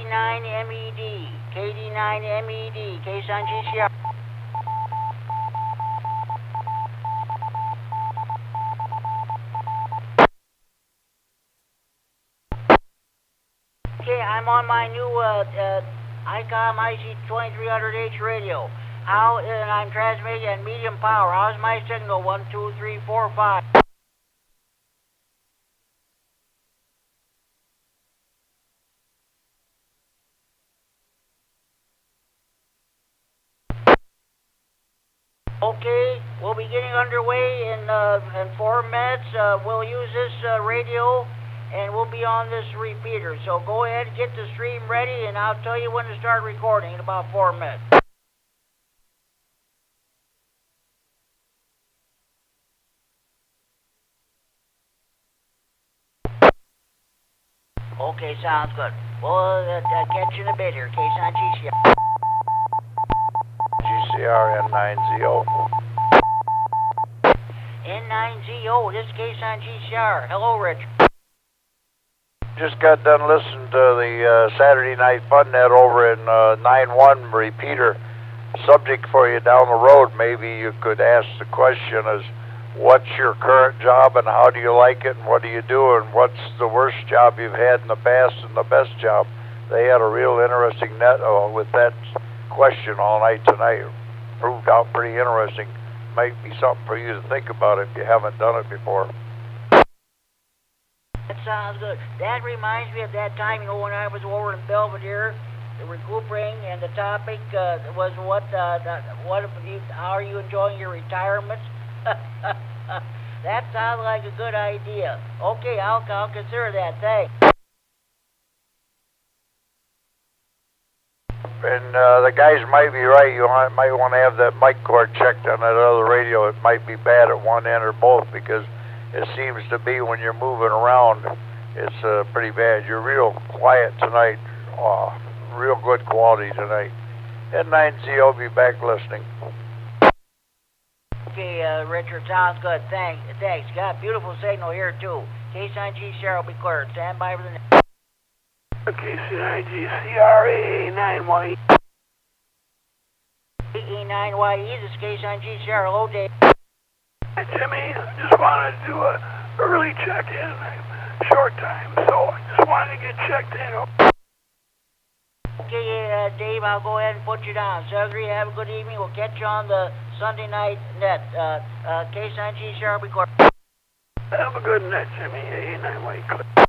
KD9MED, KD9MED, K-Sun GCR. Okay, I'm on my new ICOM IC2300H radio. And I'm transmitting at medium power. How's my signal? 1, 2, 3, 4, 5. Okay, we'll be getting underway in 4 minutes. We'll use this radio, and we'll be on this repeater. So go ahead, get the stream ready, and I'll tell you when to start recording in about 4 minutes. Okay, sounds good. We'll catch you in a bit here. K-Sun GCR. GCR N9ZO. N9ZO, this is K-Sun GCR. Hello, Rich. Just got done listening to the Saturday Night Fun Net over in 9-1 Repeater. Subject for you down the road, maybe you could ask the question is, what's your current job and how do you like it and what do you do and what's the worst job you've had in the past and the best job? They had a real interesting net with that question all night tonight. Proved out pretty interesting. Might be something for you to think about if you haven't done it before. That sounds good. That reminds me of that time, when I was over in Belvedere, recuperating, and the topic was how are you enjoying your retirement? That sounds like a good idea. Okay, I'll consider that. Thanks. And the guys might be right. You might want to have that mic cord checked on that other radio. It might be bad at one end or both because it seems to be when you're moving around, it's pretty bad. You're real quiet tonight. Real good quality tonight. N9ZO, be back listening. Okay, Richard, sounds good. Thanks. Got a beautiful signal here, too. K-Sun GCR will be cleared. Stand by for the next. K9 GCR AA9YE. AA9YE, this is K-Sun GCR. Hello, Dave. Hey, Jimmy, just wanted to do a early check-in. Short time, so I just wanted to get checked in. Okay, Dave, I'll go ahead and put you down. Sugri, have a good evening. We'll catch you on the Sunday night net. K-Sun GCR will be cleared. Have a good night, Jimmy. AA9YE.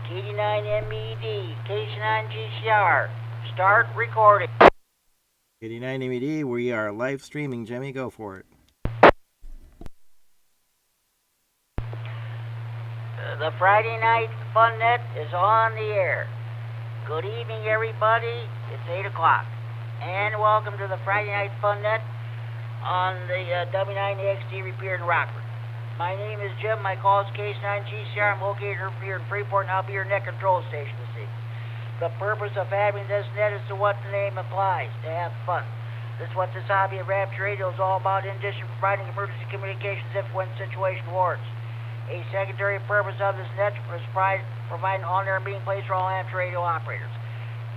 KD9MED, K9 GCR. Start recording. KD9MED, we are live streaming, Jimmy. Go for it. The Friday Night Fun Net is on the air. Good evening, everybody. It's 8 o'clock. And welcome to the Friday Night Fun Net on the W9AXD Repeater in Rockford. My name is Jim. My call is K9GCR. I'm located here in Freeport, and I'll be your net control station this evening. The purpose of having this net is to what the name implies, to have fun. This is what this hobby of Rapture Radio is all about, in addition to providing emergency communications if when situation warrants. A secondary purpose of this net is providing on-air meeting place for all amateur radio operators.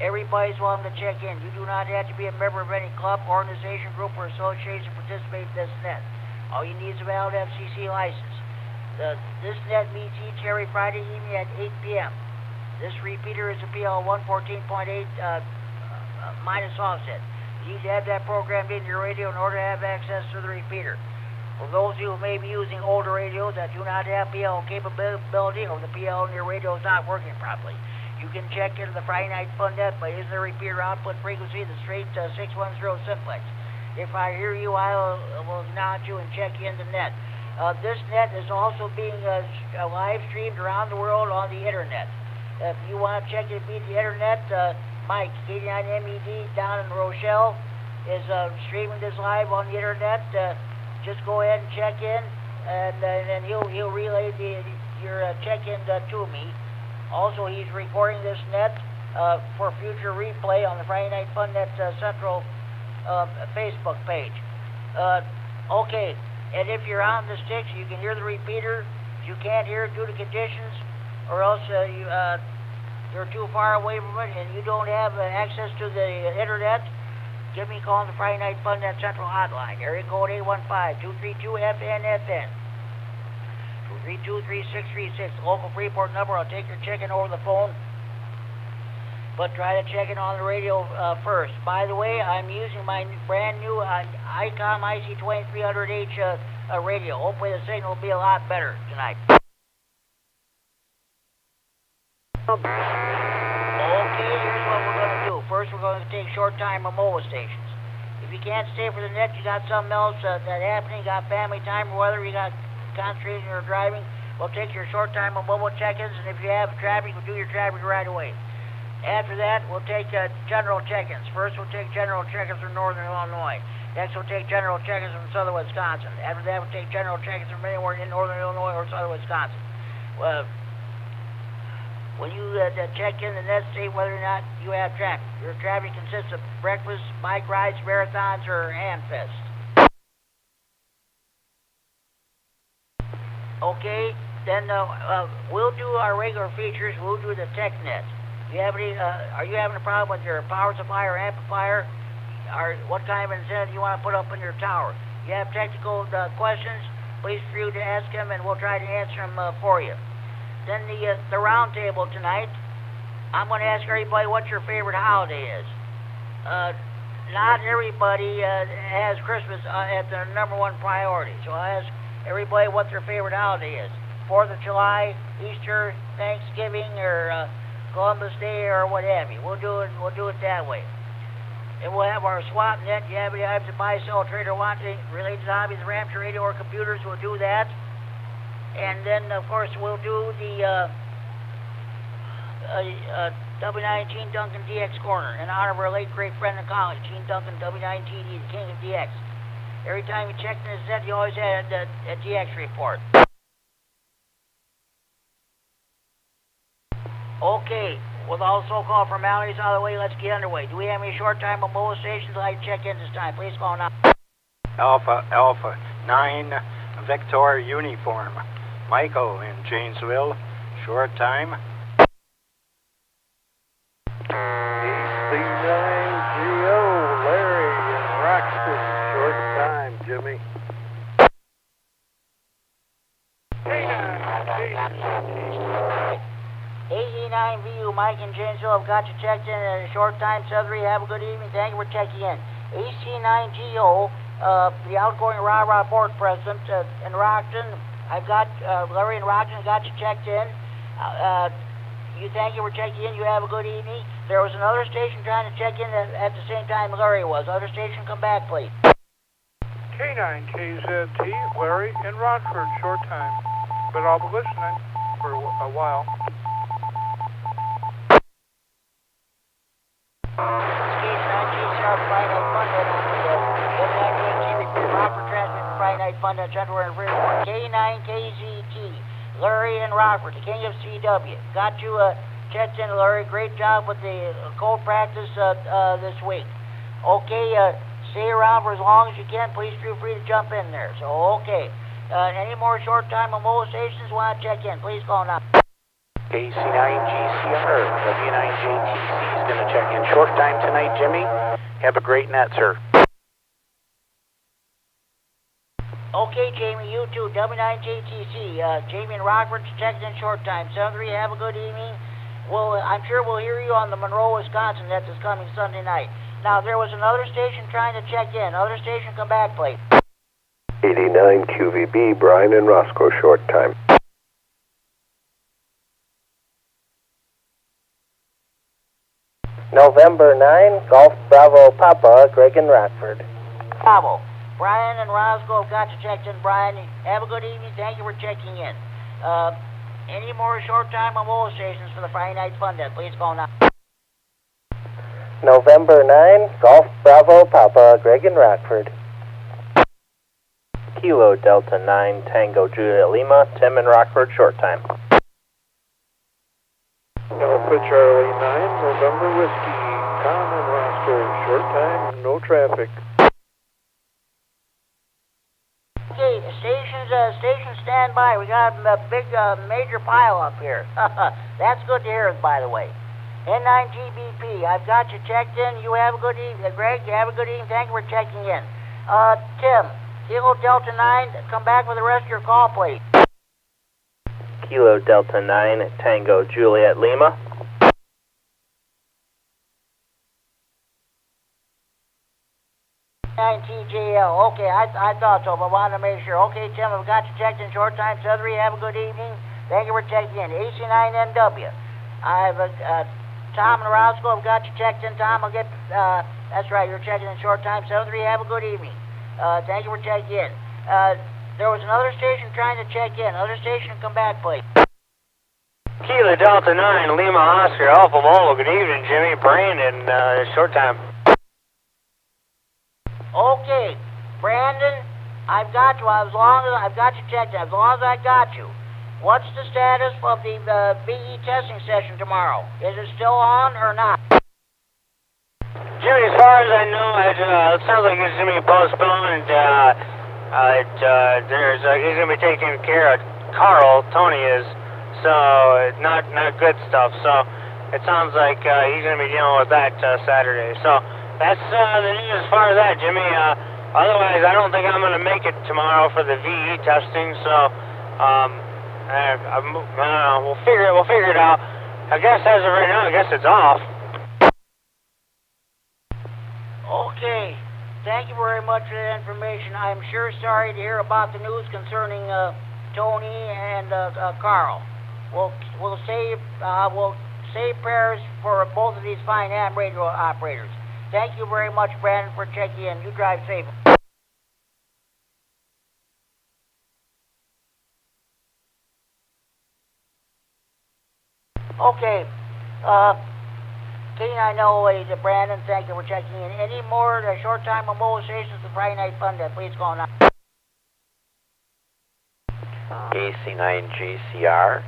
Everybody's welcome to check in. You do not have to be a member of any club, organization, group, or association to participate in this net. All you need is a valid FCC license. This net meets each every Friday evening at 8 p.m. This repeater is a PL 114.8 minus offset. You need to have that programmed into your radio in order to have access to the repeater. For those of you who may be using older radios that do not have PL capability, or the PL in your radio is not working properly, you can check into the Friday Night Fun Net by using the repeater output frequency, the straight 610 simplex. If I hear you, I will nod you and check you in the net. This net is also being live streamed around the world on the internet. If you want to check it via the internet, Mike, KD9MED down in Rochelle, is streaming this live on the internet. Just go ahead and check in, and then he'll relay your check-in to me. Also, he's recording this net for future replay on the Friday Night Fun Net Central Facebook page. Okay, and if you're on the sticks, you can hear the repeater. If you can't hear it due to conditions, or else you're too far away from it and you don't have access to the internet, give me a call on the Friday Night Fun Net Central Hotline. Area code 815-232-FNFN. 232-3636. Local Freeport number. I'll take your check-in over the phone, but try to check in on the radio first. By the way, I'm using my brand new ICOM IC2300H radio. Hopefully the signal will be a lot better tonight. Okay, here's what we're going to do. First, we're going to take short time on mobile stations. If you can't stay for the net, you got something else that happening, you got family time or whether you got concentrating or driving, we'll take your short time on mobile check-ins, and if you have traffic, we'll do your traffic right away. After that, we'll take general check-ins. First, we'll take general check-ins from northern Illinois. Next, we'll take general check-ins from southern Wisconsin. After that, we'll take general check-ins from anywhere in northern Illinois or southern Wisconsin. When you check in the net, state whether or not you have traffic. Your traffic consists of breakfast, bike rides, marathons, or hamfest. Okay, then we'll do our regular features. We'll do the tech net. Are you having a problem with your power supply or amplifier? Or what kind of incentive you want to put up in your tower? You have technical questions, please feel free to ask them, and we'll try to answer them for you. Then the round table tonight, I'm going to ask everybody what your favorite holiday is. Not everybody has Christmas at their number one priority, so I'll ask everybody what their favorite holiday is. 4th of July, Easter, Thanksgiving, or Columbus Day, or what have you. We'll do it that way. And we'll have our swap net. You have any items to buy, sell, trade, or want related to hobbies, Rapture Radio, or computers, we'll do that. And then, of course, we'll do the W9 Gene Duncan DX Corner in honor of our late great friend in college, Gene Duncan, W9TD, the king of DX. Every time you check in his net, you always had a DX report. Okay, with all so-called formalities out of the way, let's get underway. Do we have any short time on mobile stations? I'd check in this time. Please call now. Alpha 9 Vector Uniform. Michael in Janesville. Short time. AC9GO, Larry in Roxton. Short time, Jimmy. AC9VU, Mike in Janesville, I've got you checked in at a short time. Sudbury, have a good evening. Thank you for checking in. AC9GO, the outgoing rah-rah board president in Rockton. I've got Larry in Rockton, got you checked in. You thank you for checking in. You have a good evening. there was another station trying to check in at the same time Larry was. Other station, come back, please. K9KZT, Larry in Rockford, short time. But I'll be listening for a while. K9 GCR Friday Night Fun on the W9AXD Repeater. Rockford transmitting Friday Night Fun on Central and Rear. K9KZT, Larry in Rockford, the king of CW. Got you checked in, Larry. Great job with the cold practice this week. Okay, stay around for as long as you can. Please feel free to jump in there. So, okay. Any more short-time mobile stations want to check in? Please call now. KC9GCR, W9JTC is going to check in short time tonight, Jimmy. Have a great net, sir. Okay, Jamie, you too. W9JTC. Jamie and Rockford checked in short time. 7-3, have a good evening. Well, I'm sure we'll hear you on the Monroe, Wisconsin net this coming Sunday night. Now, there was another station trying to check in. Other station, come back, please. 89 QVB, Brian and Roscoe, short time. November 9, Golf Bravo Papa, Greg and Rockford. Bravo. Brian and Roscoe have got you checked in. Brian, have a good evening. Thank you for checking in. Any more short-time mobile stations for the Friday Night Fun Day? Please call now. November 9, Golf Bravo Papa, Greg and Rockford. Kilo Delta 9, Tango Juliet Lima, Tim and Rockford, short time. Alpha Charlie 9, November Whiskey, Tom and Roscoe, short time, no traffic. Okay, stations stand by. We got a big, major pile up here. That's good to hear, by the way. N9GBP, I've got you checked in. You have a good evening. Greg, you have a good evening. Thank you for checking in. Tim, Kilo Delta 9, come back with the rest of your call, please. Kilo Delta 9, Tango Juliet Lima. TJL. Okay, I thought so, but wanted to make sure. Okay, Tim, I've got you checked in short time. Sudbury, have a good evening. Thank you for checking in. AC9NW. I've Tom and Roscoe have got you checked in. Tom, I'll get. That's right, you're checking in short time. 7-3, have a good evening. Thank you for checking in. There was another station trying to check in. Other station, come back, please. Kilo Delta 9, Lima Oscar, Alpha Molo. Good evening, Jimmy. Brandon, short time. Okay, Brandon, I've got you. As long as I've got you checked in, as long as I got you. What's the status of the BE testing session tomorrow? Is it still on or not? Jimmy, as far as I know, it sounds like it's going to be postponed. He's going to be taking care of Carl, Tony is, so not good stuff. So it sounds like he's going to be dealing with that Saturday. So that's the news as far as that, Jimmy. Otherwise, I don't think I'm going to make it tomorrow for the VE testing. So we'll figure it out. I guess as of right now, I guess it's off. Okay. Thank you very much for that information. I'm sure sorry to hear about the news concerning Tony and Carl. We'll say prayers for both of these fine ham radio operators. Thank you very much, Brandon, for checking in. You drive safe. Okay. K9RFD, Brandon, thank you for checking in. Any more short-time mobile stations for Friday Night Fun Day? Please call now. KC9GCR.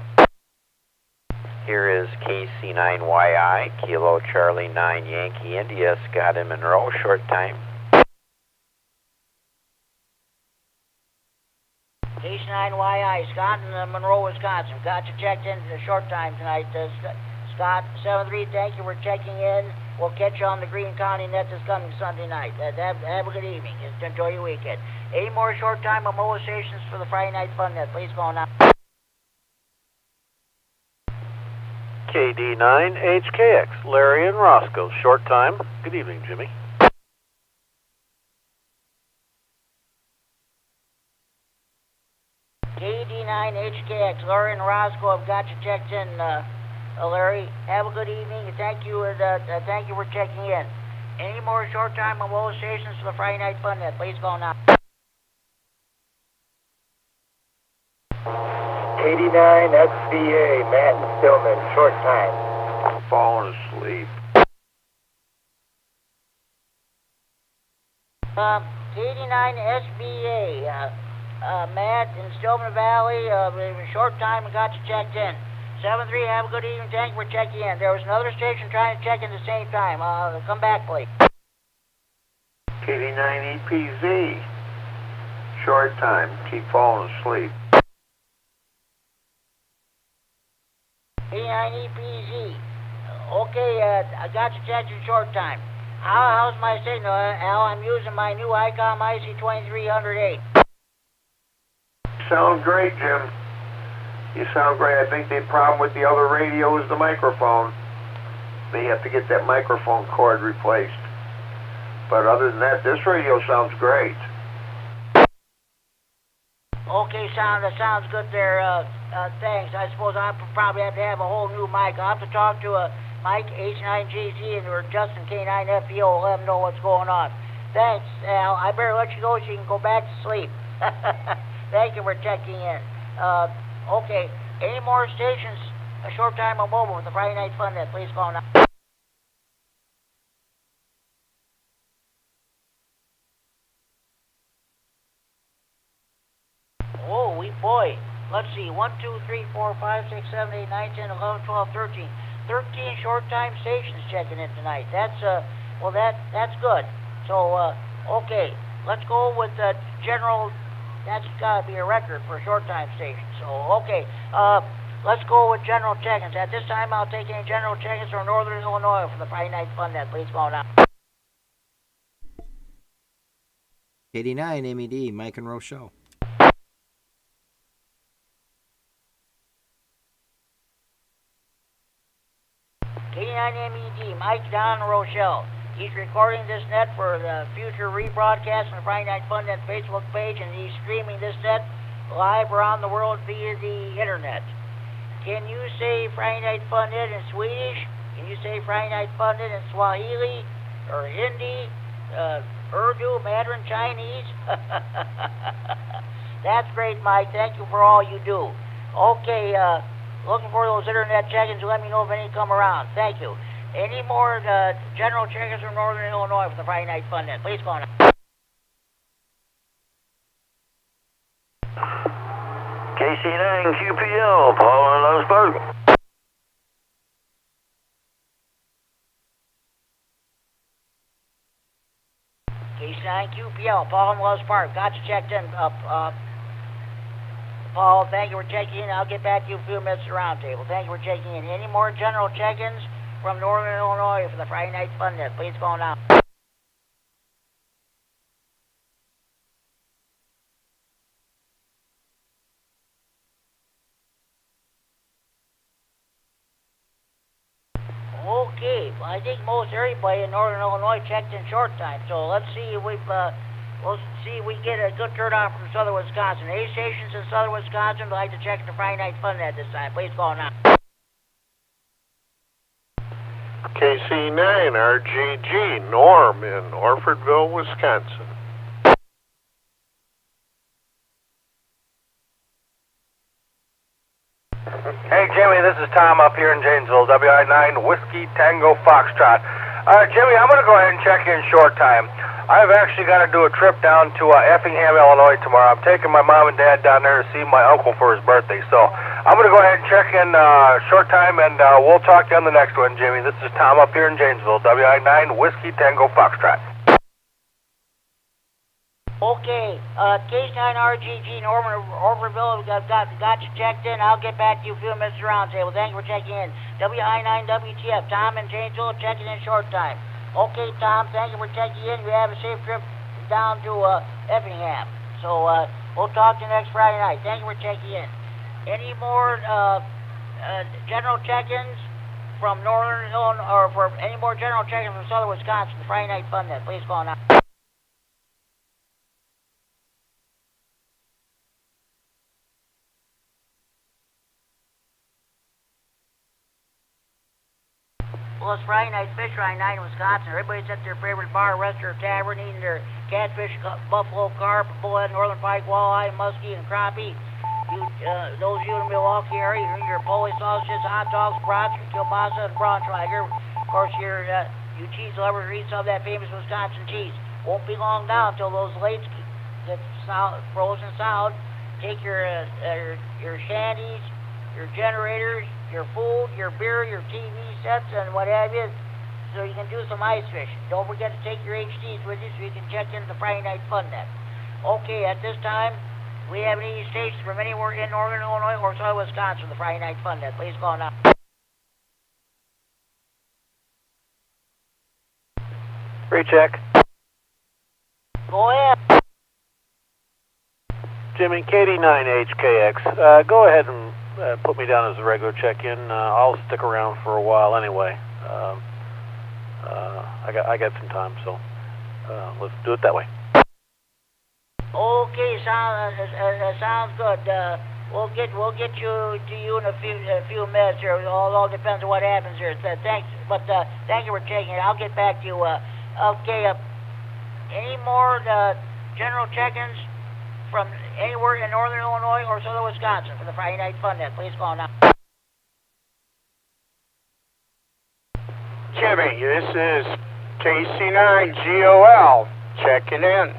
Here is KC9YI, Kilo Charlie 9 Yankee India, Scott and Monroe, short time. K9YI, Scott and Monroe, Wisconsin. Got you checked in for a short time tonight. Scott, 7-3, thank you for checking in. We'll catch you on the Green County net this coming Sunday night. Have a good evening. Enjoy your weekend. Any more short time mobile stations for the Friday Night Fun net? Please call now. KD9HKX, Larry and Roscoe, short time. Good evening, Jimmy. KD9HKX, Larry and Roscoe have got you checked in. Larry, have a good evening, and thank you for checking in. Any more short time on mobile stations for the Friday Night Fun Net, please call now. KD9XDA, Matt and Stillman, short time. Falling asleep. KD9SBA, Matt in Stillman Valley, short time and got you checked in. 7-3, have a good evening, thank you for checking in. There was another station trying to check in at the same time. Come back, please. KD9EPZ. Short time. Keep falling asleep. K9EPZ. Okay, I got you checked in short time. How's my signal, Al? I'm using my new ICOM IC2308. Sound great, Jim. You sound great. I think the problem with the other radio is the microphone. They have to get that microphone cord replaced. But other than that, this radio sounds great. Okay, that sounds good there. Thanks. I suppose I'll probably have to have a whole new mic. I'll have to talk to Mike H9JZ or Justin K9FD. Let them know what's going on. Thanks, Al. I better let you go so you can go back to sleep. Thank you for checking in. Okay, any more stations, a short time on mobile with the Friday Night Fun Net, please call now. Oh, boy. Let's see, 1, 2, 3, 4, 5, 6, 7, 8, 9, 10, 11, 12, 13. 13 short time stations checking in tonight. That's good. So, okay, let's go with general. That's got to be a record for a short time station. So, okay, let's go with general check-ins. At this time, I'll take any general check-ins from Northern Illinois for the Friday Night Fun Net. Please call now. KD9MED, Mike and Rochelle. K9MED, Mike, Don, and Rochelle. He's recording this net for the future rebroadcast on the Friday Night Fun Net Facebook page, and he's streaming this net live around the world via the internet. Can you say Friday Night Fun Net in Swedish? Can you say Friday Night Fun Net in Swahili or Hindi, Urdu, Mandarin, Chinese? That's great, Mike. Thank you for all you do. Okay, looking for those internet check-ins. Let me know if any come around. Thank you. Any more general check-ins from Northern Illinois for the Friday Night Fun Net? Please call now. KC9QPL, Paul in Lewisburg. KC9QPL, Paul in Wells Park. Got you checked in. Paul, thank you for checking in. I'll get back to you in a few minutes at the roundtable. Thank you for checking in. Any more general check-ins from Northern Illinois for the Friday Night Fun Net? Please call now. Okay, well, I think most everybody in Northern Illinois checked in short time. So let's see if we'll see if we get a good turnout from Southern Wisconsin. Any stations in Southern Wisconsin would like to check the Friday Night Fun Net this time. Please call now. KC9RGG, Norm in Orfordville, Wisconsin. Hey, Jimmy, this is Tom up here in Janesville, WI9 Whiskey Tango Foxtrot. Jimmy, I'm going to go ahead and check in short time. I've actually got to do a trip down to Effingham, Illinois tomorrow. I'm taking my mom and dad down there to see my uncle for his birthday. So I'm going to go ahead and check in short time, and we'll talk to you on the next one, Jimmy. This is Tom up here in Janesville, WI9 Whiskey Tango Foxtrot. Okay, K9RGG, Norman Orfordville, got you checked in. I'll get back to you a few minutes around table. Thank you for checking in. WI9WTF, Tom in Janesville, checking in short time. Okay, Tom, thank you for checking in. You have a safe trip down to Effingham. So we'll talk to you next Friday night. Thank you for checking in. Any more general check-ins from Northern Illinois, or for any more general check-ins from Southern Wisconsin, the Friday Night Fun Net? Please call now. Well, it's Friday night fish fry night in Wisconsin. Everybody's at their favorite bar, restaurant, or tavern, eating their catfish, buffalo, carp, bullhead, northern pike, walleye, muskie, and crappie. Those of you in the Milwaukee area, you your Polish sausages, hot dogs, brats, your kielbasa, and Braunschweiger. Of course, you cheese lovers eat some of that famous Wisconsin cheese. Won't be long now until those lakes get frozen solid. Take your shanties, your generators, your food, your beer, your TV sets, and what have you, so you can do some ice fishing. Don't forget to take your HDs with you so you can check into the Friday Night Fun Net. Okay, at this time, we have any stations from anywhere in northern Illinois or southern Wisconsin, the Friday Night Fun Net. Please call now. Recheck. Go ahead. Jimmy, KD9HKX. Go ahead and put me down as a regular check-in. I'll stick around for a while anyway. I got some time, so let's do it that way. Okay, sounds good. We'll get you to you in a few minutes here. It all depends on what happens here. Thanks, but thank you for checking it. I'll get back to you. Okay. Any more general check-ins from anywhere in northern Illinois or southern Wisconsin for the Friday Night Fun Net? Please call now. Jimmy, this is KC9GOL checking in.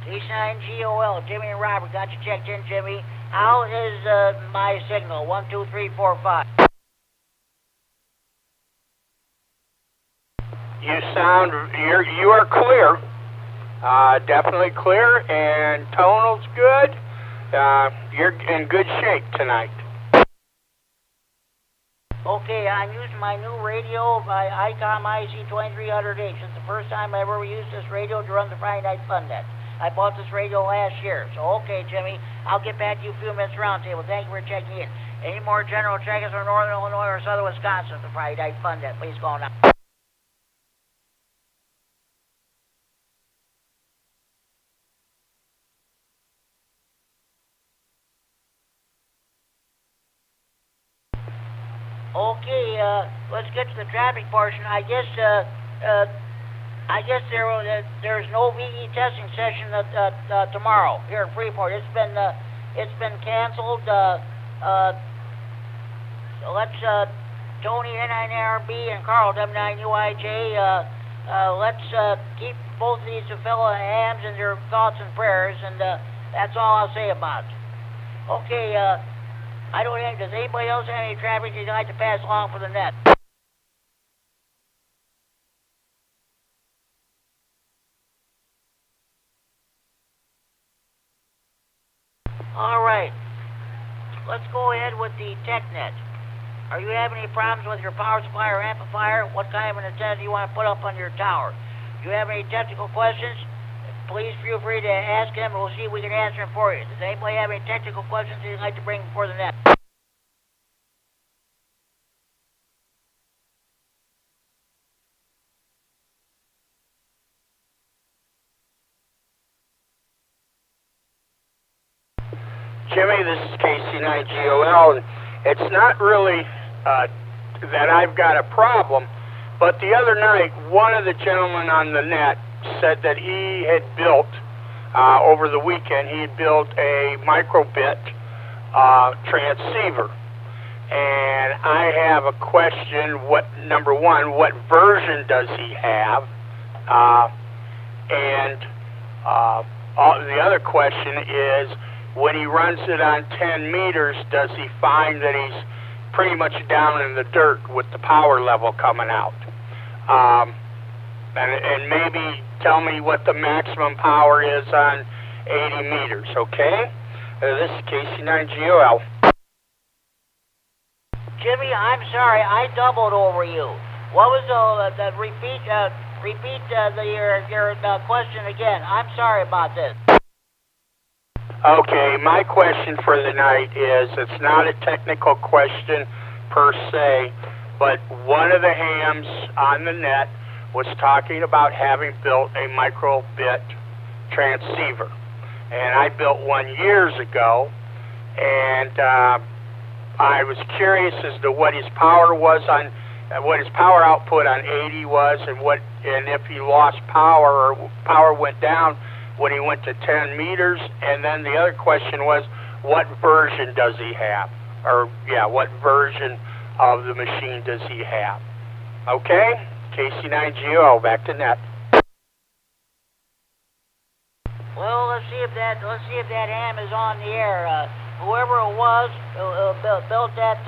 K9GOL, Jimmy and Robert, got you checked in, Jimmy. How is my signal? 1, 2, 3, 4, 5. You are clear. Definitely clear, and tonal's good. You're in good shape tonight. Okay, I'm using my new radio by ICOM IC2300H. It's the first time I've ever used this radio to run the Friday Night Fun Net. I bought this radio last year. So, okay, Jimmy, I'll get back to you a few minutes roundtable. Thank you for checking in. Any more general check-ins from northern Illinois or southern Wisconsin for Friday Night Fun Net? Please call now. Okay, let's get to the traffic portion. I guess there's no VE testing session tomorrow here at Freeport. It's been canceled. Let's Tony K9RFD and Carl W9UIJ. Let's keep both of these fellow hams in their thoughts and prayers, and that's all I'll say about it. Okay. Does anybody else have any traffic you'd like to pass along for the net? All right. Let's go ahead with the TechNet. Are you having any problems with your power supply or amplifier? What kind of an antenna do you want to put up on your tower? Do you have any technical questions? Please feel free to ask them, and we'll see if we can answer them for you. Does anybody have any technical questions they'd like to bring before the net? Jimmy, this is KC9GOL, and it's not really that I've got a problem, but the other night, one of the gentlemen on the net said that he had built, over the weekend, he had built a microbit transceiver. And I have a question, number one, what version does he have? The other question is, when he runs it on 10 meters, does he find that he's pretty much down in the dirt with the power level coming out? And maybe tell me what the maximum power is on 80 meters, okay? This is KC9GOL. Jimmy, I'm sorry, I doubled over you. What was the repeat your question again? I'm sorry about this. Okay, my question for the night is, it's not a technical question per se, but one of the hams on the net was talking about having built a microbit transceiver. And I built one years ago, and I was curious as to what his power was on, what his power output on 80 was, and if he lost power or power went down when he went to 10 meters. And then the other question was, what version does he have? Or, yeah, what version of the machine does he have? Okay, KC9GO, back to net. Well, let's see if that ham is on the air. Whoever it was built that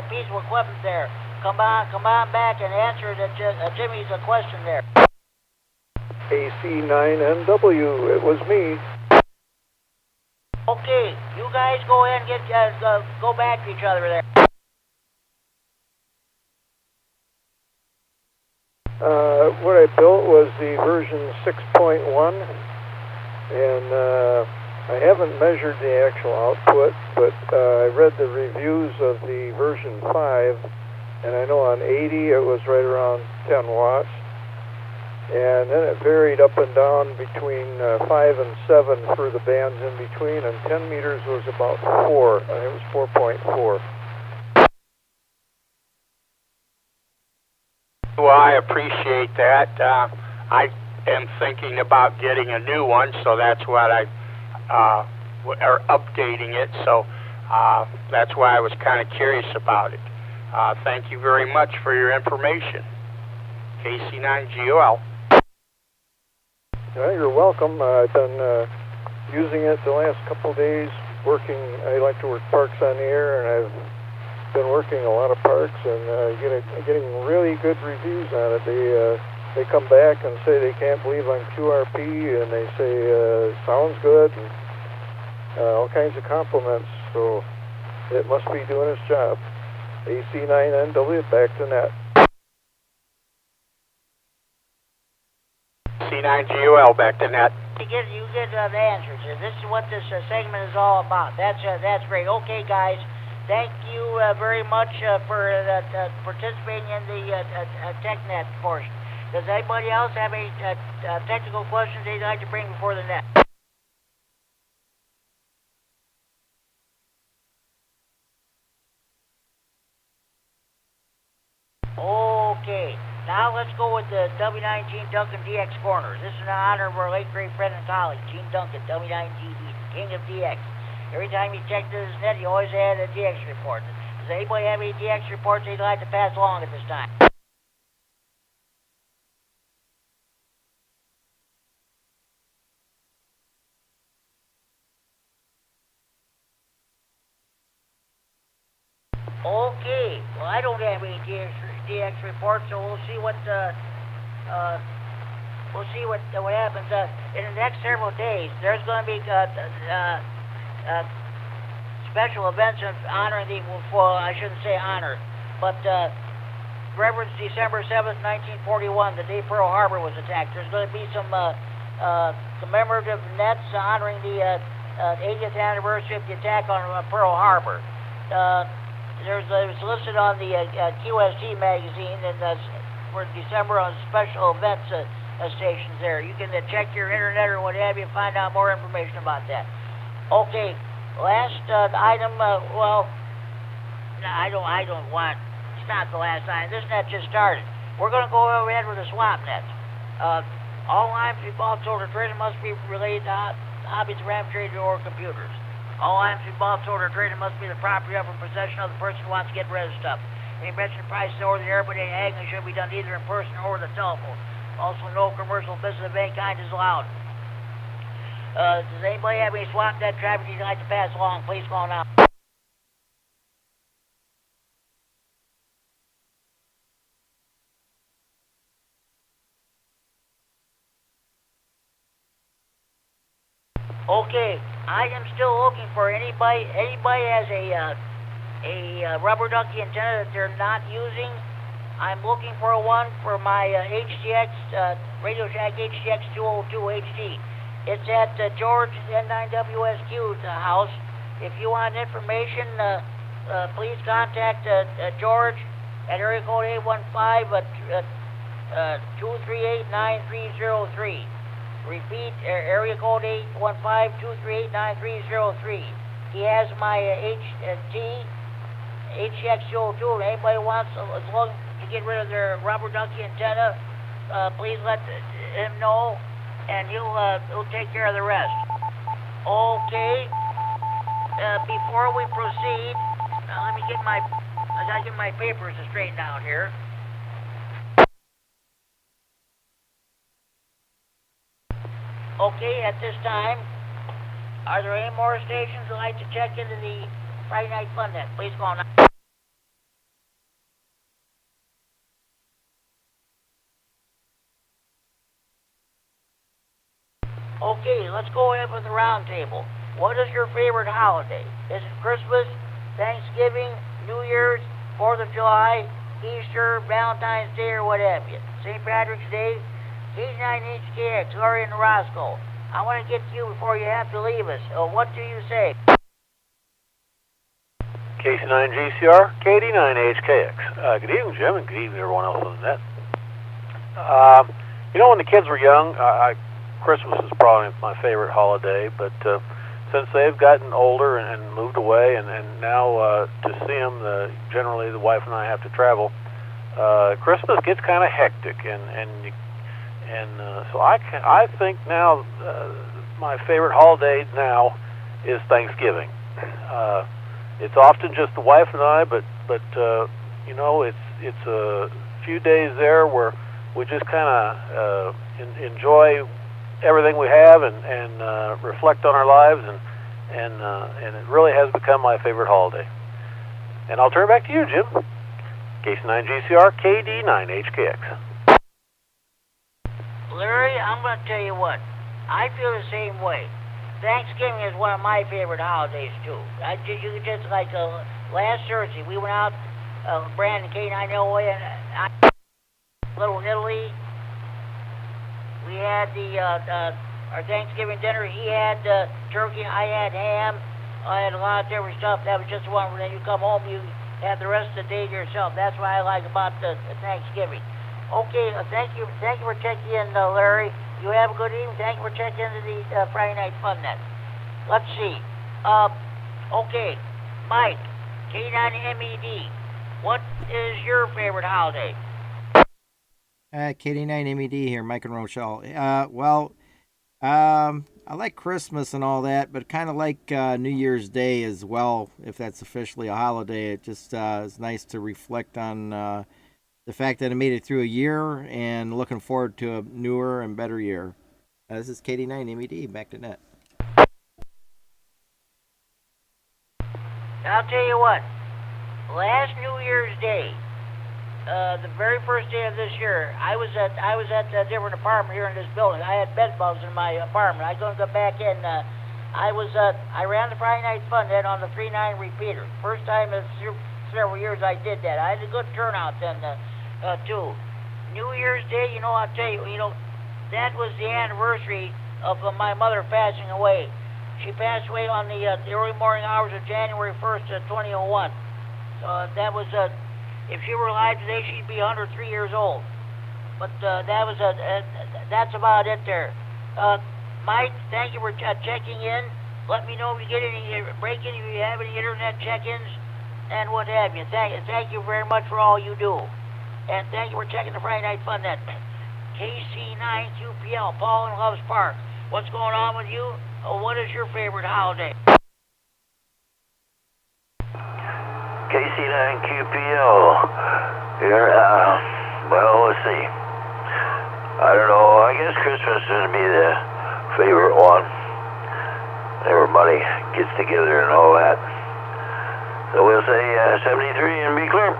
piece of equipment there, come on back and answer Jimmy's question there. AC9NW, it was me. Okay, you guys go ahead and go back to each other there. What I built was the version 6.1, and I haven't measured the actual output, but I read the reviews of the version 5, and I know on 80 it was right around 10 watts, and then it varied up and down between 5 and 7 for the bands in between, and 10 meters was about 4, and it was 4.4. Well, I appreciate that. I am thinking about getting a new one, so that's what or updating it, so that's why I was kind of curious about it. Thank you very much for your information. KC9GOL. Well, you're welcome. I've been using it the last couple of days, working. I like to work parks on the air, and I've been working a lot of parks and getting really good reviews on it. They come back and say they can't believe I'm QRP, and they say sounds good, and all kinds of compliments. So it must be doing its job. AC9NW, back to net. C9GOL, back to net. You get the answers. This is what this segment is all about. That's great. Okay, guys. Thank you very much for participating in the TechNet portion. Does anybody else have any technical questions they'd like to bring before the net? Okay, now let's go with the W9 Gene Duncan DX corner. This is in honor of our late great friend and colleague, Gene Duncan, W9GB, the king of DX. Every time you check this net, you always add a DX report. Does anybody have any DX reports they'd like to pass along at this time? Okay, well, I don't have any DX reports, so we'll see what happens. In the next several days, there's going to be special events honoring I shouldn't say honor, but reference December 7th, 1941, the day Pearl Harbor was attacked. There's going to be some commemorative nets honoring the 80th anniversary of the attack on Pearl Harbor. It was listed on the QST magazine for December on special events stations there. You can check your internet or what have you and find out more information about that. Okay, last item, well, no, I don't want, it's not the last item. This net just started. We're going to go ahead with the swap net. All lines involved solar trading must be related to hobbies, RAM trading, or computers. All items involved sold or traded must be the property of or possession of the person who wants to get rid of stuff. Any mentioned prices over the air, but any haggling should be done either in person or the telephone. Also, no commercial business of any kind is allowed. Does anybody have any swap net traffic you'd like to pass along? Please call now. Okay, I am still looking for anybody has a rubber ducky antenna that they're not using. I'm looking for one for my HDX, Radio Shack HDX 202 HD. It's at George N9WSQ's house. If you want information, please contact George at area code 815-238-9303. Repeat, area code 815-238-9303. He has my HT HX02. And anybody wants as long to get rid of their rubber ducky antenna, please let him know, and he'll take care of the rest. Okay. Before we proceed, let me I gotta get my papers straightened out here. Okay, at this time, are there any more stations who'd like to check into the Friday Night Fun Net? Please go on. Okay, let's go ahead with the round table. What is your favorite holiday? Is it Christmas, Thanksgiving, New Year's, 4th of July, Easter, Valentine's Day, or what have you? St. Patrick's Day? K9HKX, Lori and Roscoe. I want to get to you before you have to leave us. What do you say? KC9GCR, KD9HKX. Good evening, Jim, and good evening, everyone else on the net. You know, when the kids were young, Christmas is probably my favorite holiday, but since they've gotten older and moved away, and now to see them, generally the wife and I have to travel, Christmas gets kind of hectic, and so I think now my favorite holiday now is Thanksgiving. It's often just the wife and I, but you know, it's a few days there where we just kind of enjoy everything we have and reflect on our lives, and it really has become my favorite holiday. And I'll turn it back to you, Jim. KC9GCR, KD9HKX. Larry, I'm going to tell you what. I feel the same way. Thanksgiving is one of my favorite holidays, too. You could just, like, last Thursday, we went out, Brandon, K9RFD, and Little Italy. We had our Thanksgiving dinner. He had turkey, I had ham. I had a lot of different stuff. That was just one where then you come home, you have the rest of the day to yourself. That's what I like about the Thanksgiving. Okay, thank you for checking in, Larry. You have a good evening. Thank you for checking into the Friday Night Fun Net. Let's see. Okay, Mike, K9MED, what is your favorite holiday? KD9MED here, Mike and Rochelle. I like Christmas and all that, but kind of like New Year's Day as well, if that's officially a holiday. It just is nice to reflect on the fact that I made it through a year and looking forward to a newer and better year. This is KD9MED, back to net. I'll tell you what, last New Year's Day, the very first day of this year, I was at a different apartment here in this building. I had bed bugs in my apartment. I couldn't go back in. I ran the Friday Night Fun Net on the 3.9 repeater. First time in several years I did that. I had a good turnout then, too. New Year's Day, I'll tell you, that was the anniversary of my mother passing away. She passed away on the early morning hours of January 1st, 2001. That was if she were alive today, she'd be 103 years old. But that's about it there. Mike, thank you for checking in. Let me know if you get any break-in, if you have any internet check-ins, and what have you. Thank you very much for all you do. And thank you for checking the Friday Night Fun Net. KC9QPL, Paul in Loves Park. What's going on with you? What is your favorite holiday? KC9QPL. Here, well, let's see. I don't know, I guess Christmas is going to be the favorite one. Everybody gets together and all that. So we'll say 73 and be clear.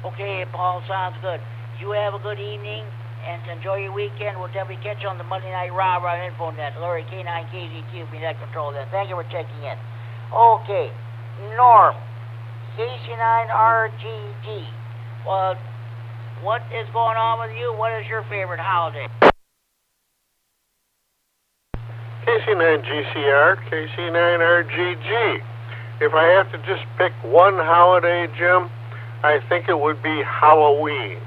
Okay, Paul, sounds good. You have a good evening and enjoy your weekend. We'll definitely catch you on the Monday Night Raw on InfoNet. Lori K9KZQ, be net control then. Thank you for checking in. Okay, Norm, KC9RGG. What is going on with you? What is your favorite holiday? KC9GCR, KC9RGG. If I have to just pick one holiday, Jim, I think it would be Halloween.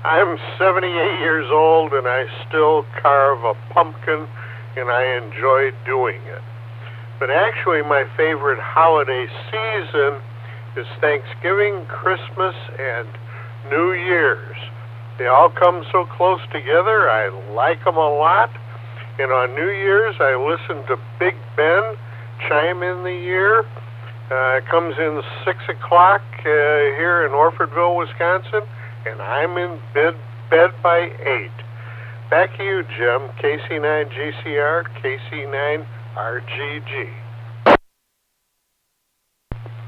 I'm 78 years old and I still carve a pumpkin and I enjoy doing it. But actually, my favorite holiday season is Thanksgiving, Christmas, and New Year's. They all come so close together. I like them a lot. And on New Year's, I listen to Big Ben chime in the year. It comes in 6 o'clock here in Orfordville, Wisconsin, and I'm in bed by 8. Back to you, Jim. KC9GCR, KC9RGG.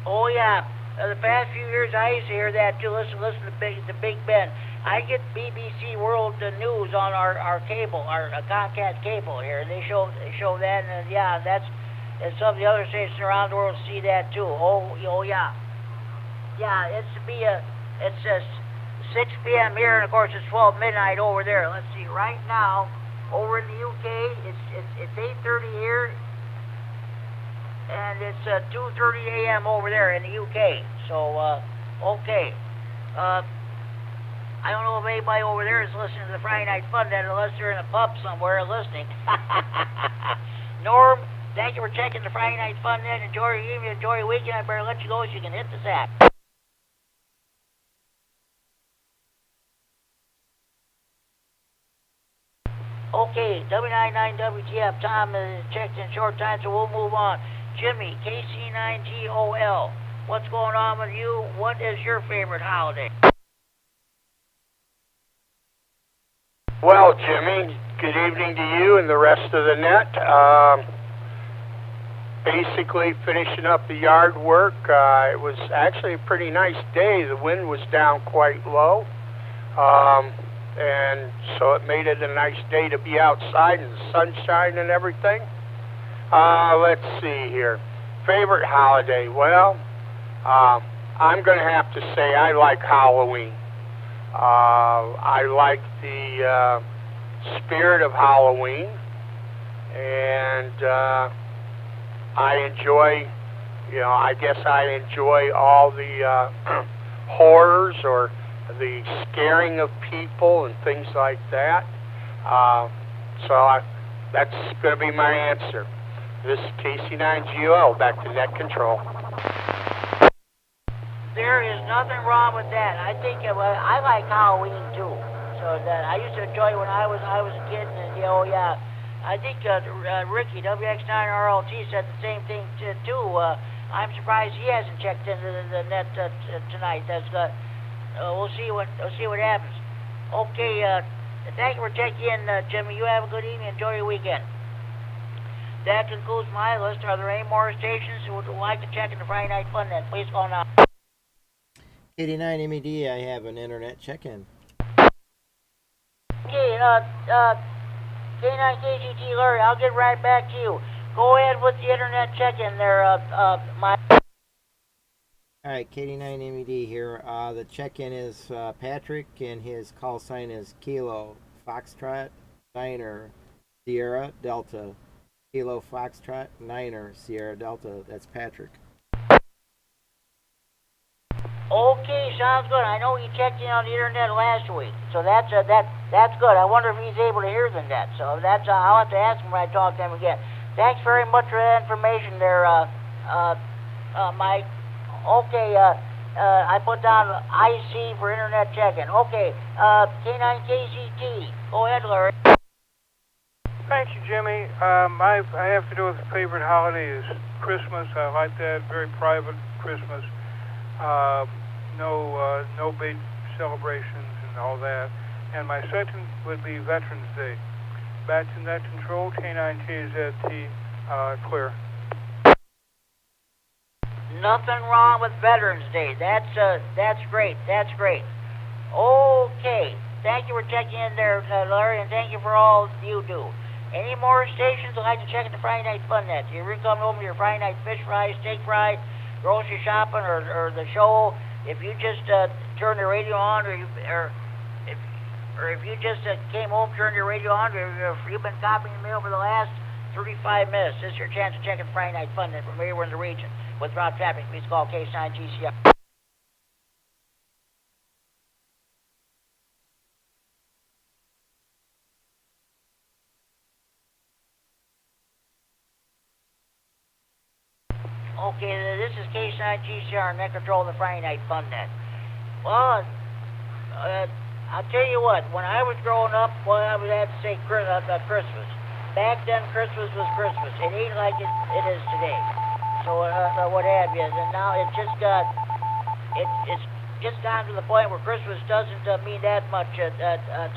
Oh yeah, the past few years I used to hear that too. Listen to Big Ben. I get BBC World News on our cable, our Comcast cable here, and they show that, and yeah, and some of the other stations around the world see that too. Oh yeah, it's 6 p.m. here, and of course it's 12 midnight over there. Let's see, right now over in the UK, it's 8:30 here, and it's 2:30 a.m. over there in the UK. So okay. I don't know if anybody over there is listening to the Friday Night Fun Net unless they're in a pub somewhere listening. Norm, thank you for checking the Friday Night Fun Net. Enjoy your evening, enjoy your weekend. I better let you go so you can hit the zap. Okay, W99WTF, Tom is checked in short time, so we'll move on. Jimmy, KC9GOL, what's going on with you? What is your favorite holiday? Well, Jimmy, good evening to you and the rest of the net. Basically finishing up the yard work. It was actually a pretty nice day. The wind was down quite low. And so it made it a nice day to be outside in the sunshine and everything. Let's see here. Favorite holiday? Well, I'm going to have to say I like Halloween. I like the spirit of Halloween, and I enjoy, I guess I enjoy all the horrors or the scaring of people and things like that. That's going to be my answer. This is KC9GOL, back to net control. There is nothing wrong with that. I think I like Halloween too. So that I used to enjoy when I was a kid, and yeah. I think Ricky WX9RLT said the same thing too. I'm surprised he hasn't checked into the net tonight. We'll see what happens. Okay, thank you for checking in, Jimmy. You have a good evening. Enjoy your weekend. That concludes my list. Are there any more stations who would like to check in the Friday Night Fun Net? Please call now. KD9MED, I have an internet check-in. Okay, K9KGT Larry, I'll get right back to you. Go ahead with the internet check-in there, Mike. Alright, KD9MED here. The check-in is Patrick, and his call sign is Kilo Foxtrot 9er Sierra Delta. Kilo Foxtrot 9er Sierra Delta. That's Patrick. Okay, sounds good. I know he checked in on the internet last week, so that's good. I wonder if he's able to hear the net. So I'll have to ask him when I talk to him again. Thanks very much for that information there, Mike. Okay, I put down IC for internet check-in. Okay, K9KCT. Go ahead, Larry. Thank you, Jimmy. I have to do with the favorite holiday is Christmas. I like that, very private Christmas. No big celebrations and all that. And my second would be Veterans Day. Back to net control, K9KZT, clear. Nothing wrong with Veterans Day. That's great. That's great. Okay. Thank you for checking in there, Larry, and thank you for all you do. Any more stations would like to check in the Friday Night Fun Net? You're coming over to your Friday night fish fry, steak fry, grocery shopping, or the show. If you just turn the radio on, or if you just came home, turned your radio on, or if you've been copying me over the last 35 minutes, this is your chance to check in the Friday Night Fun Net from anywhere in the region. With route traffic, please call K9GCR. Okay, this is K9GCR, Net Control of the Friday Night Fun Net. Well, I'll tell you what, when I was growing up, well, I would have to say Christmas. Back then, Christmas was Christmas. It ain't like it is today. So, what have you. And now it's just it's just gotten to the point where Christmas doesn't mean that much to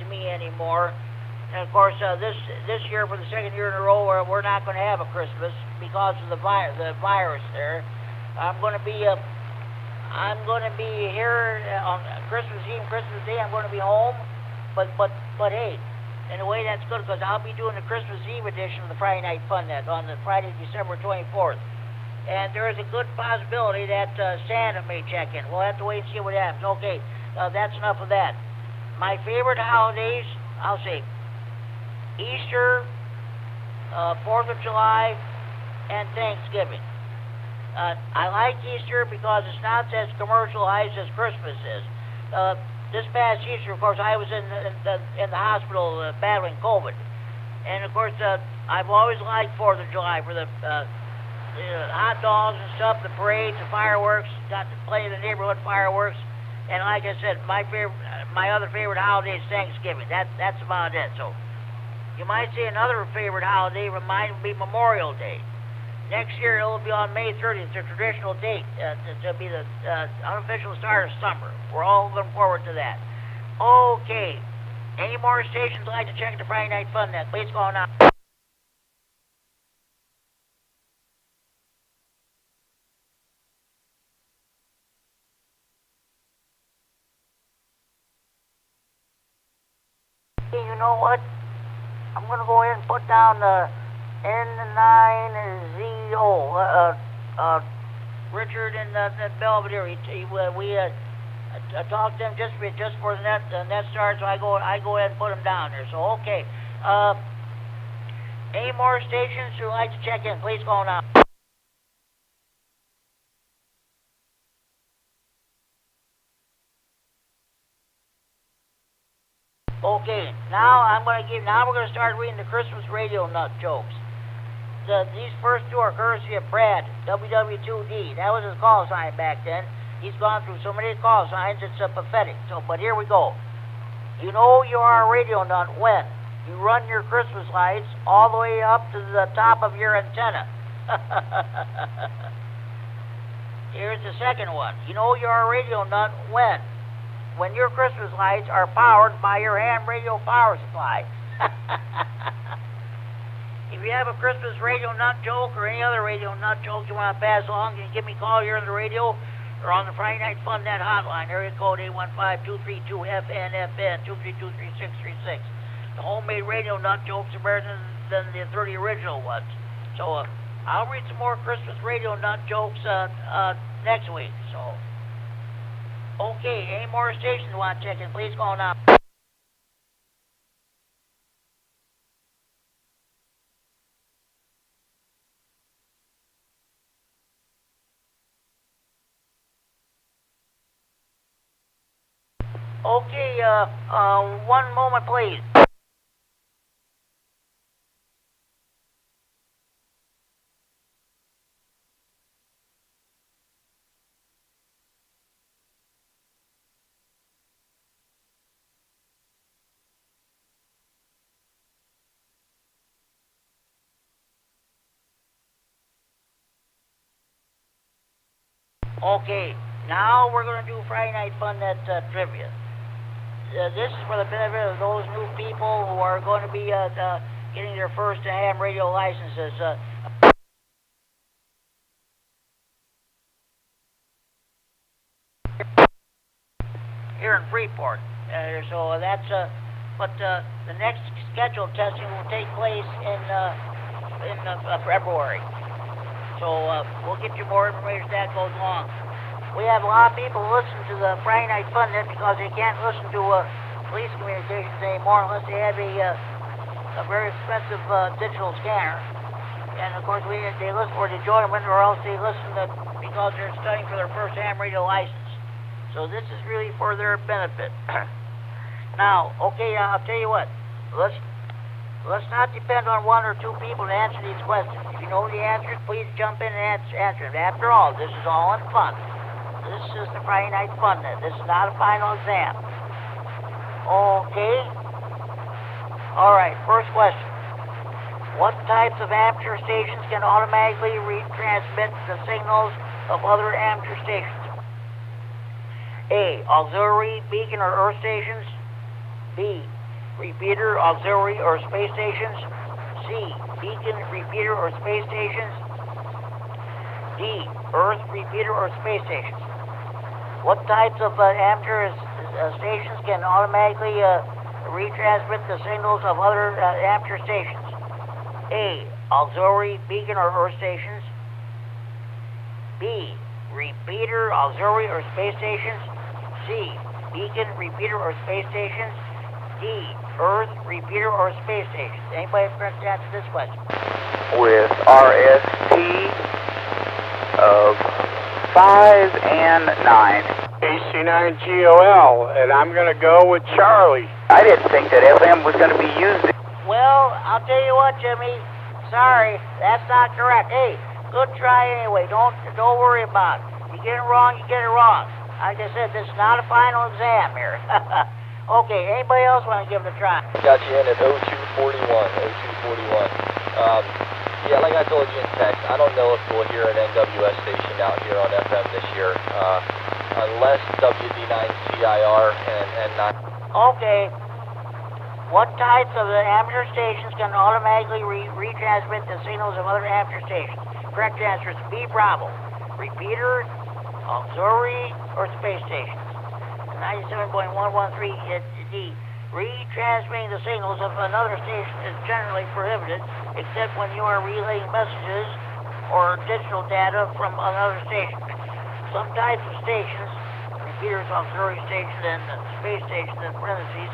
me anymore. And of course, this year, for the second year in a row, we're not going to have a Christmas because of the virus there. I'm going to be here on Christmas Eve, Christmas Day. I'm going to be home, but hey, in a way that's good because I'll be doing the Christmas Eve edition of the Friday Night Fun Net on the Friday, December 24th. And there is a good possibility that Santa may check in. We'll have to wait and see what happens. Okay, that's enough of that. My favorite holidays, I'll say Easter, 4th of July, and Thanksgiving. I like Easter because it's not as commercialized as Christmas is. This past Easter, of course, I was in the hospital battling COVID. And, of course, I've always liked 4th of July for the hot dogs and stuff, the parades, the fireworks, got to play in the neighborhood fireworks. And like I said, my other favorite holiday is Thanksgiving. That's about it. So you might say another favorite holiday mine would be Memorial Day. Next year it'll be on May 30th, the traditional date to be the unofficial start of summer. We're all looking forward to that. Okay, any more stations like to check the Friday Night Fun Net? Please go on out. You know what? I'm going to go ahead and put down the N9ZO. Richard and Belvedere. We talked to them just for the net start, so I go ahead and put them down there. So okay. Any more stations who would like to check in? Please go on out. Okay, now we're going to start reading the Christmas radio nut jokes. These first two are courtesy of Brad, WW2D. That was his call sign back then. He's gone through so many call signs, it's pathetic. So, but here we go. You know you are a radio nut when you run your Christmas lights all the way up to the top of your antenna. Here's the second one. You know you are a radio nut when your Christmas lights are powered by your ham radio power supply. If you have a Christmas radio nut joke or any other radio nut joke you want to pass along, you can give me a call here on the radio or on the Friday Night Fun Net hotline, area code 815-232-FNFN, 232-3636. The homemade radio nut jokes are better than the 30 original ones. So I'll read some more Christmas radio nut jokes next week. So. Okay, any more stations you want to check in? Please go on out. Okay, one moment, please. Okay, now we're going to do Friday Night Fun Net trivia. This is for the benefit of those new people who are going to be getting their first ham radio licenses. Here in Freeport. So that's, but the next scheduled testing will take place in February. So we'll get you more information as that goes along. We have a lot of people who listen to the Friday Night Fun Net because they can't listen to police communications anymore unless they have a very expensive digital scanner. And of course, they listen for the enjoyment, or else they listen because they're studying for their first ham radio license. So this is really for their benefit. Now, okay, I'll tell you what. Let's not depend on one or two people to answer these questions. If you know the answers, please jump in and answer them. After all, this is all in fun. This is the Friday Night Fun Net. This is not a final exam. Okay? All right, first question. What types of amateur stations can automatically retransmit the signals of other amateur stations? A. Auxiliary, beacon, or earth stations. B. Repeater, auxiliary, or space stations. C. Beacon, repeater, or space stations. D. Earth, repeater, or space stations. What types of amateur stations can automatically retransmit the signals of other amateur stations? A. Auxiliary, beacon, or earth stations. B. Repeater, auxiliary, or space stations. C. Beacon, repeater, or space stations. D. Earth, repeater, or space stations. Anybody press to answer this question? With RST of 5 and 9. KC9GOL, and I'm going to go with Charlie. I didn't think that FM was going to be used. Well, I'll tell you what, Jimmy. Sorry, that's not correct. Hey, good try anyway. Don't worry about it. You get it wrong, you get it wrong. Like I said, this is not a final exam here. Okay, anybody else want to give it a try? Got you in at 0241. Yeah, like I told you in text, I don't know if we'll hear an NWS station out here on FM this year, unless WD9CIR and 9. Okay. What types of amateur stations can automatically retransmit the signals of other amateur stations? Correct answer is B, Bravo. Repeater, auxiliary, or space stations. 97.113 D. Retransmitting the signals of another station is generally prohibited, except when you are relaying messages or digital data from another station. Some types of stations, repeaters, auxiliary stations, and space stations in parentheses,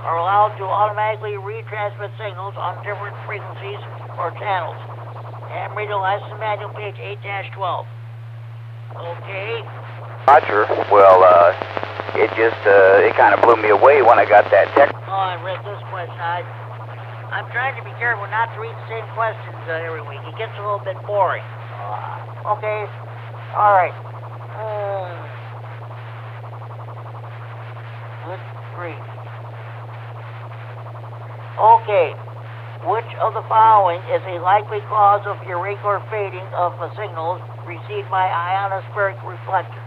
are allowed to automatically retransmit signals on different frequencies or channels. Ham Radio License Manual, page 8-12. Okay. Roger. Well, it kind of blew me away when I got that text. Oh, I read this question. I'm trying to be careful not to read the same questions every week. It gets a little bit boring. Okay. All right. Good grief. Okay. Which of the following is a likely cause of irregular fading of the signals received by ionospheric reflector?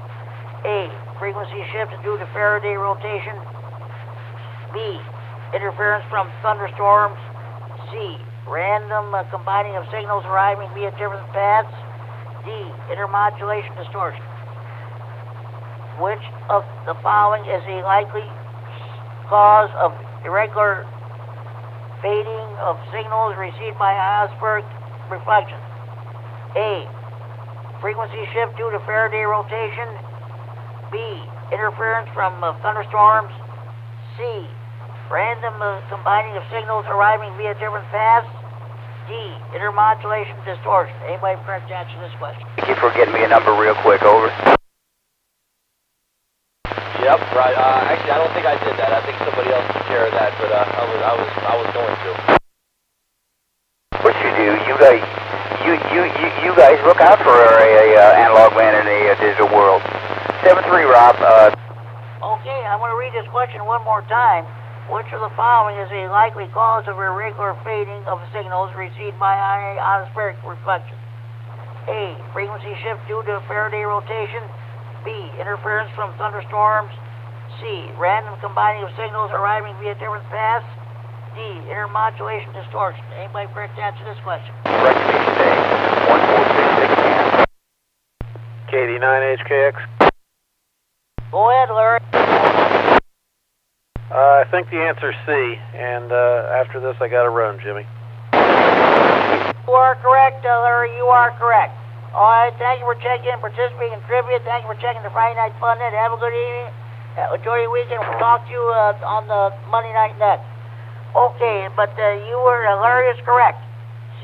A. Frequency shift due to Faraday rotation. B. Interference from thunderstorms. C. Random combining of signals arriving via different paths. D. Intermodulation distortion. Which of the following is a likely cause of irregular fading of signals received by ionospheric reflection? A. Frequency shift due to Faraday rotation. B. Interference from thunderstorms. C. Random combining of signals arriving via different paths. D. Intermodulation distortion. Anybody correct to answer this question? Thank you for getting me a number real quick. Over. Yep, right. Actually, I don't think I did that. I think somebody else took care of that, but I was going to. What you do? You guys look out for a analog man in a digital world. 7-3, Rob. Okay, I'm going to read this question one more time. Which of the following is a likely cause of irregular fading of signals received by ionospheric reflection? A. Frequency shift due to Faraday rotation. B. Interference from thunderstorms. C. Random combining of signals arriving via different paths. D. Intermodulation distortion. Anybody correct to answer this question? Recognition day. 1466 KD9HKX. Go ahead, Larry. I think the answer's C, and after this I gotta run, Jimmy. You are correct, Larry. You are correct. All right, thank you for checking in, participating in trivia. Thank you for checking the Friday Night Fun Net. Have a good evening. Enjoy your weekend. We'll talk to you on the Monday Night Net. Okay, but you were, Larry is correct.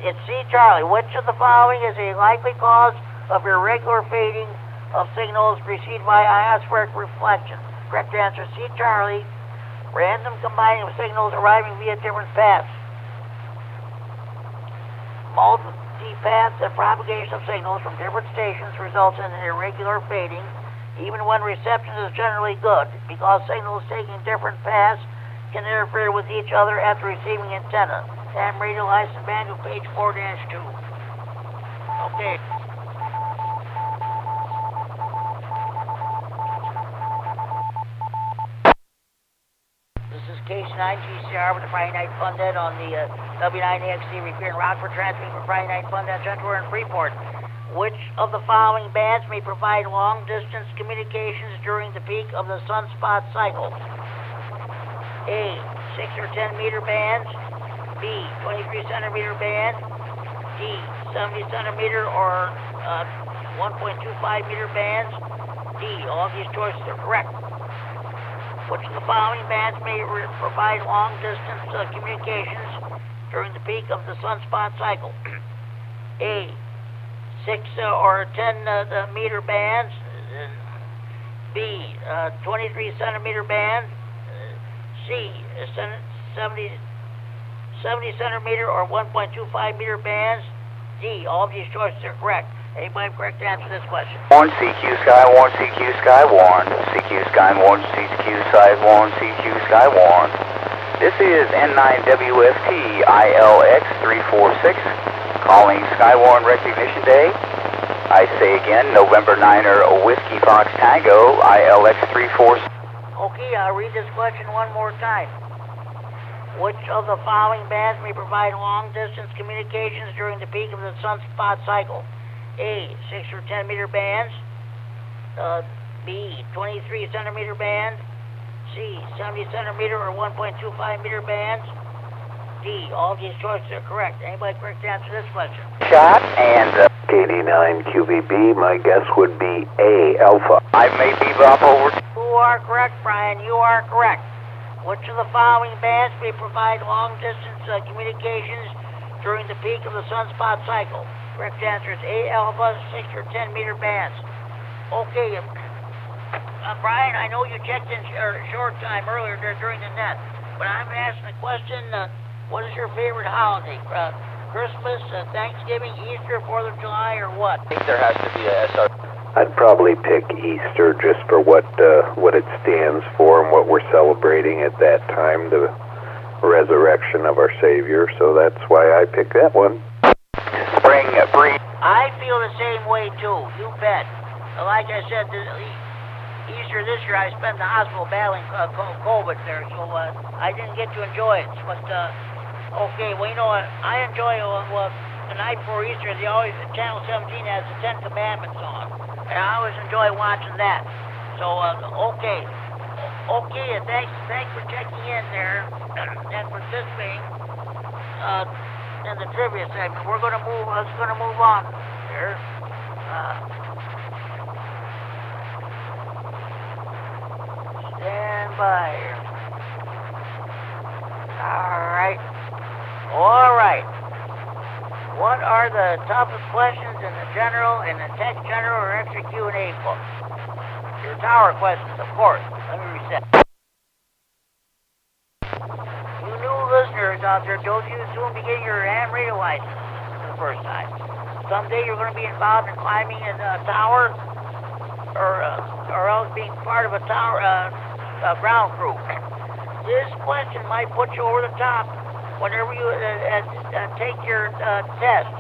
It's C, Charlie. Which of the following is a likely cause of irregular fading of signals received by ionospheric reflection? Correct answer, C, Charlie. Random combining of signals arriving via different paths. multi-path propagation of signals from different stations results in an irregular fading, even when reception is generally good, because signals taking different paths can interfere with each other at the receiving antenna. Ham radio license manual, page 4-2. Okay. This is K9 GCR with the Friday Night Fun Net on the W9AXD Repeater in Rockford, transmitting for Friday Night Fun Net Central and Freeport. Which of the following bands may provide long-distance communications during the peak of the sunspot cycle? A, 6 or 10 meter bands. B, 23 centimeter band. D, 70 centimeter or 1.25 meter bands. D, all of these choices are correct. Which of the following bands may provide long-distance communications during the peak of the sunspot cycle? A, 6 or 10 meter bands. B, 23 centimeter band. C, 70 centimeter or 1.25 meter bands. D, all of these choices are correct. Anybody correct to answer this question? 1 CQ Sky 1 CQ Sky 1 CQ Sky 1 CQ Sky 1 CQ Sky 1. This is N9WFT ILX 346 calling Sky 1 Recognition Day. I say again, November 9er Whiskey Fox Tango ILX 346. Okay, I'll read this question one more time. Which of the following bands may provide long-distance communications during the peak of the sunspot cycle? A, 6 or 10 meter bands. B, 23 centimeter band. C, 70 centimeter or 1.25 meter bands. D, all these choices are correct. Anybody correct to answer this question? Shot and KD9QBB, my guess would be A, Alpha. I may bebop over. You are correct, Brian. You are correct. Which of the following bands may provide long-distance communications during the peak of the sunspot cycle? Correct answer is A, Alpha, 6 or 10 meter bands. Okay, Brian, I know you checked in short time earlier during the net, but I'm asking the question, what is your favorite holiday? Christmas, Thanksgiving, Easter, 4th of July, or what? I think there has to be a SR. I'd probably pick Easter just for what it stands for and what we're celebrating at that time, the resurrection of our Savior, so that's why I picked that one. Spring breeze. I feel the same way too, you bet. Like I said, Easter this year I spent in the hospital battling COVID there, so I didn't get to enjoy it. But okay, well, you know what? I enjoy the night before Easter. They always Channel 17 has the 10 Commandments on, and I always enjoy watching that. So okay, thanks for checking in there and participating in the trivia segment. Let's move on here. Stand by here. All right. What are the toughest questions in the general, in the tech general, or extra Q&A book? Your tower questions, of course. Let me reset. You new listeners out there, don't you soon be getting your ham radio license for the first time. Someday you're going to be involved in climbing a tower, or else being part of a tower ground crew. This question might put you over the top whenever you take your test,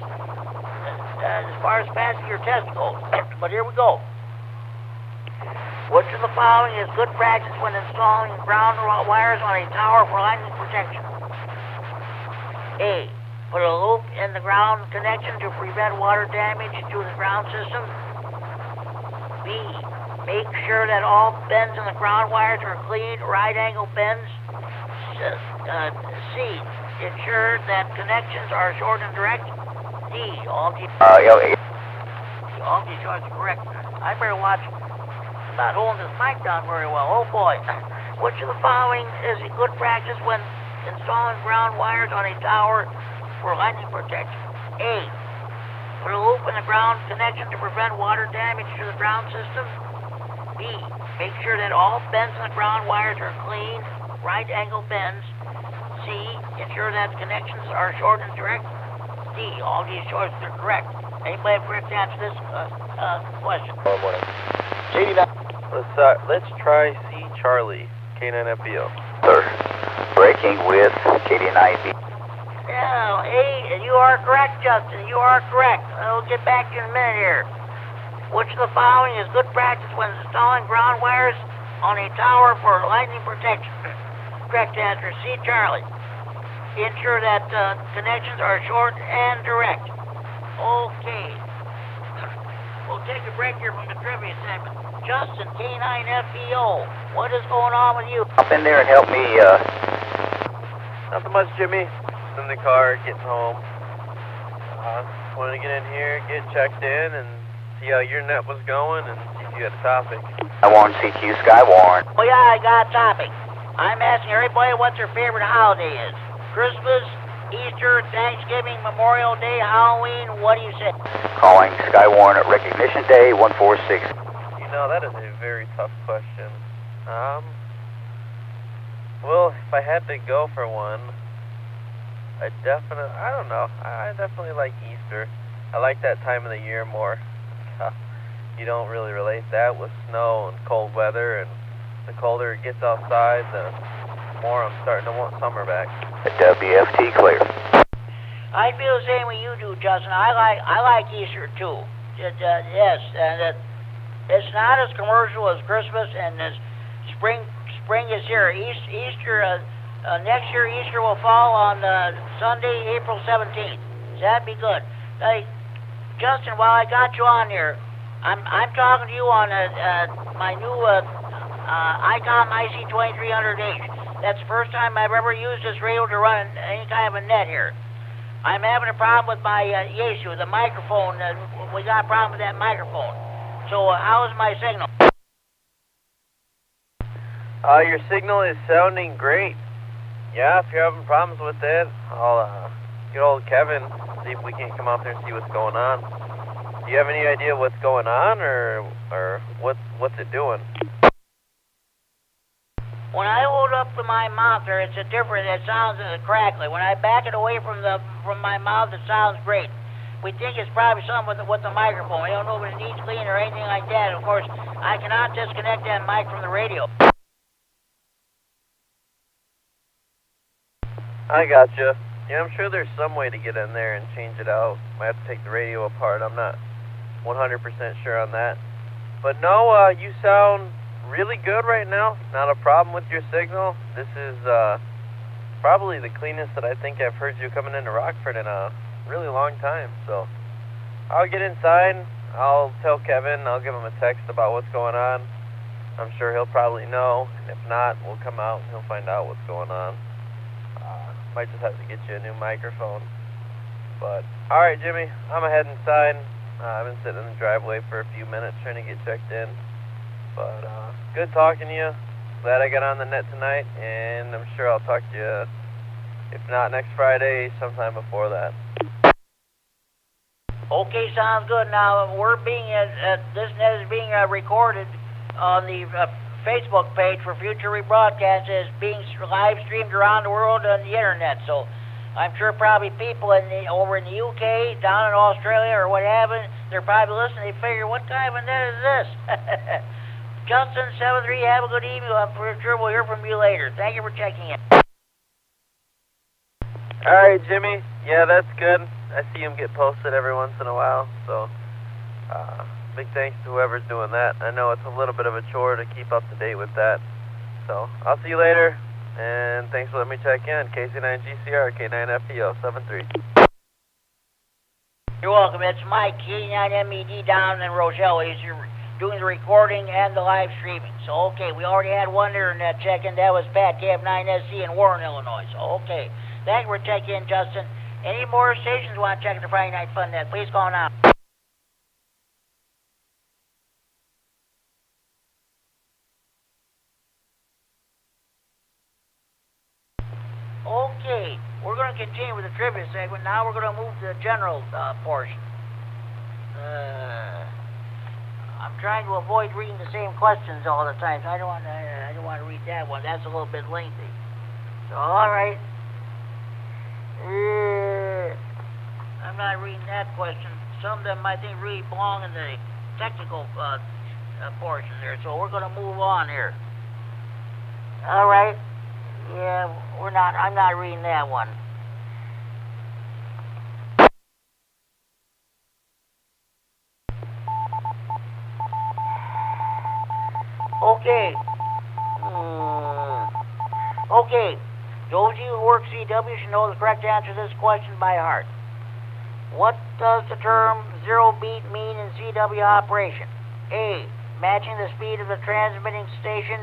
as far as passing your test goes. But here we go. Which of the following is good practice when installing ground wires on a tower for lightning protection? A, put a loop in the ground connection to prevent water damage to the ground system. B, make sure that all bends in the ground wires are clean, right-angle bends. C, ensure that connections are short and direct. D, all these choices are correct. I better watch. I'm not holding this mic down very well. Oh boy. Which of the following is a good practice when installing ground wires on a tower for lightning protection? A, put a loop in the ground connection to prevent water damage to the ground system. B, make sure that all bends in the ground wires are clean, right-angle bends. C, ensure that connections are short and direct. D, D. All these choices are correct. Anybody have a correct answer to this question? Tomorrow morning. KD9. Let's try C Charlie, K9FDO. Sir, breaking with KD9MED. Yeah, hey, you are correct, Justin. You are correct. I'll get back to you in a minute here. Which of the following is good practice when installing ground wires on a tower for lightning protection? Correct answer, C Charlie. Ensure that connections are short and direct. Okay. We'll take a break here from the trivia segment. Justin, K9FDO, what is going on with you? Hop in there and help me, Nothing much, Jimmy. Just in the car, getting home. Wanted to get in here, get checked in, and see how your net was going, and see if you had a topic. Skywarn, CQ, Skywarn. Oh yeah, I got a topic. I'm asking everybody what their favorite holiday is. Christmas, Easter, Thanksgiving, Memorial Day, Halloween, what do you say? Calling Skywarn at Recognition Day 146. You know, that is a very tough question. Well, if I had to go for one, I don't know. I definitely like Easter. I like that time of the year more. You don't really relate that with snow and cold weather, and the colder it gets outside, the more I'm starting to want summer back. WFT clear. I feel the same way you do, Justin. I like Easter too. Yes, and it's not as commercial as Christmas, and as spring is here. Easter next year, Easter will fall on Sunday, April 17th. So that'd be good. Hey, Justin, while I got you on here, I'm talking to you on my new ICOM IC2300H. That's the first time I've ever used this radio to run any kind of a net here. I'm having a problem with my Yaesu, the microphone. We got a problem with that microphone. So how is my signal? Your signal is sounding great. Yeah, if you're having problems with it, I'll get old Kevin, see if we can come out there and see what's going on. Do you have any idea what's going on, or what's it doing? When I hold up to my mouth there, it sounds crackly. When I back it away from my mouth, it sounds great. We think it's probably something with the microphone. We don't know if it needs clean or anything like that. Of course, I cannot disconnect that mic from the radio. I gotcha. Yeah, I'm sure there's some way to get in there and change it out. Might have to take the radio apart. I'm not 100% sure on that. But no, you sound really good right now. Not a problem with your signal. This is probably the cleanest that I think I've heard you coming into Rockford in a really long time. So I'll get inside. I'll tell Kevin. I'll give him a text about what's going on. I'm sure he'll probably know. And if not, we'll come out and he'll find out what's going on. Might just have to get you a new microphone. But alright, Jimmy, I'm heading inside. I've been sitting in the driveway for a few minutes trying to get checked in. But good talking to you. Glad I got on the net tonight, and I'm sure I'll talk to you, if not next Friday, sometime before that. Okay, sounds good. Now this net is being recorded on the Facebook page for future rebroadcasts. Is being live streamed around the world on the internet. So I'm sure probably people over in the UK, down in Australia, or what have you, they're probably listening. They figure, what kind of a net is this? Justin 73, have a good evening. I'm sure we'll hear from you later. Thank you for checking in. All right, Jimmy. Yeah, that's good. I see him get posted every once in a while. So big thanks to whoever's doing that. I know it's a little bit of a chore to keep up to date with that. So I'll see you later. And thanks for letting me check in. KC9GCR, K9FDO 73. You're welcome. It's Mike, KD9MED down in Rochelle. He's doing the recording and the live streaming. So, okay, we already had one internet check-in. That was Pat, KF9SC in Warren, Illinois. So, okay. Thank you for checking in, Justin. Any more stations want to check the Friday Night Fun Net, please call now. Okay, we're going to continue with the trivia segment. Now we're going to move to the general portion. I'm trying to avoid reading the same questions all the time. So I don't want to read that one. That's a little bit lengthy. So all right. I'm not reading that question. Some of them I think really belong in the technical portion there, so we're going to move on here. All right. Yeah, I'm not reading that one. Okay. Okay. Those of you who work CW should know the correct answer to this question by heart. What does the term zero beat mean in CW operation? A. Matching the speed of the transmitting station.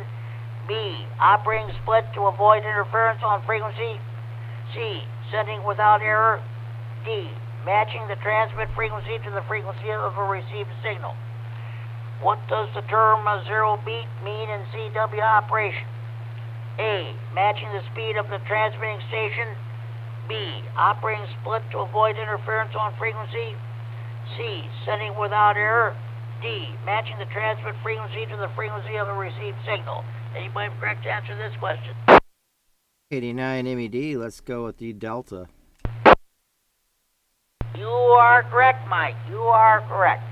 B. Operating split to avoid interference on frequency. C. Sending without error. D. Matching the transmit frequency to the frequency of a received signal. What does the term zero beat mean in CW operation? A. Matching the speed of the transmitting station. B. Operating split to avoid interference on frequency. C. Sending without error. D. Matching the transmit frequency to the frequency of a received signal. Anybody have a correct answer to this question? KD9MED, let's go with the delta. You are correct, Mike. You are correct.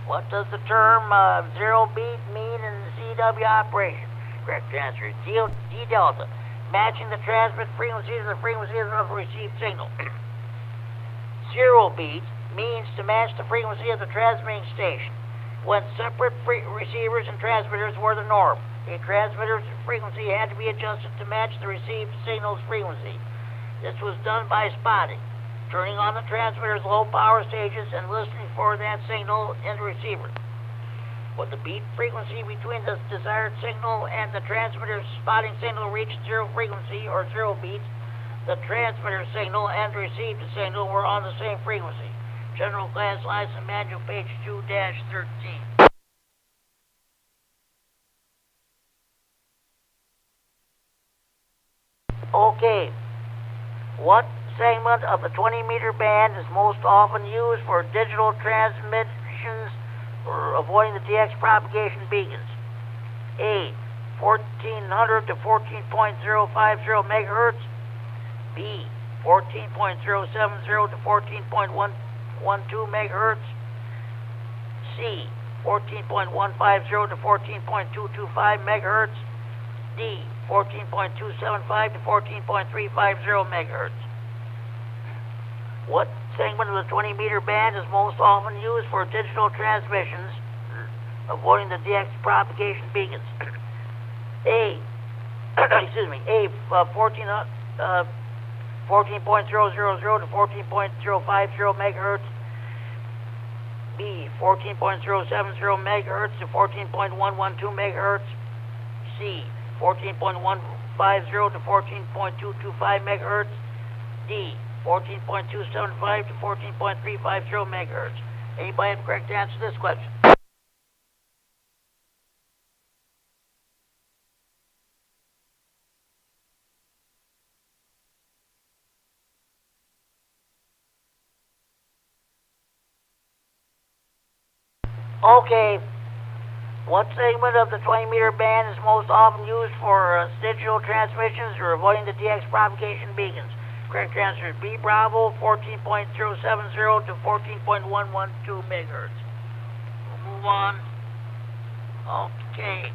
What does the term zero beat mean in the CW operation? Correct answer is D delta. Matching the transmit frequency to the frequency of a received signal. Zero beat means to match the frequency of the transmitting station when separate receivers and transmitters were the norm. A transmitter's frequency had to be adjusted to match the received signal's frequency. This was done by spotting, turning on the transmitter's low power stages and listening for that signal in the receiver. When the beat frequency between the desired signal and the transmitter's spotting signal reached zero frequency or zero beats, the transmitter signal and the received signal were on the same frequency. General Class License Manual, page 2-13. Okay. What segment of the 20-meter band is most often used for digital transmissions or avoiding the DX propagation beacons? A. 1400 to 14.050 megahertz. B. 14.070 to 14.112 megahertz. C. 14.150 to 14.225 megahertz. D. 14.275 to 14.350 megahertz. What segment of the 20-meter band is most often used for digital transmissions, avoiding the DX propagation beacons? A. excuse me. A. 14.000 to 14.050 megahertz. B. 14.070 megahertz to 14.112 megahertz. C. 14.150 to 14.225 megahertz. D. 14.275 to 14.350 megahertz. Anybody have a correct answer to this question? Okay. What segment of the 20-meter band is most often used for digital transmissions or avoiding the DX propagation beacons? Correct answer is B. Bravo, 14.070 to 14.112 megahertz. We'll move on. Okay.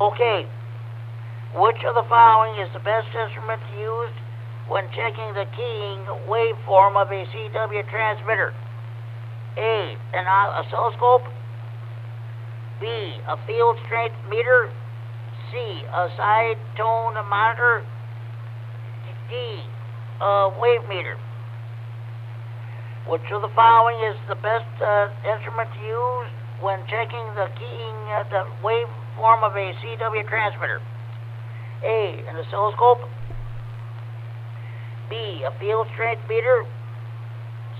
Okay. Which of the following is the best instrument used when checking the keying waveform of a CW transmitter? A. An oscilloscope. B. A field strength meter. C. A side tone monitor. D. A wave meter. Which of the following is the best instrument to use when checking the keying the waveform of a CW transmitter? A. An oscilloscope. B. A field strength meter.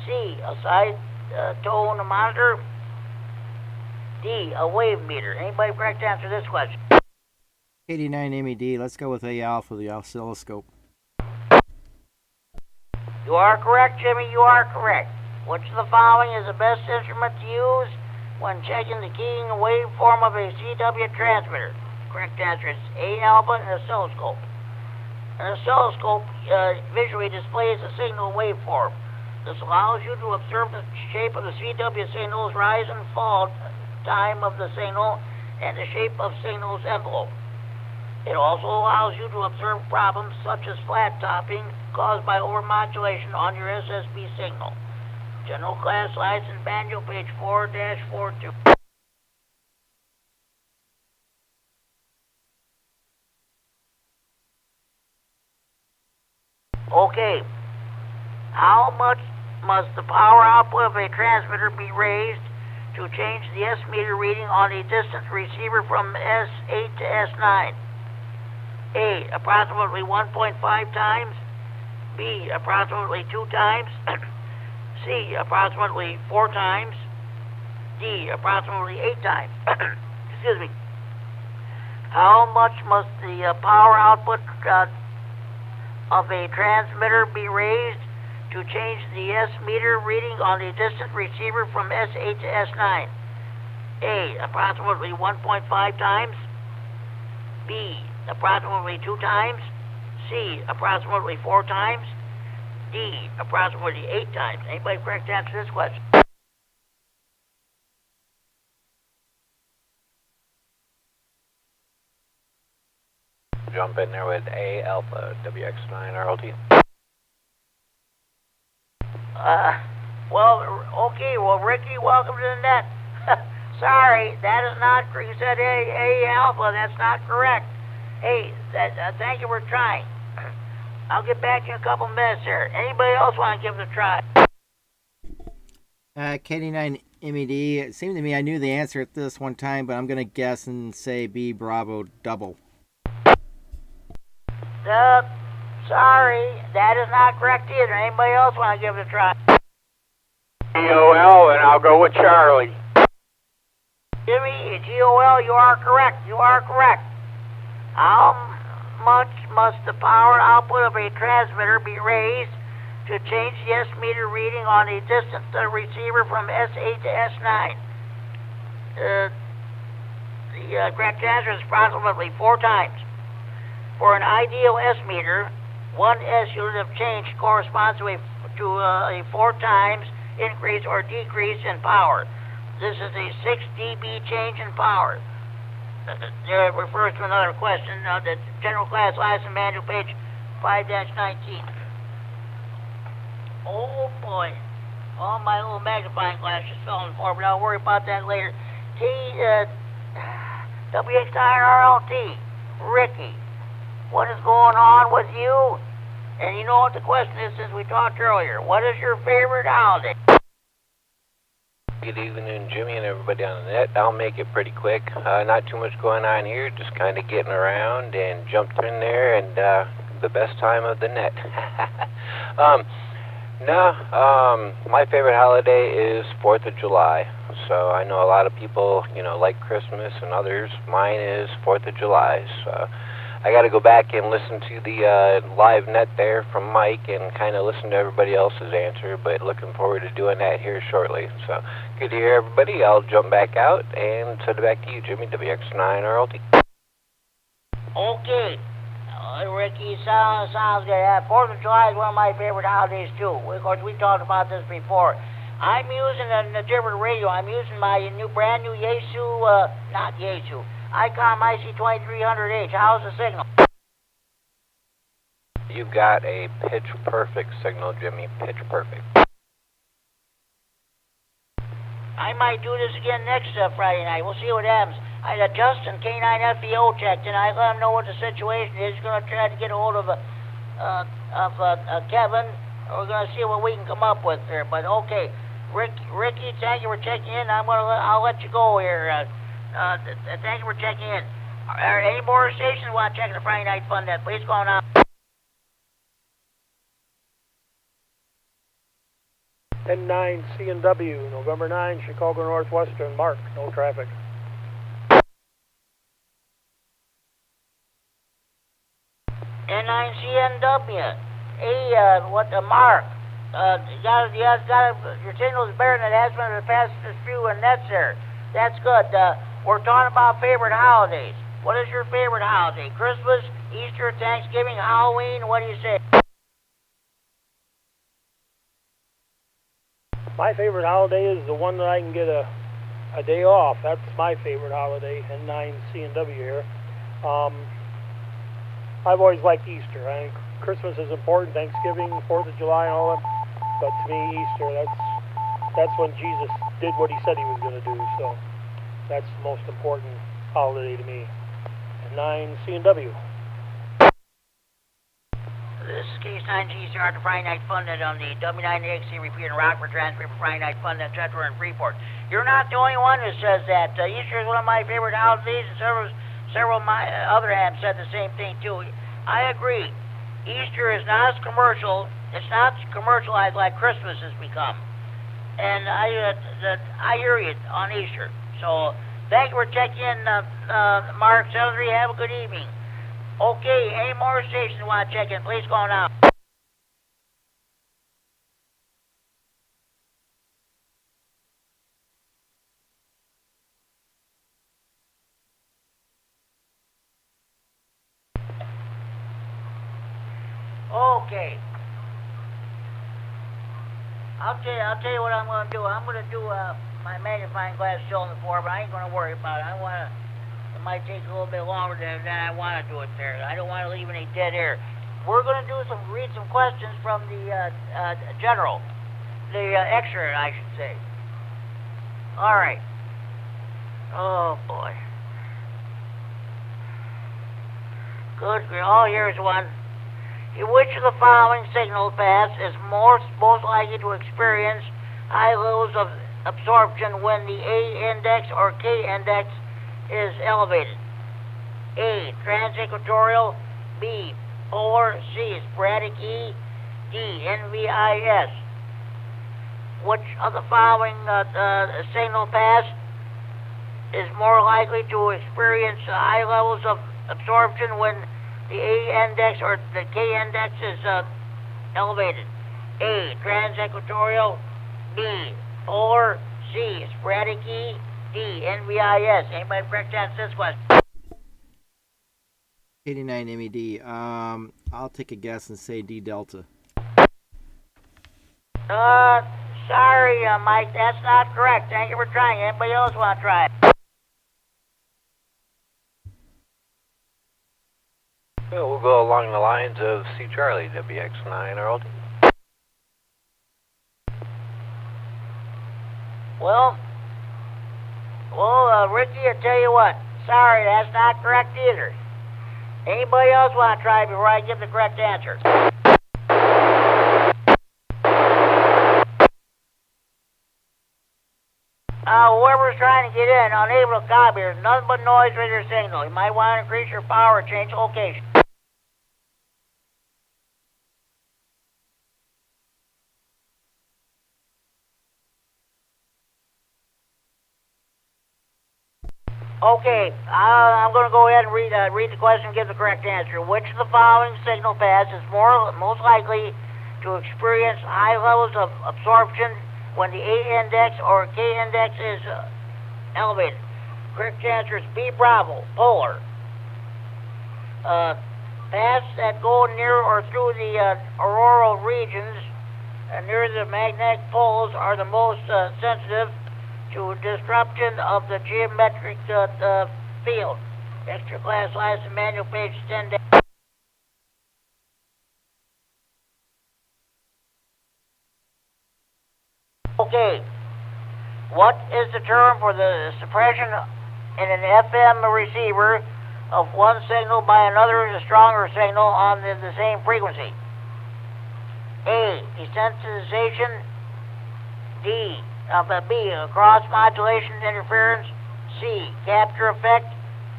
C. A side tone monitor. D. A wave meter. Anybody correct answer this question? KD9MED, let's go with A alpha, the oscilloscope. You are correct, Jimmy. You are correct. Which of the following is the best instrument to use when checking the keying waveform of a CW transmitter? correct answer is A alpha and oscilloscope. An oscilloscope visually displays the signal waveform. This allows you to observe the shape of the CW signal's rise and fall time of the signal and the shape of signal's envelope. It also allows you to observe problems such as flat topping caused by overmodulation on your SSB signal. General Class License Manual, page 4-42. Okay. How much must the power output of a transmitter be raised to change the S meter reading on a distant receiver from S8 to S9? A, approximately 1.5 times. B, approximately 2 times. C, approximately 4 times. D, approximately 8 times. Excuse me. How much must the power output of a transmitter be raised to change the S meter reading on a distant receiver from S8 to S9? A, approximately 1.5 times. B, approximately 2 times. C, approximately 4 times. D, approximately 8 times. Anybody correct answer this question? Jump in there with A alpha WX9RLT. Well, okay, well, Ricky, welcome to the net. Sorry, that is not correct. You said A alpha, that's not correct. Hey, thank you for trying. I'll get back to you in a couple minutes here. Anybody else want to give it a try? KD9MED, it seemed to me I knew the answer at this one time, but I'm going to guess and say B Bravo double. Sorry, that is not correct either. Anybody else want to give it a try? GOL, and I'll go with Charlie. Jimmy, GOL, you are correct. You are correct. How much must the power output of a transmitter be raised to change the S meter reading on a distant receiver from S8 to S9? The correct answer is approximately 4 times. For an ideal S meter, 1 S unit of change corresponds to a 4 times increase or decrease in power. This is a 6 dB change in power. It refers to another question, the General Class License Manual, page 5-19. Oh boy. Oh, my little magnifying glass just fell on the floor, but I'll worry about that later. W9RFD, Ricky, what is going on with you? And you know what the question is since we talked earlier. What is your favorite holiday? Good evening, Jimmy and everybody on the net. I'll make it pretty quick. Not too much going on here, just kind of getting around and jumped in there, and the best time of the net. My favorite holiday is 4th of July. So I know a lot of people, like Christmas and others. Mine is 4th of July. So I got to go back and listen to the live net there from Mike and kind of listen to everybody else's answer, but looking forward to doing that here shortly. So good to hear everybody. I'll jump back out and send it back to you, Jimmy, WX9RLT. Okay. Ricky, sounds good. 4th of July is one of my favorite holidays, too. Of course, we talked about this before. I'm using a different radio. I'm using my brand new Yaesu, not Yaesu, ICOM IC2300H. How's the signal? You've got a pitch perfect signal, Jimmy. Pitch perfect. I might do this again next Friday night. We'll see what happens. I had Justin, K9RFD checked, and I let him know what the situation is. He's going to try to get a hold of Kevin. We're going to see what we can come up with there. But okay, Ricky, thank you for checking in. I'll let you go here. Thank you for checking in. Are any more stations want to check the Friday Night Fun Net? Please go on out. N9CNW, November 9, Chicago Northwestern, Mark, no traffic. N9CNW, what the Mark? Your signal is better than it has been in the past few nets there. That's good. We're talking about favorite holidays. What is your favorite holiday? Christmas, Easter, Thanksgiving, Halloween? What do you say? My favorite holiday is the one that I can get a day off. That's my favorite holiday, N9 C&W here. I've always liked Easter. I think Christmas is important, Thanksgiving, 4th of July and all that, but to me, Easter, that's when Jesus did what he said he was going to do, so that's the most important holiday to me. N9 C&W. This is K9G, Start the Friday Night Fun Net on the W9AXD Repeater and Rockford transfer for Friday Night Fun Net Center in Freeport. You're not the only one who says that. Easter is one of my favorite holidays, and several of my other hams said the same thing too. I agree. Easter is not as commercial. It's not commercialized like Christmas has become. And I hear you on Easter. So thank you for checking in, Mark 73. Have a good evening. Okay, any more stations you want to check in, please call now. Okay. I'll tell you what I'm going to do. I'm going to do my magnifying glass still on the floor, but I ain't going to worry about it. It might take a little bit longer than I want to do it there. I don't want to leave any dead air. We're going to read some questions from the general, the extra, I should say. All right. Oh boy. Good. Oh, here's one. Which of the following signal paths is most likely to experience high levels of absorption when the A index or K index is elevated? A, transequatorial, B, polar, C, sporadic E, D, NVIS. Which of the following signal paths is more likely to experience high levels of absorption when the A index or the K index is elevated? A, transequatorial, B, polar, C, sporadic E, D, NVIS. Anybody correct answer this question? KD9MED. I'll take a guess and say D delta. Sorry, Mike, that's not correct. Thank you for trying. Anybody else want to try it? We'll go along the lines of C Charlie, WX9RLD. Well, Ricky, I tell you what. Sorry, that's not correct either. Anybody else want to try before I give the correct answer? Whoever's trying to get in, unable to copy, there's nothing but noise with your signal. You might want to increase your power or change location. Okay, I'm going to go ahead and read the question and give the correct answer. Which of the following signal paths is most likely to experience high levels of absorption when the A index or K index is elevated? Correct answer is B, Bravo, polar. Paths that go near or through the auroral regions near the magnetic poles are the most sensitive to disruption of the geometric field. Extra class license manual, page 10. Okay. What is the term for the suppression in an FM receiver of one signal by another, a stronger signal on the same frequency? A, desensitization. B, cross modulation interference. C, capture effect.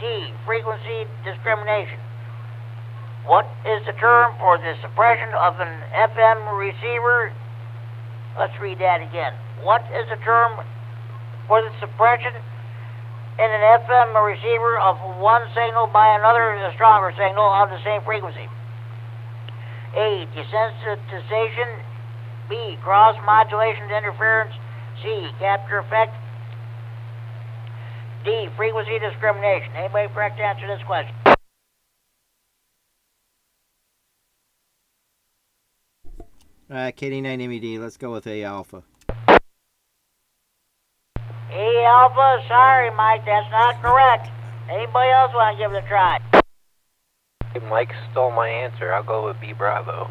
D, frequency discrimination. What is the term for the suppression of an FM receiver? Let's read that again. What is the term for the suppression in an FM receiver of one signal by another, a stronger signal of the same frequency? A, desensitization. B, cross modulation interference. C, capture effect. D, D, frequency discrimination. Anybody correct to answer this question? KD9MED, let's go with A alpha. A alpha, sorry Mike, that's not correct. Anybody else want to give it a try? Mike stole my answer. I'll go with B Bravo.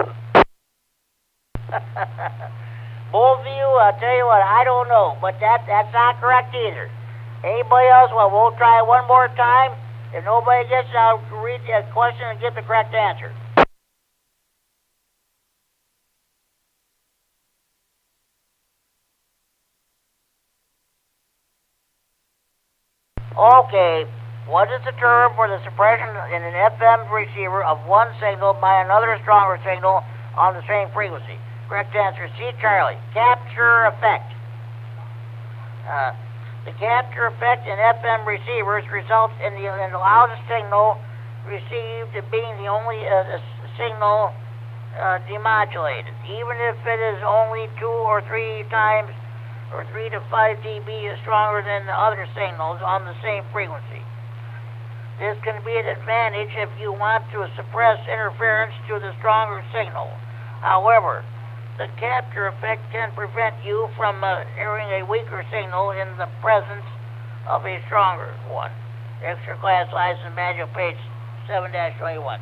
Both of you, I'll tell you what, I don't know, but that's not correct either. Anybody else? Well, we'll try one more time. If nobody gets it, I'll read the question and get the correct answer. Okay, what is the term for the suppression in an FM receiver of one signal by another stronger signal on the same frequency? Correct answer, C, Charlie. Capture effect. The capture effect in FM receivers results in the loudest signal received being the only signal demodulated, even if it is only 2 or 3 times or 3 to 5 dB stronger than the other signals on the same frequency. This can be an advantage if you want to suppress interference to the stronger signal. However, the capture effect can prevent you from hearing a weaker signal in the presence of a stronger one. Extra class license manual page 7-21.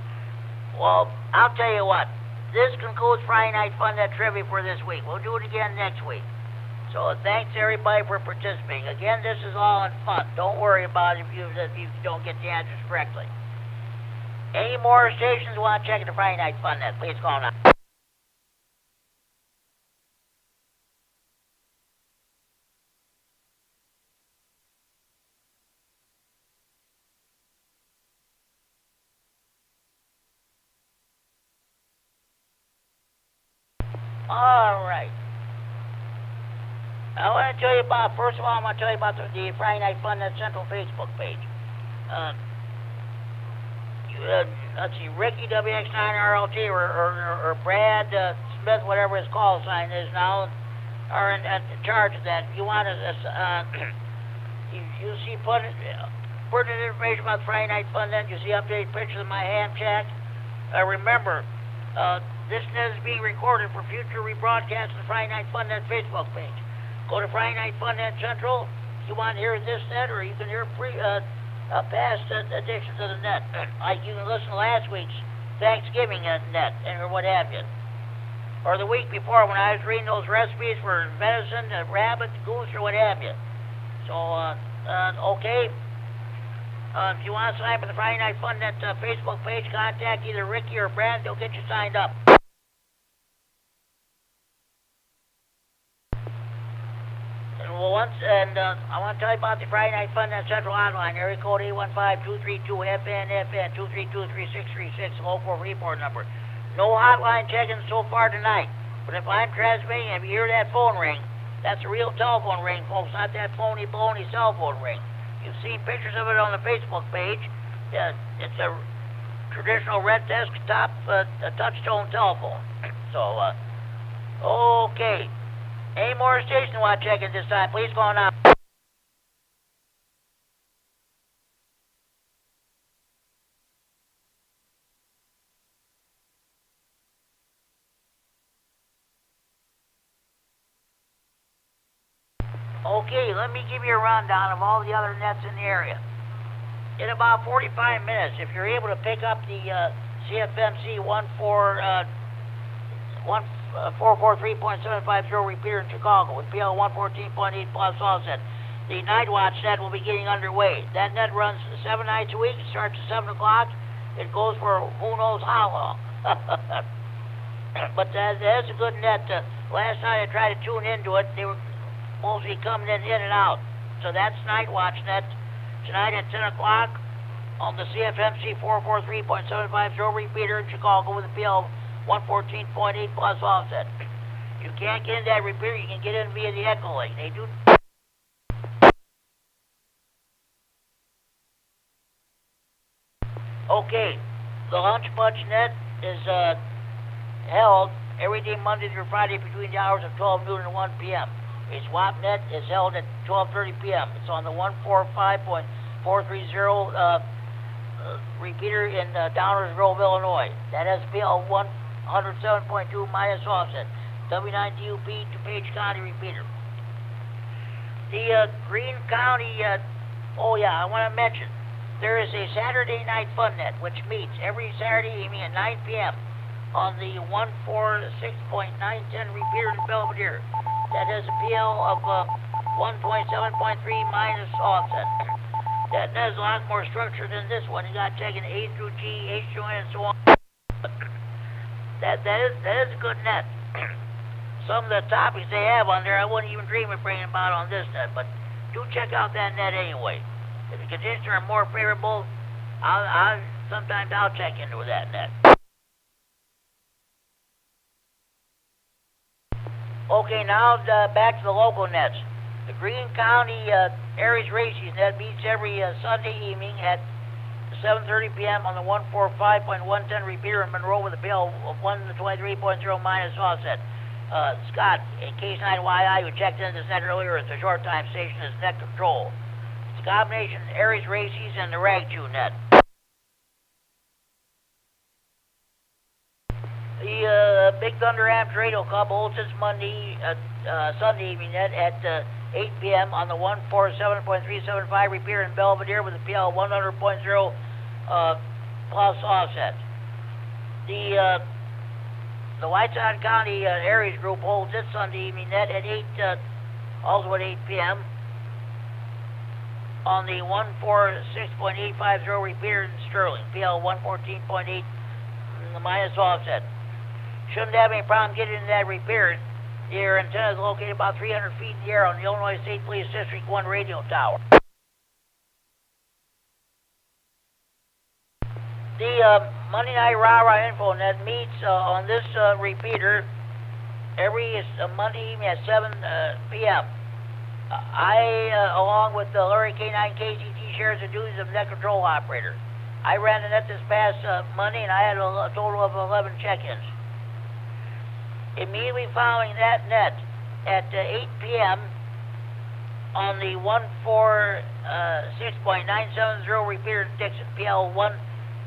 Well, I'll tell you what. This concludes Friday Night Fun Net Trivia for this week. We'll do it again next week. So thanks everybody for participating. Again, this is all in fun. Don't worry about it if you don't get the answers correctly. Any more stations want to check the Friday Night Fun Net, please call now. All right. I want to tell you about, first of all, I'm going to tell you about the Friday Night Fun Net Central Facebook page. Let's see, Ricky W9AXD or Brad Smith, whatever his call sign is now, are in charge of that. If you want to, you see pertinent information about the Friday Night Fun Net, you see updated pictures of my ham shack. Remember, this net is being recorded for future rebroadcast on the Friday Night Fun Net Facebook page. Go to Friday Night Fun Net Central if you want to hear this net, or you can hear past editions of the net. Like you can listen to last week's Thanksgiving net, or what have you. Or the week before when I was reading those recipes for venison, rabbit, goose, or what have you. So, okay. If you want to sign up for the Friday Night Fun Net Facebook page, contact either Ricky or Brad. They'll get you signed up. I want to tell you about the Friday Night Fun Net Central Hotline, area code 815-232-FN, 232-3636, local report number. No hotline checking so far tonight, but if I'm transmitting and if you hear that phone ring, that's a real telephone ring, folks, not that phony baloney cell phone ring. You've seen pictures of it on the Facebook page. It's a traditional red desktop touch-tone telephone. So, okay. Any more stations want to check it this time? Please call now. Okay, let me give you a rundown of all the other nets in the area. In about 45 minutes, if you're able to pick up the CFMC 443.750 repeater in Chicago with PL 114.8 plus offset, the Night Watch net will be getting underway. That net runs 7 nights a week. It starts at 7 o'clock. It goes for who knows how long. But that's a good net. Last night I tried to tune into it. They were mostly coming in and out. So that's Night Watch net. Tonight at 10 o'clock on the CFMC 443.750 repeater in Chicago with a PL 114.8 plus offset. You can't get in that repeater, you can get in via the echo link. They do. Okay, the Lunch Bunch net is held every day Monday through Friday between the hours of 12 noon and 1 p.m. A swap net is held at 12:30 p.m. It's on the 145.430 repeater in Downers Grove, Illinois. That has PL 107.2 minus offset. W9DUP DuPage County repeater. The Greene County, oh yeah, I want to mention, there is a Saturday night fun net which meets every Saturday evening at 9 p.m. on the 146.910 repeater in Belvedere. That has a PL of 127.3 minus offset. That has a lot more structure than this one. You got checking A through G, H through N, and so on. That is a good net. Some of the topics they have on there, I wouldn't even dream of bringing about on this net, but do check out that net anyway. If the conditions are more favorable, sometimes I'll check into that net. Okay, now back to the local nets. The Greene County Aries Races net meets every Sunday evening at 7:30 p.m. on the 145.110 repeater in Monroe with a PL of 123.0 minus offset. Scott, K9YI, who checked into this net earlier at the short time station, is net control. It's a combination of Aries Races and the Rag-Chew net. The Big Thunder Amps Radio Club holds its Sunday evening net at 8 p.m. on the 147.375 repeater in Belvedere with a PL 100.0 plus offset. The Whiteside County Aries group holds its Sunday evening net at also at 8 p.m. on the 146.850 repeater in Sterling, PL 114.8 minus offset. Shouldn't have any problem getting into that repeater. Your antenna is located about 300 feet in the air on the Illinois State Police District 1 radio tower. The Monday Night Rah-Rah Info Net meets on this repeater every Monday evening at 7 p.m. I, along with Larry K9 KCT, shares the duties of net control operator. I ran the net this past Monday, and I had a total of 11 check-ins. Immediately following that net, at 8 p.m. on the 146.970 repeater in Dixon, PL 1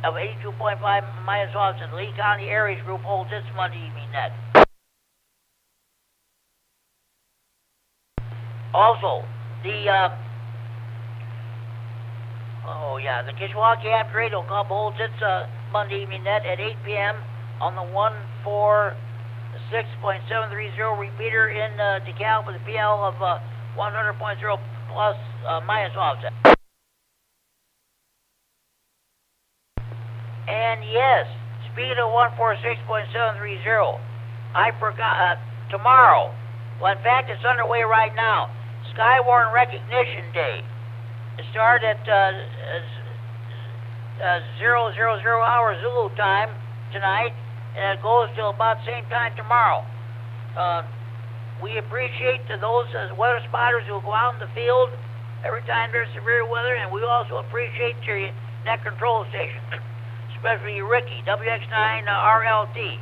of 82.5 minus offset, the Lee County Aries group holds its Monday evening net. Also, the the Kishwaukee Amps Radio Club holds its Monday evening net at 8 p.m. on the 146.730 repeater in DeKalb with a PL of 100.0 plus minus offset. And yes, speaking of 146.730, I forgot tomorrow. Well, in fact, it's underway right now. Skywarn Recognition Day. It started at 000 hour Zulu time tonight, and it goes till about the same time tomorrow. We appreciate those weather spotters who go out in the field every time there's severe weather, and we also appreciate your net control station, especially Ricky, WX9RLT.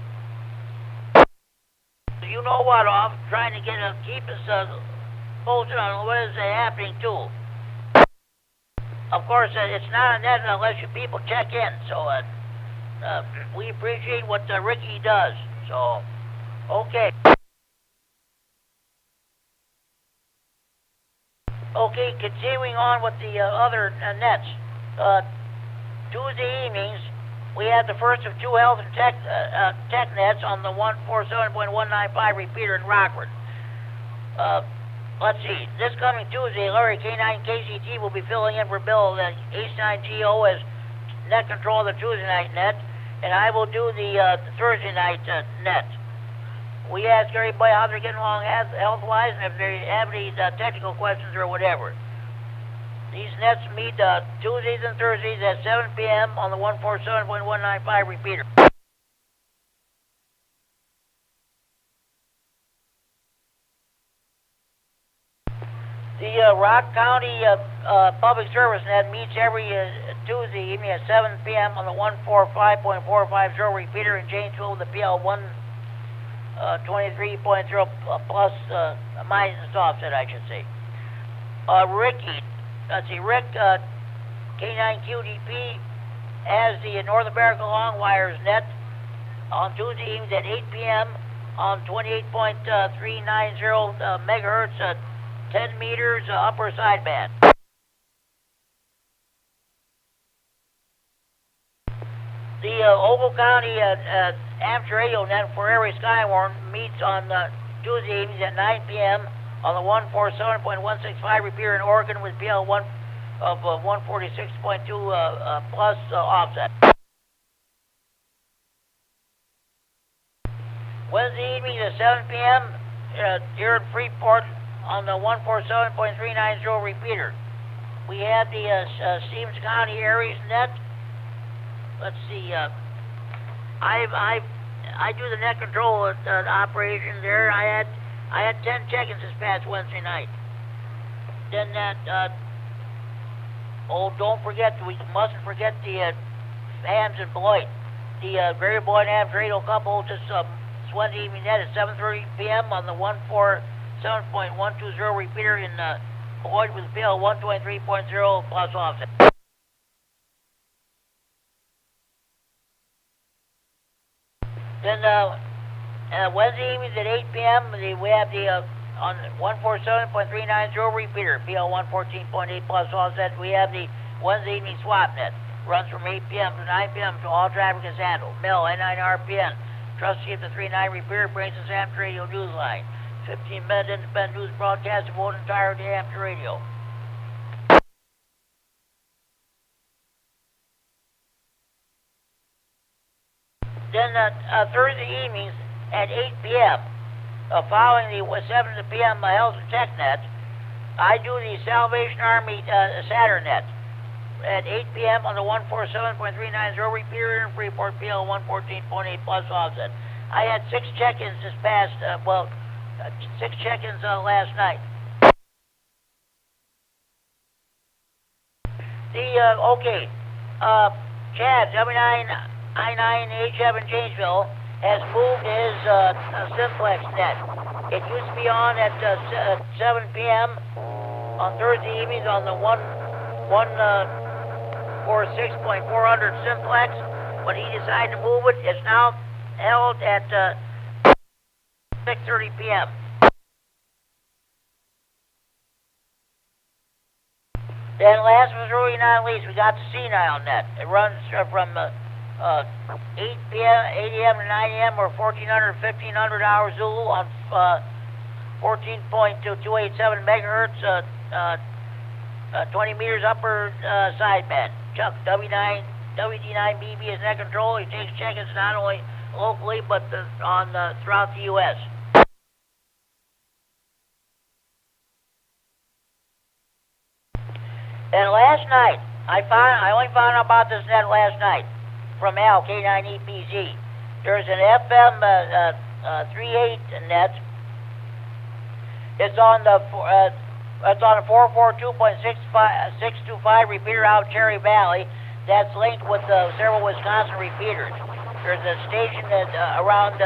You know what, off trying to keep us posted on what is happening too. Of course, it's not a net unless you people check in, so we appreciate what Ricky does. So, okay. Okay, continuing on with the other nets. Tuesday evenings, we had the first of two health and tech nets on the 147.195 repeater in Rockford. Let's see, this coming Tuesday, Larry K9 KCT will be filling in for Bill, the H9GO, as net control of the Tuesday night net, and I will do the Thursday night net. We ask everybody how they're getting along health-wise, and if they have any technical questions or whatever. These nets meet Tuesdays and Thursdays at 7 p.m. on the 147.195 repeater. The Rock County Public Service Net meets every Tuesday evening at 7 p.m. on the 145.450 repeater in Janesville with the PL 1 23.0 plus, minus offset, I should say. Ricky, let's see, Rick, K9QDP has the North America Long Wires net on Tuesday evenings at 8 p.m. on 28.390 megahertz, 10 meters upper sideband. The Ogle County amateur radio net for Prairie Skywarn meets on Tuesday evenings at 9 p.m. on the 147.165 repeater in Oregon with PL 1 of 146.2 plus offset. Wednesday evening at 7 p.m. Here in Freeport on the 147.390 repeater. We have the Stevens County Aries net. Let's see. I do the net control operation there. I had 10 check-ins this past Wednesday night. Then that. Don't forget. We mustn't forget the hams and Beloit. The variable and hams radio couple just Wednesday evening net at 7:30 p.m. on the 147.120 repeater in Beloit with PL 123.0 plus offset. Then Wednesday evenings at 8 p.m. we have the on 147.390 repeater, PL 114.8 plus offset. We have the Wednesday evening swap net. Runs from 8 p.m. to 9 p.m. to all traffic is handled. Mill K9RFD Trustee of the 39 repeater brings us amateur radio news line. 15-minute independent news broadcast of one entire day amateur radio. Then Thursday evenings at 8 p.m., following the 7 p.m. Hells and Tech net, I do the Salvation Army Saturn net at 8 p.m. on the 147.390 repeater in Freeport, PL 114.8 plus offset. I had 6 check-ins this past, 6 check-ins last night. Chad, W9AXD in Janesville has moved his simplex net. It used to be on at 7 p.m. on Thursday evenings on the 146.400 simplex. When he decided to move it, it's now held at 6:30 p.m. Then last but really not least, we got the senile net. It runs from 8 a.m. to 9 a.m. or 1400, 1500 hours Zulu on 14.287 megahertz, 20 meters upper sideband. Chuck, WD9MED is net control. He takes check-ins not only locally but throughout the U.S. And last night, I only found out about this net last night from Al, K9EPZ. There's an FM 38 net. It's on the 442.625 repeater out Cherry Valley. That's linked with several Wisconsin repeaters. There's a station that around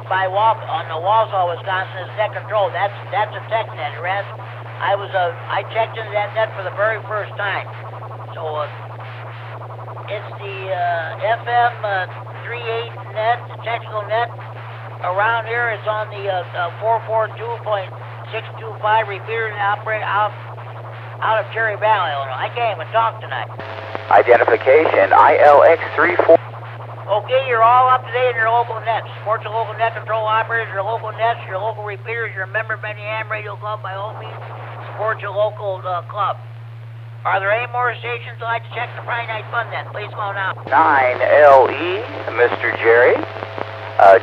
by on the Wausau, Wisconsin, is net control. That's a tech net. I checked into that net for the very first time. So it's the FM 38 net, the technical net. Around here, it's on the 442.625 repeater operate out of Cherry Valley, Illinois. I can't even talk tonight. Identification ILX34. Okay, you're all up to date in your local nets. Support your local net control operators, your local nets, your local repeaters. You're a member of any ham radio club, by all means. Support your local club. Are there any more stations that like to check the Friday Night Fun net? Please call now. 9LE, Mr. Jerry.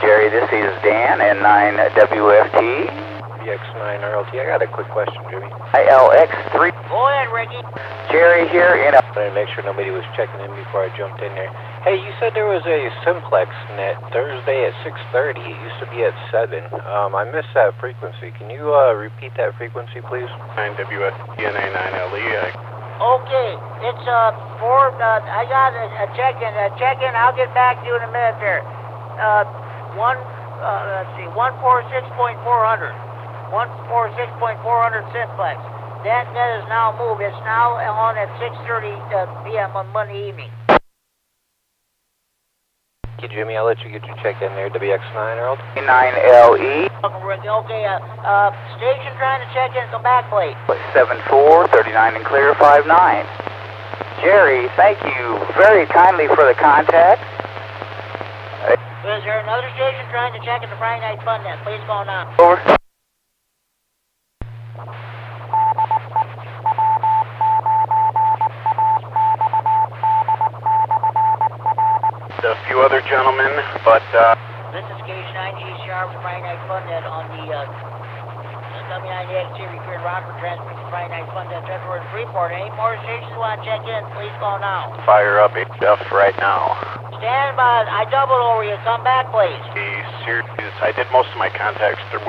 Jerry, this is Dan, N9WFT. X9RLT. I got a quick question, Jimmy. ILX3. Go ahead, Ricky. Jerry here in a... I wanted to make sure nobody was checking in before I jumped in there. Hey, you said there was a simplex net Thursday at 6:30. It used to be at 7. I missed that frequency. Can you repeat that frequency, please? 9WFT and A9LE. Okay, it's I got a check-in. I'll get back to you in a minute there. let's see, 146.400. 146.400 simplex. That net is now moved. It's now on at 6:30 p.m. on Monday evening. Okay, Jimmy, I'll let you get your check in there. WX9, Earl. K9LE. Okay, station trying to check in. Come back, please. 74, 39 and clear, 59. Jerry, thank you very kindly for the contact. Is there another station trying to check in the Friday night fun net? Please go now. Over. A few other gentlemen, but this is K9G Sharp, the Friday night fun net on the W9AXD Repeater Rockford transmission Friday night fun net. Edward Freeport. Any more stations want to check in? Please go now. fire up HF right now. Stand by. I doubled over you. Come back, please. The series, I did most of my contacts through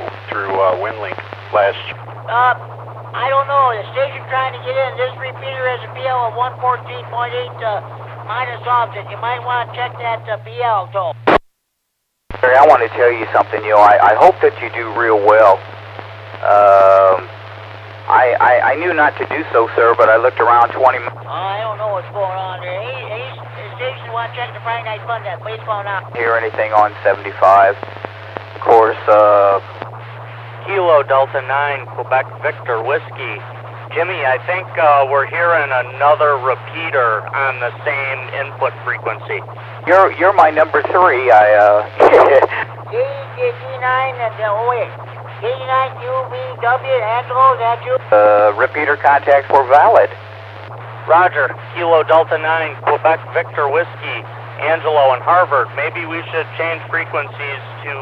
WinLink last year. I don't know. The station trying to get in. This repeater has a PL of 114.8 minus offset. You might want to check that PL toll. Jerry, I want to tell you something. You know, I hope that you do real well. I knew not to do so, sir, but I looked around 20 minutes. I don't know what's going on there. Hey, station want to check the Friday night fun net. Please go now. Hear anything on 75? Of course, Kilo Delta 9, Quebec Victor Whiskey. Jimmy, I think we're hearing another repeater on the same input frequency. You're my number 3. KD9 and wait. KD9QVW, Angelo, is that you? Repeater contacts were valid. Roger, Kilo Delta 9, Quebec Victor Whiskey, Angelo and Harvard. Maybe we should change frequencies to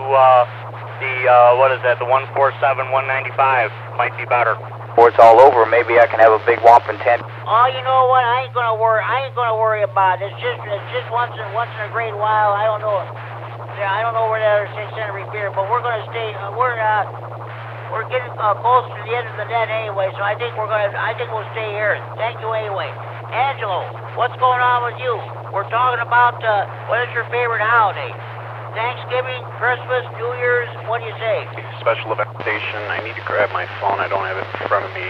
what is that, the 147, 195. Might be better. Before it's all over, maybe I can have a big whomping tent. Oh, you know what? I ain't gonna worry about it. It's just once in a great while. I don't know. Yeah, I don't know where that other 600 repeater, but we're gonna stay. We're getting close to the end of the net anyway, so I think we'll stay here. Thank you anyway. Angelo, what's going on with you? We're talking about what is your favorite holiday? Thanksgiving, Christmas, New Year's. What do you say? Special event station. I need to grab my phone. I don't have it in front of me.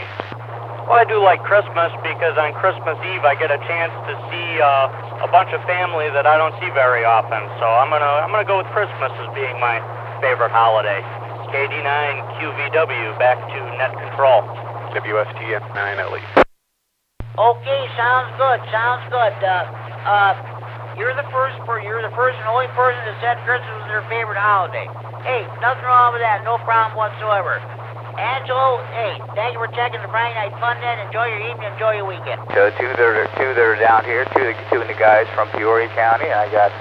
Well, I do like Christmas because on Christmas Eve I get a chance to see a bunch of family that I don't see very often. So I'm gonna go with Christmas as being my favorite holiday. KD9QVW, back to net control. WFT 9LE. Okay, sounds good. You're the first and only person that said Christmas was their favorite holiday. Hey, nothing wrong with that. No problem whatsoever. Angelo, hey, thank you for checking the Friday night fun net. Enjoy your evening. Enjoy your weekend. Two that are down here. Two of the guys from Peoria County. I got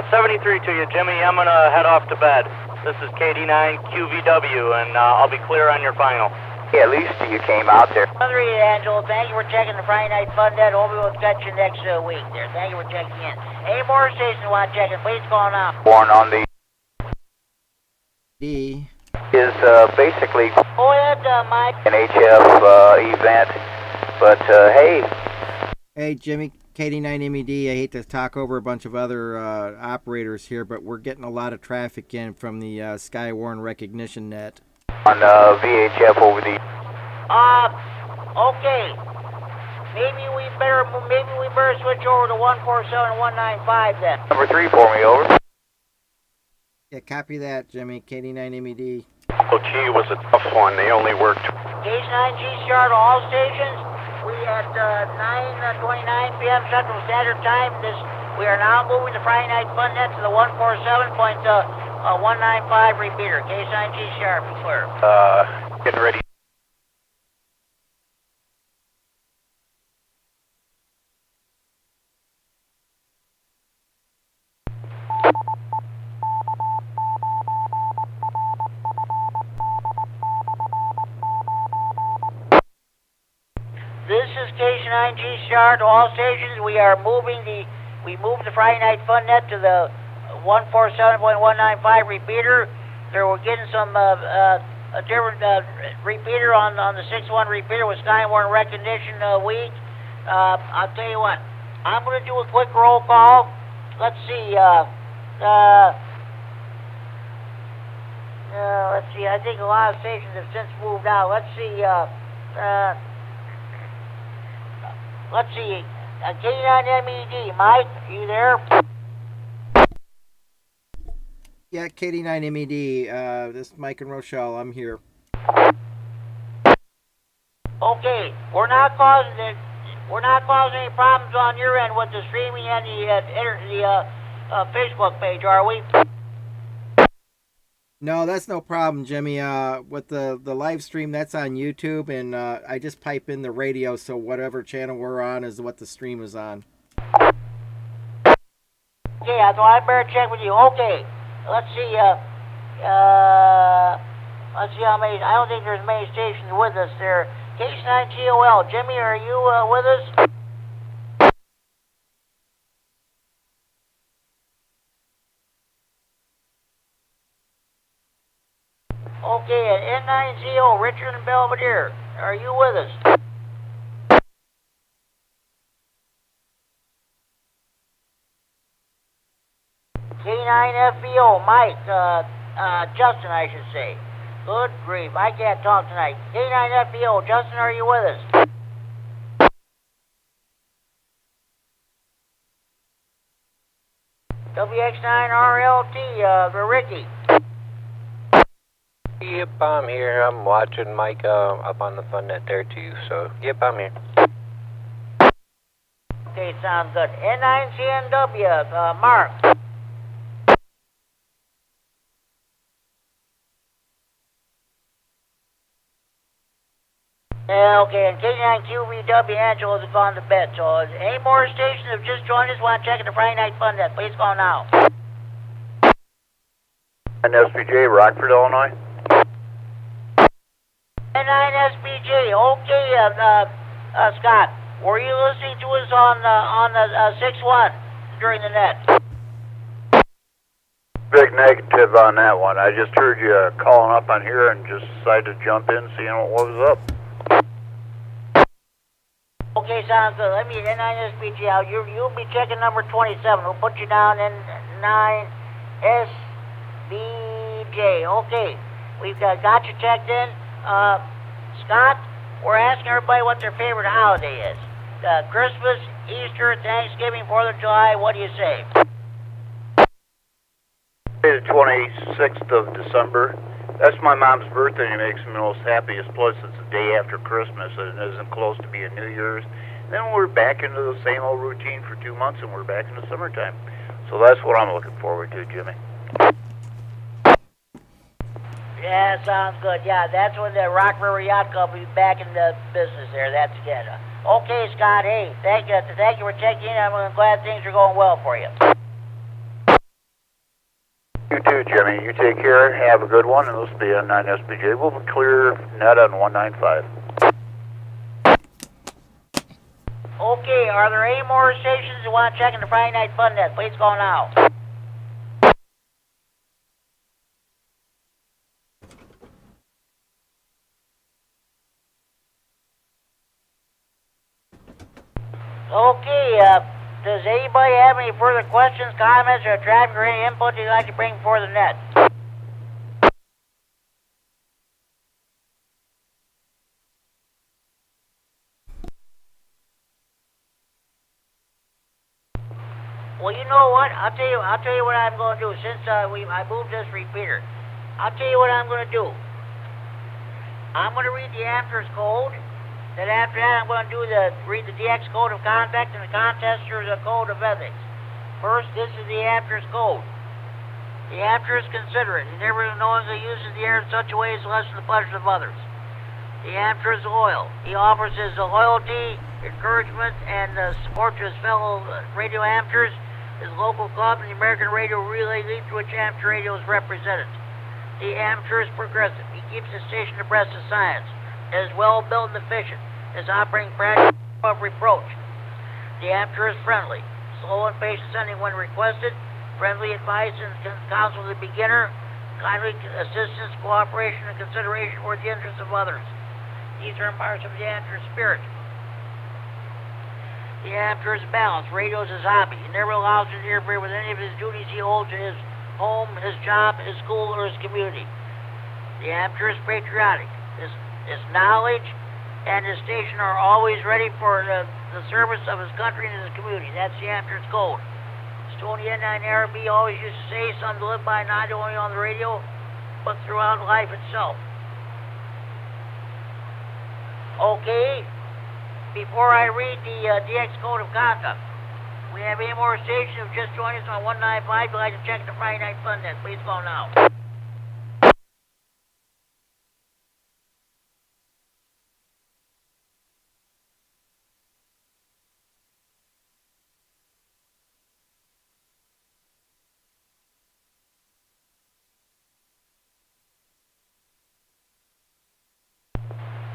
73 to you, Jimmy. I'm gonna head off to bed. This is KD9QVW, and I'll be clear on your final. Yeah, at least you came out there. Angelo, thank you for checking the Friday night fun net. Hope we'll catch you next week there. Thank you for checking in. Any more stations want to check it? Please call now. Born on the D is basically go ahead, Mike. An HF event, but hey. Hey, Jimmy, KD9MED. I hate to talk over a bunch of other operators here, but we're getting a lot of traffic in from the Skywarn recognition net. On VHF over the. Okay. Maybe we better switch over to 147 195 then. Number 3 for me, over. Yeah, copy that, Jimmy. KD9MED. Oh, gee, it was a tough one. They only worked. K9G start all stations. We at 9:29 p.m. Central Standard Time. We are now moving the Friday night fun net to the 147.195 repeater. K9G sharp, clear. Getting ready. This is K9G sharp to all stations. We moved the Friday night fun net to the 147.195 repeater. There we're getting some a different repeater on the 6-1 repeater with Skywarn recognition week. I'll tell you what, I'm going to do a quick roll call. Let's see, let's see, I think a lot of stations have since moved out. Let's see, K9MED, Mike, you there? Yeah, KD9MED, this is Mike and Rochelle, I'm here. Okay, we're not causing any problems on your end with the streaming and the Facebook page, are we? No, that's no problem, Jimmy. With the live stream, that's on YouTube, and I just pipe in the radio, so whatever channel we're on is what the stream is on. Okay, so I better check with you. Okay, let's see. Let's see how many. I don't think there's many stations with us there. K9GOL, Jimmy, are you with us? Okay, at N9CO, Richard and Belvedere, are you with us? K9FBO, Mike, Justin, I should say. Good grief, I can't talk tonight. K9FBO, Justin, are you with us? WX9RLT, Ricky. Yep, I'm here. I'm watching Mike up on the fun net there too, so yep, I'm here. Okay, sounds good. N9CNW, Mark. Okay, and K9QVW, Angela's gone to bed, so any more stations have just joined us, want to check in the Friday Night Fun Net, please call now. NSBJ, Rockford, Illinois. N9SBJ, okay, Scott, were you listening to us on the 6-1 during the net? Big negative on that one. I just heard you calling up on here and just decided to jump in, seeing what was up. Okay, sounds good. Let me N9SBJ out. You'll be checking number 27. We'll put you down in N9SBJ. Okay, we've got you checked in. Scott, we're asking everybody what their favorite holiday is. Christmas, Easter, Thanksgiving, 4th of July, what do you say? The 26th of December. That's my mom's birthday, and it makes me the most happiest. Plus, it's the day after Christmas, and it isn't close to being New Year's. Then we're back into the same old routine for 2 months, and we're back in the summertime. So that's what I'm looking forward to, Jimmy. Yeah, sounds good. Yeah, that's when the Rock River Yacht Club will be back in the business there. That's good. Okay, Scott, hey, thank you for checking in. I'm glad things are going well for you. You too, Jimmy. You take care. Have a good one, and this will be N9SBJ. We'll be clear net on 195. Okay, are there any more stations that want to check in the Friday Night Fun Net? Please call now. Okay, does anybody have any further questions, comments, or traffic or any input you'd like to bring before the net? Well, you know what? I'll tell you what I'm going to do. Since I moved this repeater, I'll tell you what I'm going to do. I'm going to read the Amper's code. Then after that, I'm going to read the DX code of conduct and the contestor's code of ethics. First, this is the Amper's code. The Amper is considerate. He never knowingly uses the air in such a way as to lessen the pleasure of others. The Amper is loyal. He offers his loyalty, encouragement, and support to his fellow radio Ampers, his local club, and the American Radio Relay League to which Amper Radio is represented. The Amper is progressive. He keeps his station abreast of science. Is well built and efficient. His operating practice above reproach. The Amper is friendly, slow and patient sending when requested, friendly advice and counsel to the beginner, kindly assistance, cooperation, and consideration for the interests of others. These are marks of the Amper spirit. The amateur is balanced. Radio is his hobby. He never allows it to interfere with any of his duties he holds in his home, his job, his school, or his community. The amateur is patriotic. His knowledge and his station are always ready for the service of his country and his community. That's the amateur's code. As Tony K9RFD always used to say, something to live by not only on the radio, but throughout life itself. Okay, before I read the DX Code of Conduct, we have any more stations who just joined us on 195. You'd like to check the Friday Night Fun Net. Please call now.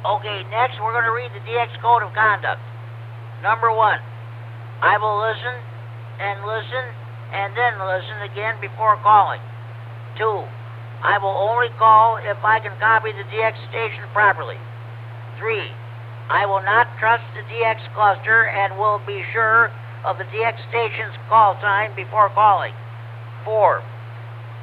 Okay, next we're going to read the DX Code of Conduct. Number 1, I will listen, and then listen again before calling. 2, I will only call if I can copy the DX station properly. 3, I will not trust the DX cluster and will be sure of the DX station's call sign before calling. 4,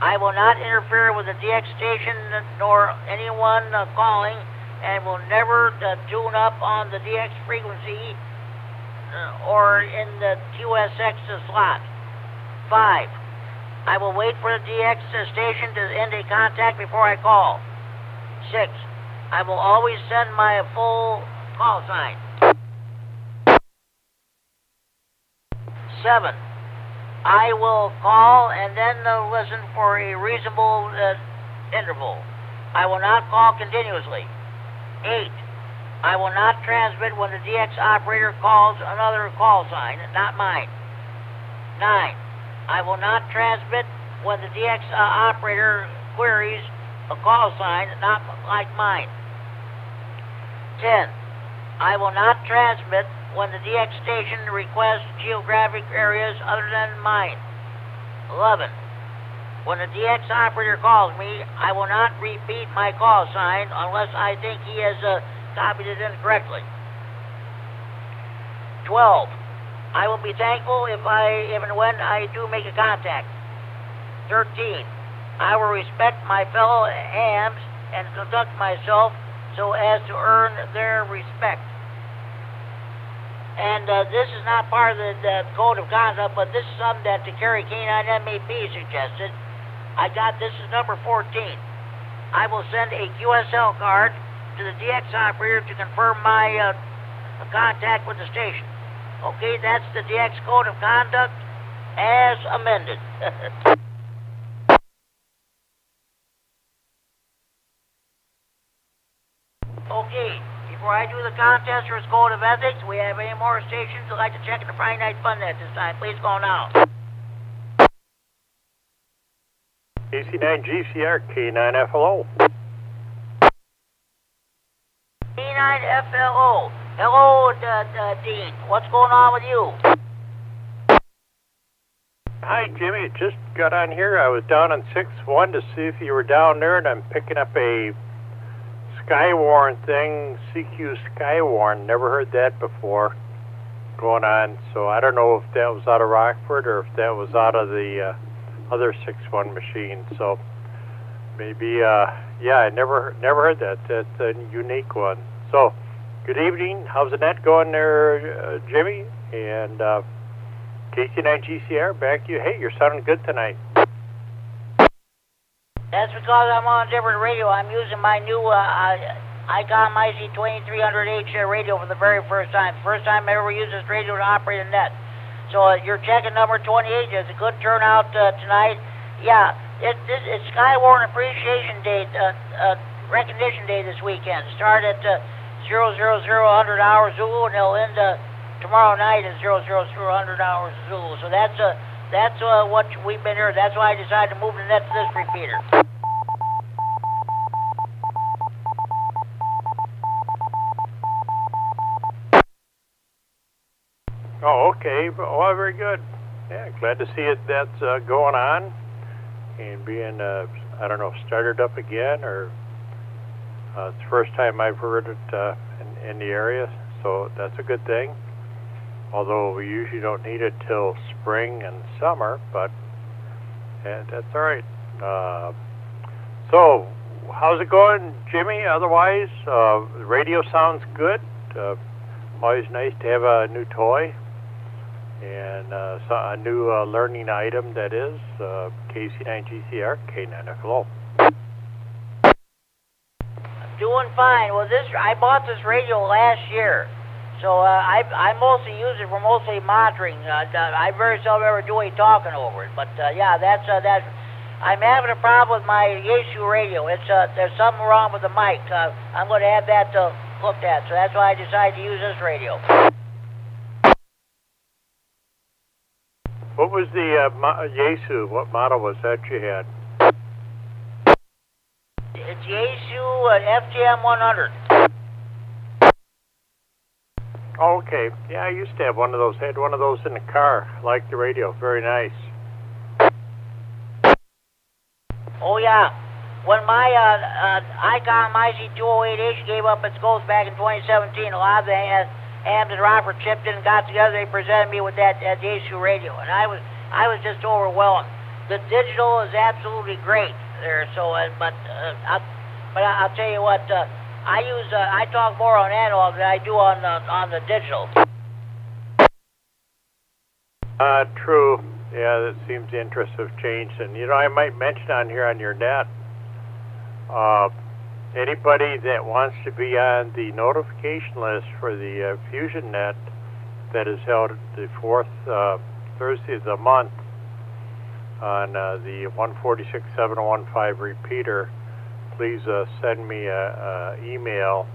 I will not interfere with the DX station nor anyone calling, and will never tune up on the DX frequency or in the QSX slot. 5, I will wait for the DX station to end a contact before I call. 6, I will always send my full call sign. 7, I will call and then listen for a reasonable interval. I will not call continuously. 8, I will not transmit when the DX operator calls another call sign, not mine. 9, I will not transmit when the DX operator queries a call sign, not like mine. 10, I will not transmit when the DX station requests geographic areas other than mine. 11, when the DX operator calls me, I will not repeat my call sign unless I think he has copied it incorrectly. 12, I will be thankful if and when I do make a contact. 13, I will respect my fellow hams and conduct myself so as to earn their respect. And this is not part of the code of conduct, but this is something that the K9MED suggested. I got this is number 14. I will send a QSL card to the DX operator to confirm my contact with the station. Okay, that's the DX Code of Conduct as amended. Okay, before I do the contest or its code of ethics, we have any more stations who'd like to check in the Friday Night Fun Net this time. Please call now. KC9GCR, K9FLO. K9FLO. Hello, Dean. What's going on with you? Hi, Jimmy. Just got on here. I was down on 6-1 to see if you were down there, and I'm picking up a Skywarn thing, CQ Skywarn. Never heard that before going on, so I don't know if that was out of Rockford or if that was out of the other 6-1 machine. So maybe, yeah, I never heard that. That's a unique one. So, good evening. How's the net going there, Jimmy? And KC9GCR, back to you. Hey, you're sounding good tonight. That's because I'm on a different radio. I'm using my new ICOM IC2300H radio for the very first time. First time I ever used this radio to operate a net. So you're checking number 28. It's a good turnout tonight. Yeah, it's Skywarn Appreciation Day, Recognition Day this weekend. Start at 000 100 hours Zulu, and they'll end tomorrow night at 000 100 hours Zulu. So that's what we've been here. That's why I decided to move the net to this repeater. Oh, okay. Oh, very good. Yeah, glad to see it. That's going on and being, I don't know, started up again, or it's the first time I've heard it in the area, so that's a good thing. although we usually don't need it till spring and summer, but that's all right. So, how's it going, Jimmy? Otherwise, the radio sounds good. Always nice to have a new toy and a new learning item, that is KC9GCR, K9FLO. Doing fine. Well, I bought this radio last year, so I mostly use it for mostly monitoring. I very seldom ever do any talking over it, but yeah, that's. I'm having a problem with my Yaesu radio. There's something wrong with the mic. I'm going to have that looked at, so that's why I decided to use this radio. What was the Yaesu? What model was that you had? It's Yaesu FGM 100. Oh, okay. Yeah, I used to have one of those. I had one of those in the car. I liked the radio. Very nice. Oh, yeah. When my Icon IC208H gave up its ghost back in 2017, a lot of the Hams and Robert chipped in and got together. They presented me with that Yaesu radio, and I was just overwhelmed. The digital is absolutely great there. So, but I'll tell you what, I talk more on analog than I do on the digital. True. Yeah, it seems the interests have changed, and I might mention on here on your net. Anybody that wants to be on the notification list for the Fusion Net that is held the fourth Thursday of the month on the 146.715 repeater, please send me an email,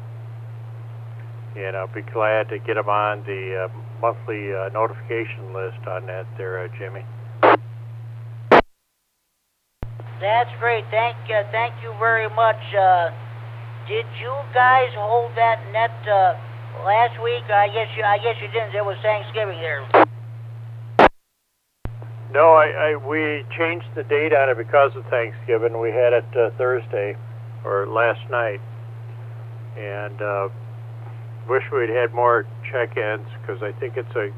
and I'll be glad to get them on the monthly notification list on that there, Jimmy. That's great. Thank you very much. Did you guys hold that net last week? I guess you didn't. It was Thanksgiving there. No, we changed the date on it because of Thanksgiving. We had it Thursday or last night, and wish we'd had more check-ins because I think it's a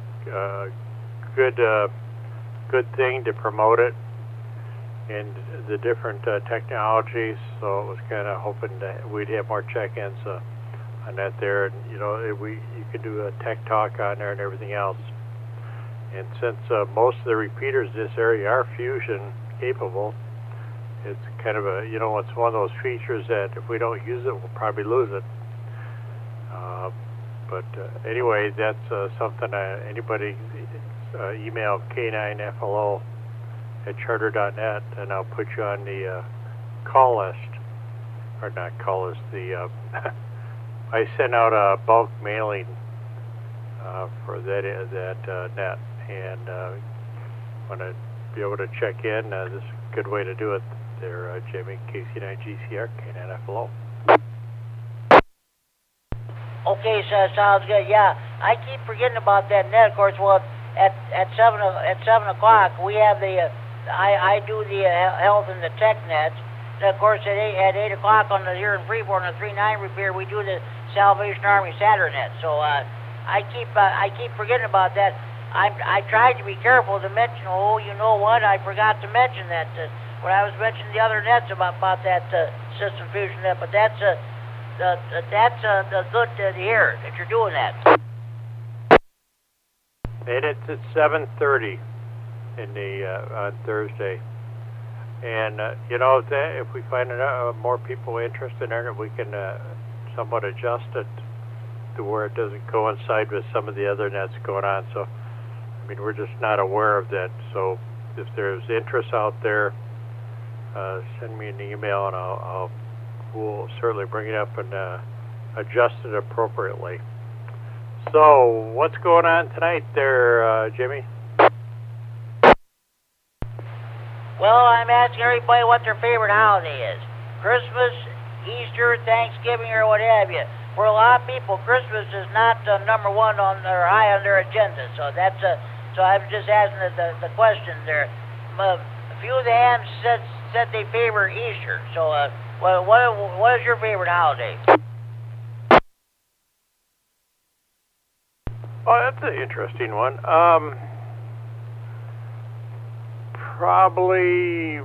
good thing to promote it and the different technologies. So it was kind of hoping that we'd have more check-ins on that there, and you could do a tech talk on there and everything else. And since most of the repeaters in this area are fusion capable, it's kind of it's one of those features that if we don't use it, we'll probably lose it. But anyway, that's something anybody email K9FLO at charter.net, and I'll put you on the call list, or not call list. I send out a bulk mailing for that net, and want to be able to check in. This is a good way to do it there, Jimmy. KC9GCR, K9FLO. Okay, so sounds good. Yeah, I keep forgetting about that net. Of course, well, at 7 o'clock we have the I do the health and the tech nets. And of course, at 8 o'clock here in Freeport on the 3.9 repair, we do the Salvation Army Saturn net. So I keep forgetting about that. I tried to be careful to mention. Oh, you know what? I forgot to mention that when I was mentioning the other nets about that system fusion net. But that's good to hear that you're doing that. And it's at 7:30 in the on Thursday. And if we find more people interested in it, we can somewhat adjust it to where it doesn't coincide with some of the other nets going on. So, I mean, we're just not aware of that. So, if there's interest out there, send me an email, and we'll certainly bring it up and adjust it appropriately. So, what's going on tonight there, Jimmy? Well, I'm asking everybody what their favorite holiday is. Christmas, Easter, Thanksgiving, or what have you. For a lot of people, Christmas is not number one high on their agenda. So so I'm just asking the question there. A few of the hams said they favor Easter. So what is your favorite holiday? Oh, that's an interesting one. Probably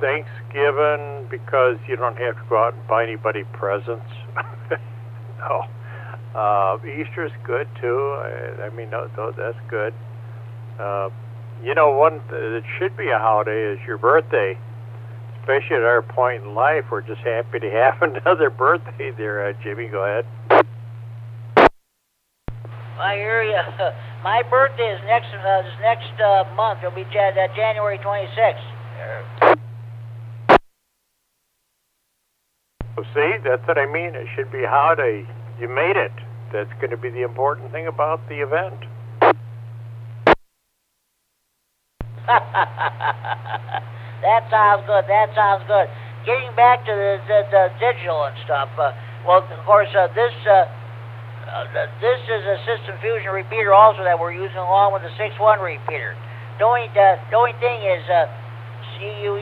Thanksgiving, because you don't have to go out and buy anybody presents. No. Easter's good too. I mean, no, that's good. You know, one that should be a holiday is your birthday. Especially at our point in life, we're just happy to have another birthday there. Jimmy, go ahead. I hear you. My birthday is next month. It'll be January 26th. Well, see, that's what I mean. It should be a holiday. You made it. That's going to be the important thing about the event. That sounds good. That sounds good. Getting back to the digital and stuff. Well, of course, this is a system fusion repeater also that we're using along with the 6.1 repeater. The only thing is, you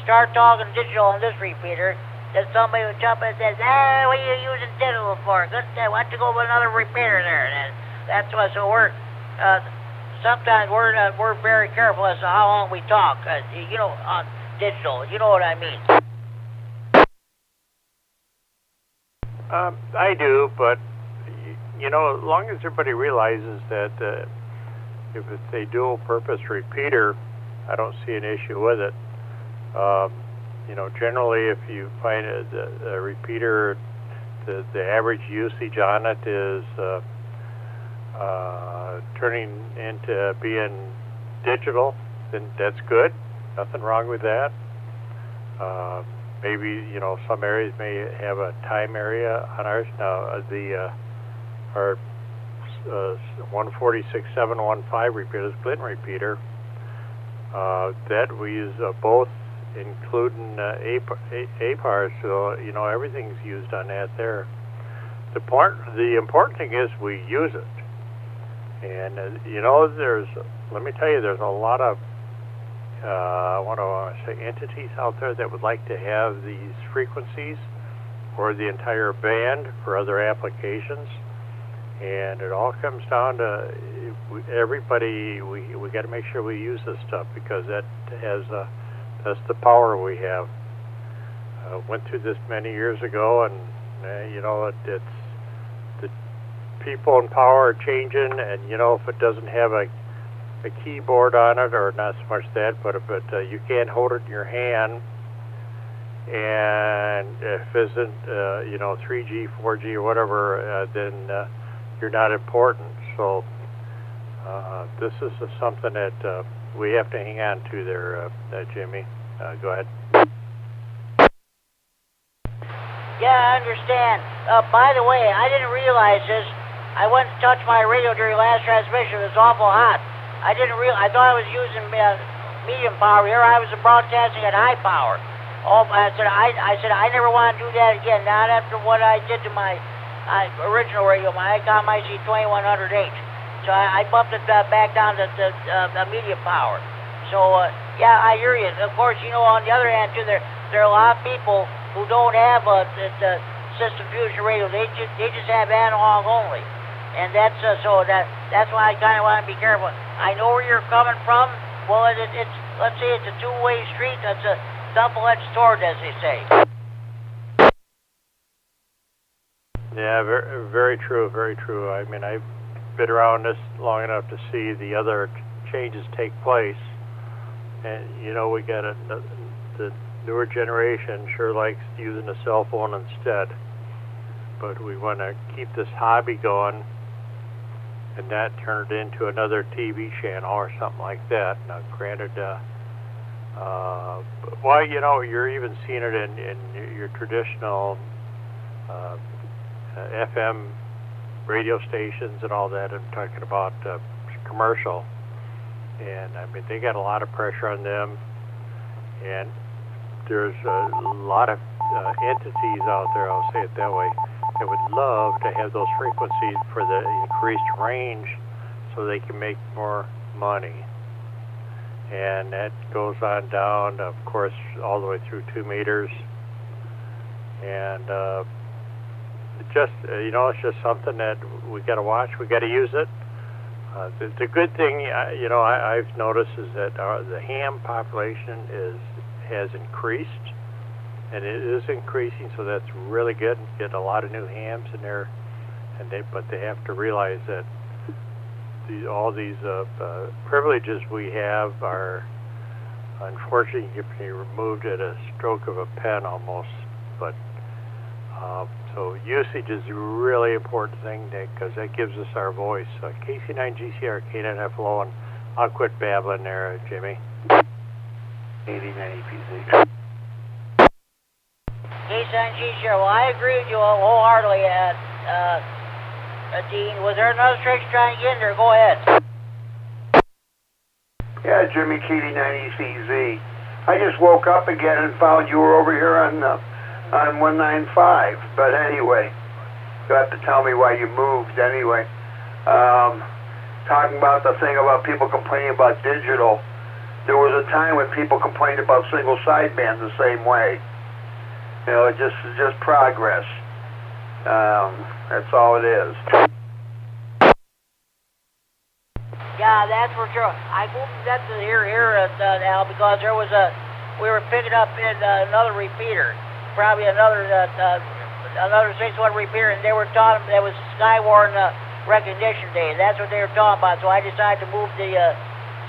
start talking digital on this repeater, then somebody will jump in and says, what are you using digital for? Good, why don't you go with another repeater there? And that's what. So we're sometimes we're very careful as to how long we talk. You know, on digital. You know what I mean? I do, but you know, as long as everybody realizes that if it's a dual-purpose repeater, I don't see an issue with it. You know, generally, if you find a repeater, the average usage on it is turning into being digital, then that's good. Nothing wrong with that. Maybe, you know, some areas may have a time area on ours. Now, our 146715 repeater, this Glidden repeater, that we use both, including APAR, so, you know, everything's used on that there. The important thing is we use it. And, you know, let me tell you, there's a lot of entities out there that would like to have these frequencies or the entire band for other applications. And it all comes down to everybody. We got to make sure we use this stuff, because that's the power we have. Went through this many years ago, and you know, it's the people in power are changing. And you know, if it doesn't have a keyboard on it, or not so much that, but if you can't hold it in your hand, and if it isn't you know, 3G, 4G, or whatever, then you're not important. So this is something that we have to hang on to there, Jimmy. Go ahead. Yeah, I understand. By the way, I didn't realize this. I went to touch my radio during last transmission. It was awful hot. I thought I was using medium power here. I was broadcasting at high power. I said I never want to do that again. Not after what I did to my original radio. I got my C2100H. So I bumped it back down to the medium power. So yeah, I hear you. Of course, you know, on the other hand too, there are a lot of people who don't have the system fusion radio. They just have analog only. And that's that's why I kind of want to be careful. I know where you're coming from. Well, it's let's say it's a two-way street. That's a double-edged sword, as they say. Yeah, very, very true. Very true. I mean, I've been around this long enough to see the other changes take place. And you know, we got the newer generation sure likes using a cell phone instead. But we want to keep this hobby going, and not turn it into another TV channel or something like that. Now, granted, well, you know, you're even seeing it in your traditional FM radio stations and all that. I'm talking about commercial. And, I mean, they got a lot of pressure on them. And there's a lot of entities out there, I'll say it that way, that would love to have those frequencies for the increased range so they can make more money. And that goes on down, of course, all the way through 2 meters. And just it's just something that we got to watch. We got to use it. The good thing, I've noticed is that the ham population has increased, and it is increasing. So that's really good. Get a lot of new hams in there, but they have to realize that all these privileges we have are unfortunately can be removed at a stroke of a pen almost. But so usage is a really important thing, Nick, because that gives us our voice. KC9GCR, K9FLO, and I'll quit babbling there, Jimmy. KD9EPZ. K9GCR, well, I agree with you wholeheartedly, Dean. Was there another stretch trying to get in there? Go ahead. Yeah, Jimmy, KD9ECZ. I just woke up again and found you were over here on 195. But anyway, you have to tell me why you moved anyway. Talking about the thing about people complaining about digital, there was a time when people complained about single sideband the same way. It's just progress. That's all it is. Yeah, that's for sure. I moved that to here, Al, because we were picking up in another repeater, probably another 6-1 repeater, and they were talking, that was Skywarn recognition day. That's what they were talking about. So I decided to move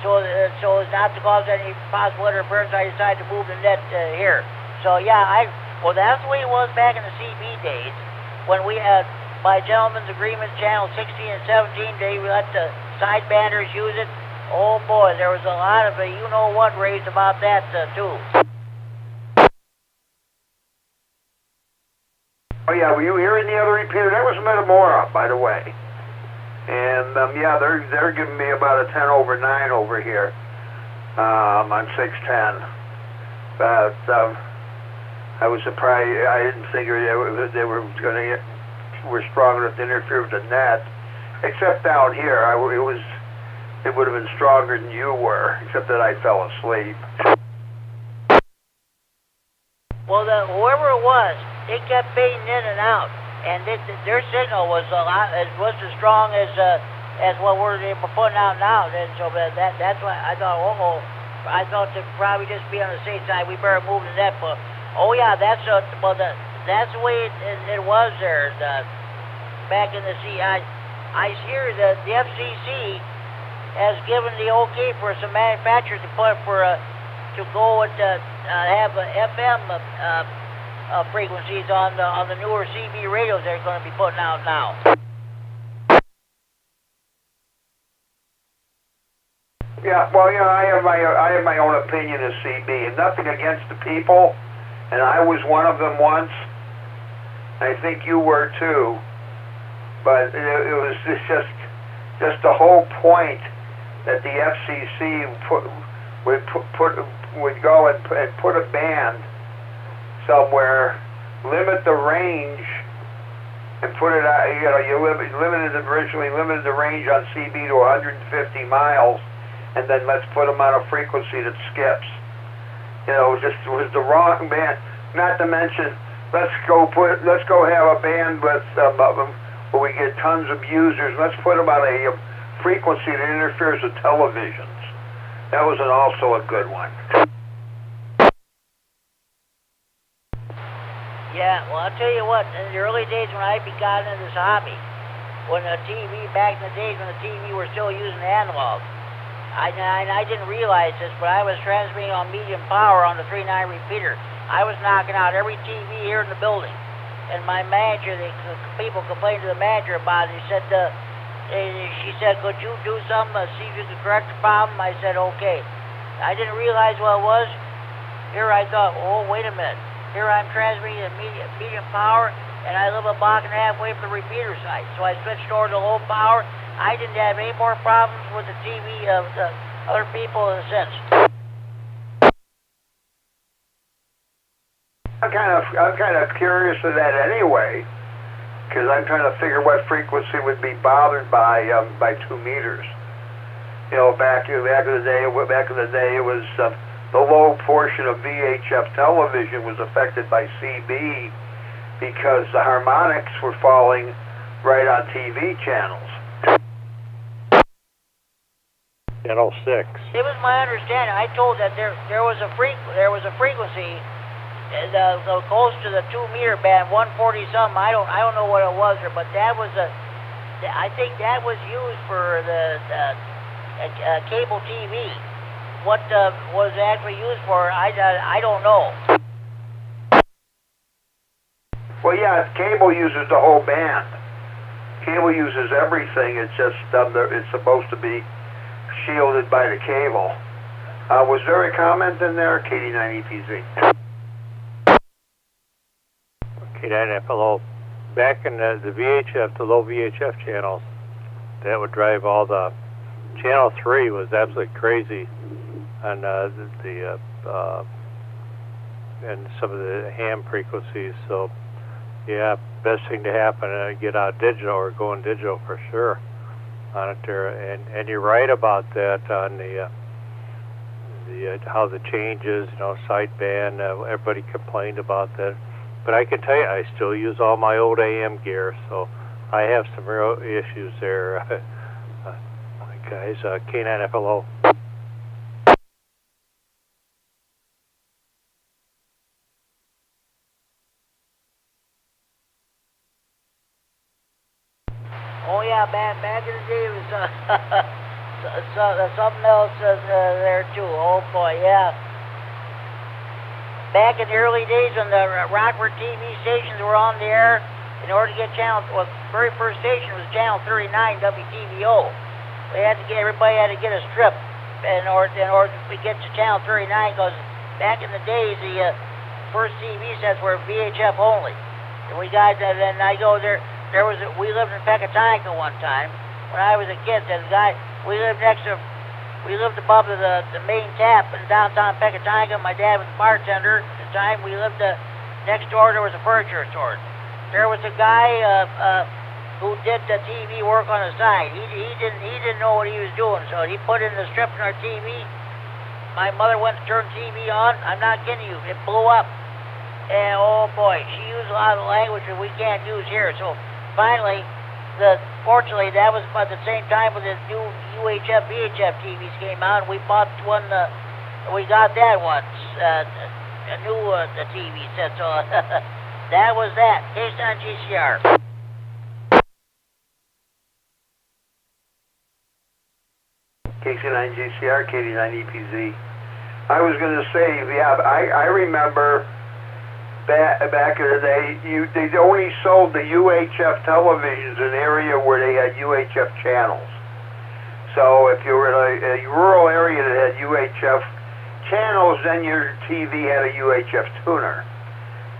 so as not to cause any possible interference, I decided to move the net here. So yeah, well, that's the way it was back in the CB days, when we had, by gentlemen's agreement, channel 16 and 17, they let the sidebanders use it. Oh boy, there was a lot of you-know-what raised about that, too. Oh yeah, were you hearing the other repeater? That was Metamora, by the way. And yeah, they're giving me about a 10 over 9 over here. On 610. But I was surprised. I didn't figure they were going to were strong enough to interfere with the net. Except down here, it would have been stronger than you were, except that I fell asleep. Well, whoever it was, they kept fading in and out, and their signal was was as strong as what they were putting out now. And so that's why I thought, I thought to probably just be on the safe side, we better move the net. But oh yeah, that's the way it was there back in the sea. I hear that the FCC has given the okay for some manufacturers to go and have FM frequencies on the newer CB radios they're going to be putting out now. Yeah, well, I have my own opinion of CB, and nothing against the people, and I was one of them once. I think you were too. But it was just the whole point that the FCC would go and put a band somewhere, limit the range, and put it out. Originally limited the range on CB to 150 miles, and then let's put them on a frequency that skips. It was the wrong band. Not to mention, let's go have a bandwidth where we get tons of users. Let's put them on a frequency that interferes with televisions. That was also a good one. Yeah, well, I'll tell you what, in the early days when I began in this hobby, when the TV, back in the days when the TV were still using analog, I didn't realize this, but I was transmitting on medium power on the 3.9 repeater. I was knocking out every TV here in the building. And my manager, people complained to the manager about it. She said, could you do something, see if you could correct the problem? I said, okay. I didn't realize what it was. Here I thought, oh, wait a minute. Here I'm transmitting at medium power, and I live a block and a half away from the repeater site. So I switched over to low power. I didn't have any more problems with the TV of the other people since. I'm kind of curious of that anyway, because I'm trying to figure what frequency would be bothered by 2 meters. Back in the day, it was the low portion of VHF television was affected by CB, because the harmonics were falling right on TV channels. Channel 6. It was my understanding. I told that there was a frequency close to the 2-meter band, 140 something. I don't know what it was, but that was I think that was used for the cable TV. What was actually used for, I don't know. Well, yeah, cable uses the whole band. Cable uses everything. It's just it's supposed to be shielded by the cable. Was there a comment in there, KD9EPZ? K9FLO. Back in the VHF, the low VHF channels, that would drive all the... Channel 3 was absolutely crazy on and some of the ham frequencies. So, yeah, best thing to happen, get out digital or going digital for sure on it there. And you're right about that on the how the changes, sideband. Everybody complained about that, but I can tell you, I still use all my old AM gear, so I have some real issues there, guys. K9FLO. Oh yeah, back in the day it was something else there too. Oh boy, yeah. Back in the early days when the Rockford TV stations were on the air, in order to get the very first station was channel 39 WTVO. Everybody had to get a strip in order to get to channel 39, because back in the days the first TV sets were VHF only. And we got that, and I go there. We lived in Pecatonica one time when I was a kid. This guy, we lived above the main tap in downtown Pecatonica. My dad was a bartender at the time. We lived next door. There was a furniture store. There was a guy who did the TV work on the side. He didn't know what he was doing, so he put in the strip in our TV. My mother went to turn TV on. I'm not kidding you. It blew up. And oh boy, she used a lot of language that we can't use here. So finally, fortunately, that was about the same time when the new UHF, VHF TVs came out, and we bought one. We got that one, a new TV set. So that was that. Case on GCR. KC9GCR, KD9EPZ. I was going to say, yeah, I remember back in the day, they only sold the UHF televisions in an area where they had UHF channels. So if you were in a rural area that had UHF channels, then your TV had a UHF tuner.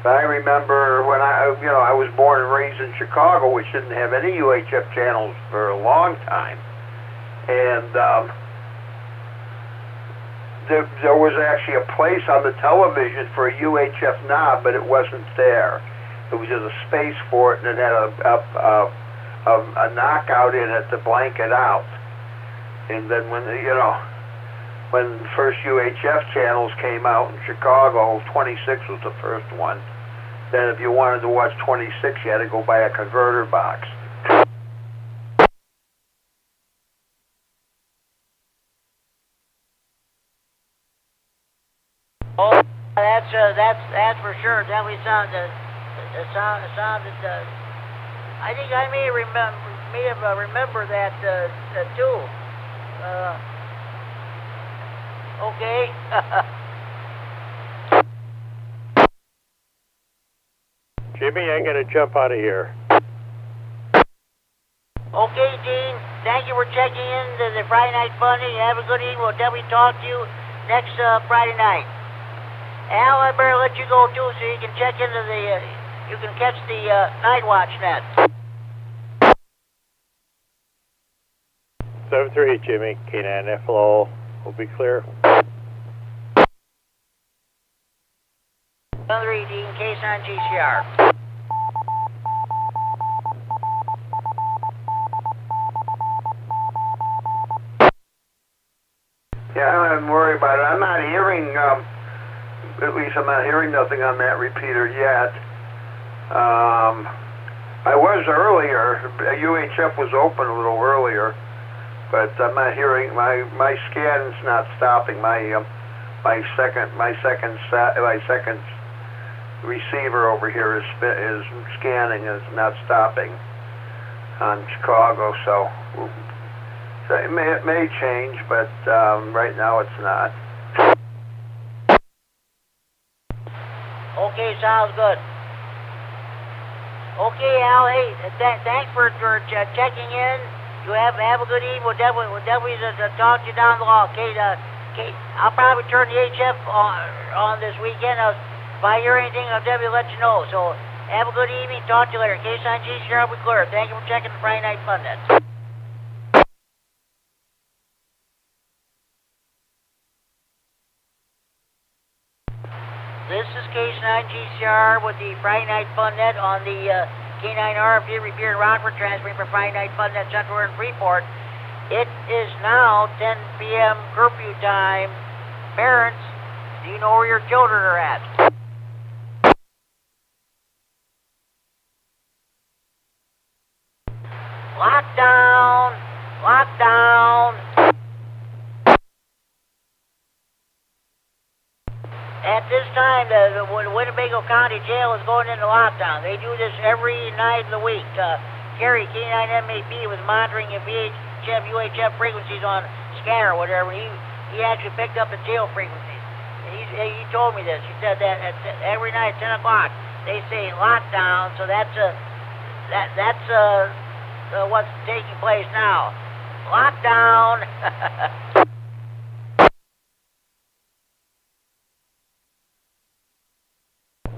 But I remember when I was born and raised in Chicago, which didn't have any UHF channels for a long time. And there was actually a place on the television for a UHF knob, but it wasn't there. It was just a space for it, and it had a knockout in it to blank it out. And then when when the first UHF channels came out in Chicago, 26 was the first one. Then if you wanted to watch 26, you had to go buy a converter box. Oh, that's for sure. Definitely sounded. I think I may have remembered that too. Okay. Jimmy, I'm going to jump out of here. Okay, Dean. Thank you for checking in to the Friday Night Funny. Have a good evening. We'll definitely talk to you next Friday night. Al, I better let you go too, so you can check into you can catch the Night Watch net. 738, Jimmy. K9FLO will be clear. 738, Dean. K9 GCR. Yeah, I'm worried about it. I'm not hearing, at least I'm not hearing nothing on that repeater yet. I was earlier. UHF was open a little earlier, but I'm not hearing my scan's not stopping. My second receiver over here is scanning, is not stopping on Chicago. So it may change, but right now it's not. Okay, sounds good. Okay, Al. Hey, thanks for checking in. You have a good evening. We'll definitely talk to you down the line. Okay, I'll probably turn the HF on this weekend. If I hear anything, I'll definitely let you know. So have a good evening. Talk to you later. K9G Sierra Clear. Thank you for checking the Friday Night Fun Net. This is K9GCR with the Friday Night Fun Net on the K9RFD Repeater in Rockford, transmitting for Friday Night Fun Net Central in Freeport. It is now 10 p.m. curfew time. Parents, do you know where your children are at? Lockdown! Lockdown! At this time, the Winnebago County Jail is going into lockdown. They do this every night of the week. Gary, K9MED, was monitoring the VHF, UHF frequencies on scanner or whatever. He actually picked up the jail frequencies. And he told me this. He said that every night at 10 o'clock they say lockdown. So that's what's taking place now. Lockdown.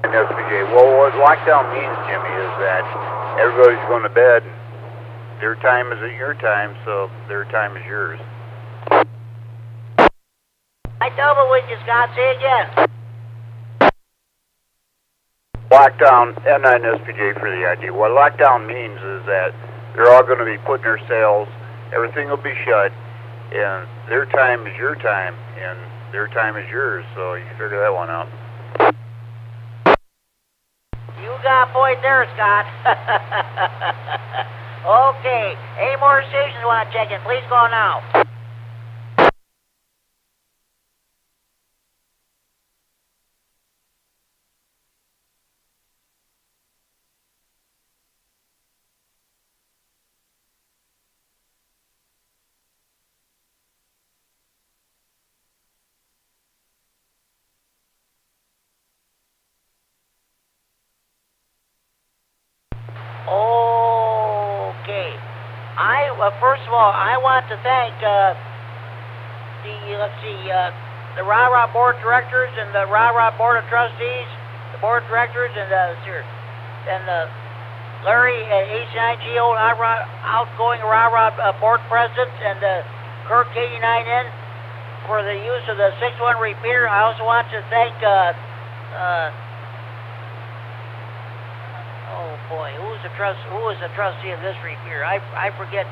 SPJ. Well, what lockdown means, Jimmy, is that everybody's going to bed. Their time isn't your time, so their time is yours. I double with you, Scott. Say again. Lockdown, N9SPJ for the ID. What lockdown means is that they're all going to be putting their sails, everything will be shut, and their time is your time, and their time is yours, so you can figure that one out. You got a point there, Scott. Okay. Any more stations you want to check in? Please call now. Okay. First of all, I want to thank the RAH Board of Directors and the RAH Board of Trustees, the Board of Directors, and Larry at HIGO, outgoing RAH Board President, and Kirk KD9N for the use of the 6-1 repeater. I also want to thank oh boy, who was the trustee of this repeater? I forget.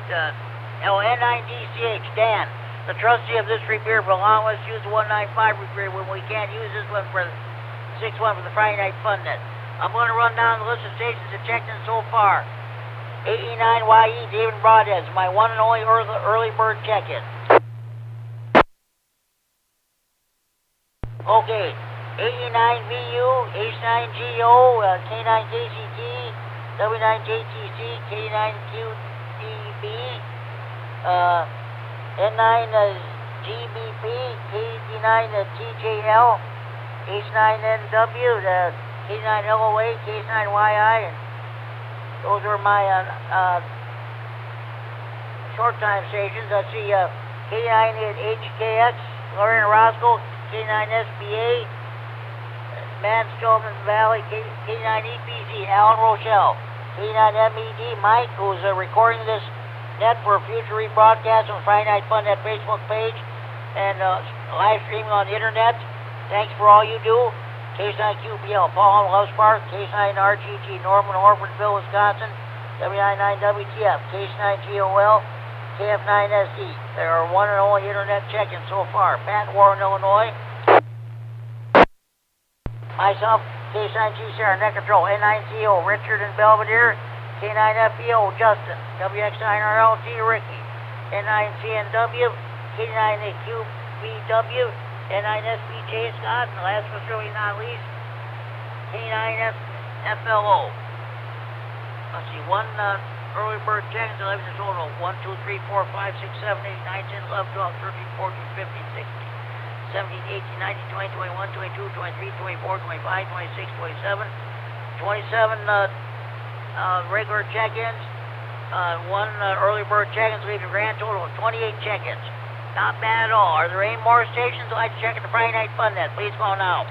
N9DCH, Dan, the trustee of this repeater, for allowing us to use the 195 repeater when we can't use this one for the 6-1 for the Friday Night Fun Net. I'm going to run down the list of stations that checked in so far. 89YE, David Broadhead, my one and only early bird check-in. Okay. 89VU, H9GO, K9KCT, W9JTC, K9QDB, N9GBP, KD9TJL, H9NW, K9LOA, K9YI, and those are my short time stations. I see K9HKX, Lorraine Roscoe, K9SBA, Manstillman Valley, K9EPZ, Alan Rochelle, K9MED, Mike, who's recording this net for future rebroadcast on Friday Night Fun Net Facebook page and live streaming on the internet. Thanks for all you do. K9QBL, Paul Loves Park, K9RGG, Norman, Orfordville, Wisconsin, W9WTF, K9GOL, KF9SD. They are one and only internet check-in so far. Pat, Warren, Illinois. Myself, K9G Sarah, net control, N9CO, Richard and Belvedere, K9FEO, Justin, WX9RLD, Ricky, N9CNW, K9AQBW, N9SBJ, Scott, and the last but certainly not least, K9FLO. Let's see, one early bird check-ins, 11 years old, 1, 2, 3, 4, 5, 6, 7, 8, 9, 10, 11, 12, 13, 14, 15, 16. 17, 18, 19, 20, 21, 22, 23, 24, 25, 26, 27, 27 regular check-ins, one early bird check-ins, leaving a grand total of 28 check-ins. Not bad at all. Are there any more stations I'd like to check at the Friday Night Fun Net? Please call now.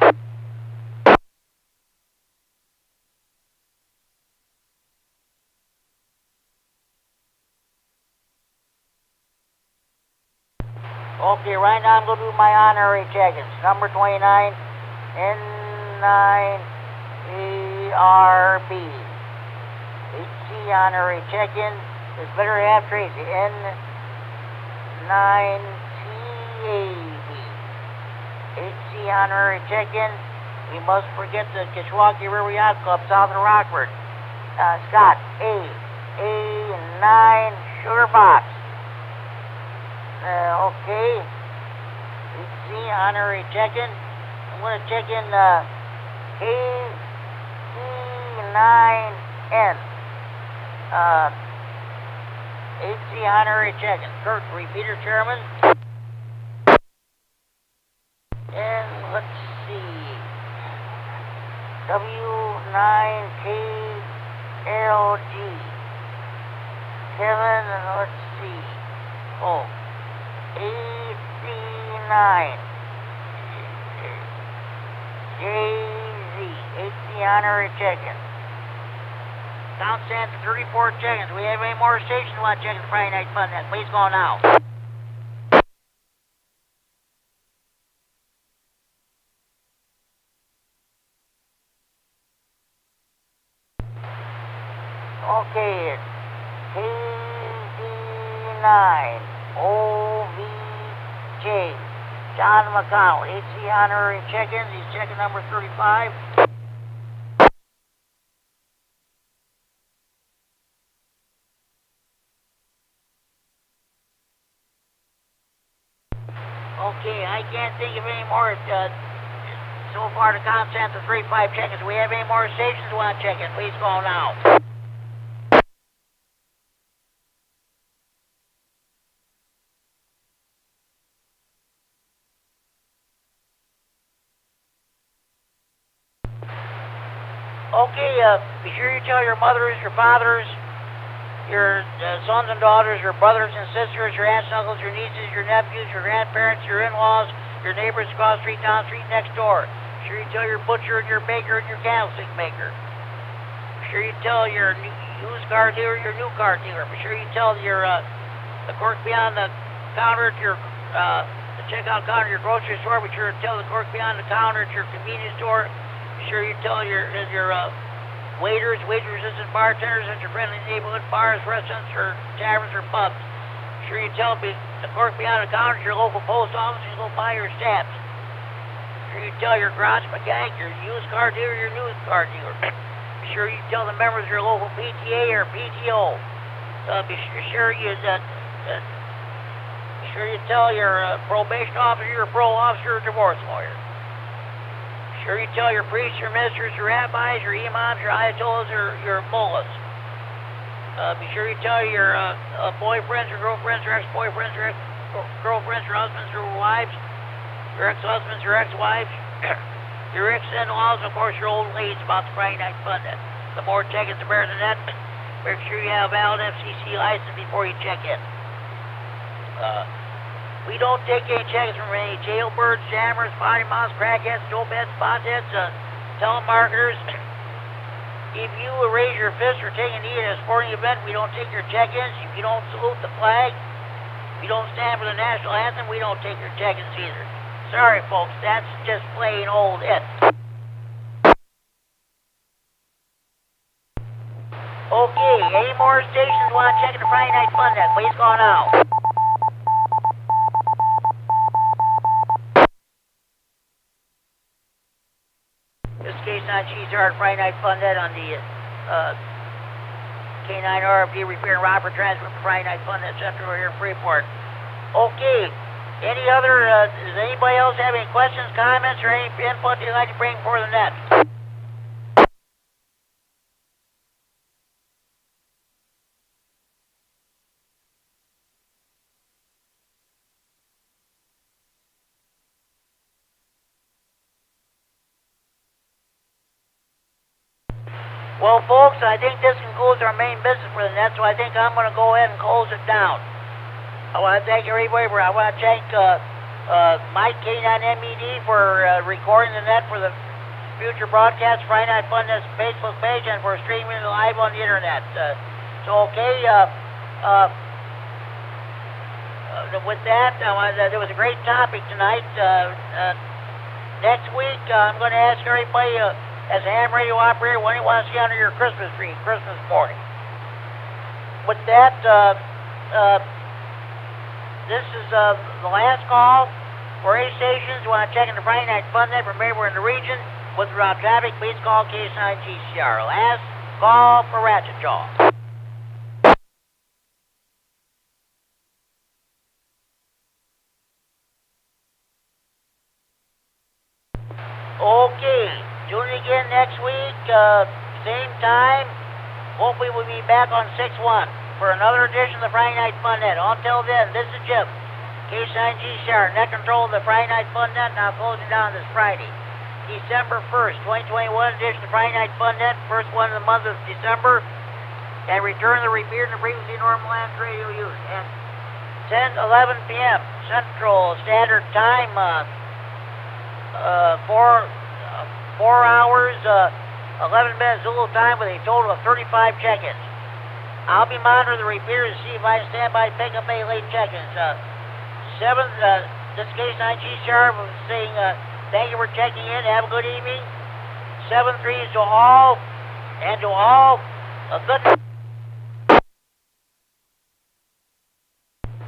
Okay, right now I'm going to do my honorary check-ins. Number 29, N9ARB. HC honorary check-in. This better have Tracy. N9TAB. HC honorary check-in. We must forget the Kishwaukee River Yacht Club south of Rockford. Scott, A9 Sugar Box. Okay. HC honorary check-in. I'm going to check in KD9N. HC honorary check-in. Kurt, repeater chairman. And let's see. W9KLG. Kevin, and let's see. Oh. AC9 JZ HC honorary check-in. Count stands at 34 check-ins. Do we have any more stations want to check in the Friday Night Fun Net? Please call now. Okay, KD9 OVJ, John McConnell, HC honorary check-ins. He's checking number 35. Okay, I can't think of any more. So far, the content of 35 check-ins. Do we have any more stations who want to check in? Please call now. Okay, be sure you tell your mothers, your fathers, your sons and daughters, your brothers and sisters, your aunts and uncles, your nieces, your nephews, your grandparents, your in-laws, your neighbors across the street, down the street, next door. Be sure you tell your butcher and your baker and your candlestick maker. Be sure you tell your used car dealer, your new car dealer. Be sure you tell your the clerk behind the counter at your the checkout counter at your grocery store. Be sure to tell the clerk behind the counter at your convenience store. Be sure you tell your waiters, waitresses, and bartenders at your friendly neighborhood bars, restaurants, or taverns, or pubs. Be sure you tell the clerk behind the counter at your local post office and go buy your stamps. Be sure you tell your garage mechanic, your used car dealer, your new car dealer. Be sure you tell the members of your local PTA or PTO. Be sure you tell your probation officer, your parole officer, or divorce lawyer. Sure you tell your priests, your ministers, your rabbis, your imams, your ayatollahs, or your mullahs. Be sure you tell your boyfriends, or girlfriends, or ex-boyfriends, or ex-girlfriends, or husbands, or wives, your ex-husbands, your ex-wives, your ex-in-laws, and of course your old ladies about the Friday Night Fun Net. The more check-ins, the better than that. Make sure you have a valid FCC license before you check in. We don't take any check-ins from any jailbirds, jammers, potty mouths, crackheads, dopeheads, potheads, telemarketers. If you raise your fist or take a knee at a sporting event, we don't take your check-ins. If you don't salute the flag, if you don't stand for the national anthem, we don't take your check-ins either. Sorry, folks, that's just plain old it. Okay, any more stations want to check in the Friday Night Fun Net? Please call now. This is K9G Friday Night Fun Net on the K9RFD Repeater and Roper transfer for Friday Night Fun Net Central here in Freeport. Okay, any other, does anybody else have any questions, comments, or any input you'd like to bring for the net? Well, folks, I think this concludes our main business for the net, so I think I'm going to go ahead and close it down. I want to thank everybody. I want to thank Mike K9MED for recording the net for the future broadcast, Friday Night Fun Net's Facebook page, and for streaming it live on the internet. With that, there was a great topic tonight. Next week, I'm going to ask everybody, as a ham radio operator, what do you want to see under your Christmas tree, Christmas morning? With that, this is the last call for any stations who want to check in the Friday Night Fun Net from anywhere in the region with route traffic. Please call K9GCR. Last call for Ratchet Jaw. Okay, tune in again next week, same time. Hopefully we'll be back on 6/1 for another edition of the Friday Night Fun Net. Until then, this is Jim, K9GCR, net control of the Friday Night Fun Net, now closing down this Friday, December 1st, 2021 edition of the Friday Night Fun Net, first one of the month of December, and return the repeater to frequency normal land radio use at 10:11 p.m. Central Standard Time, 4 hours, 11 minutes Zulu time with a total of 35 check-ins. I'll be monitoring the repeater to see if I can stand by to pick up any late check-ins. This is K9GCR saying thank you for checking in. Have a good evening. 7-3 to all, and to all a good night.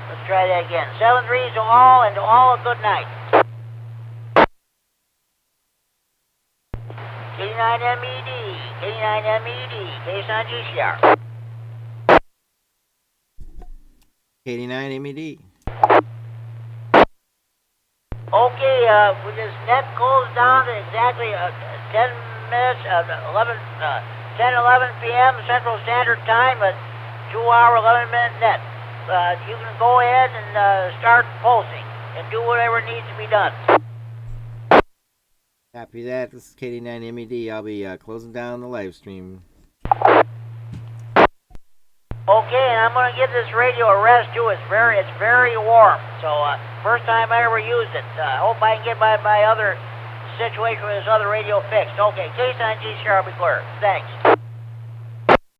Let's try that again. 7-3 to all, and to all a good night. K9MED, K9MED, K9GCR. KD9MED. Okay, with this net closed down to exactly 10 minutes, 10:11 p.m. Central Standard Time, a 2-hour, 11-minute net. You can go ahead and start pulsing and do whatever needs to be done. Copy that. This is KD9MED. I'll be closing down the live stream. Okay, and I'm going to give this radio a rest too. It's very warm. So first time I ever used it. I hope I can get my other situation with this other radio fixed. Okay, K9GCR will be clear. Thanks.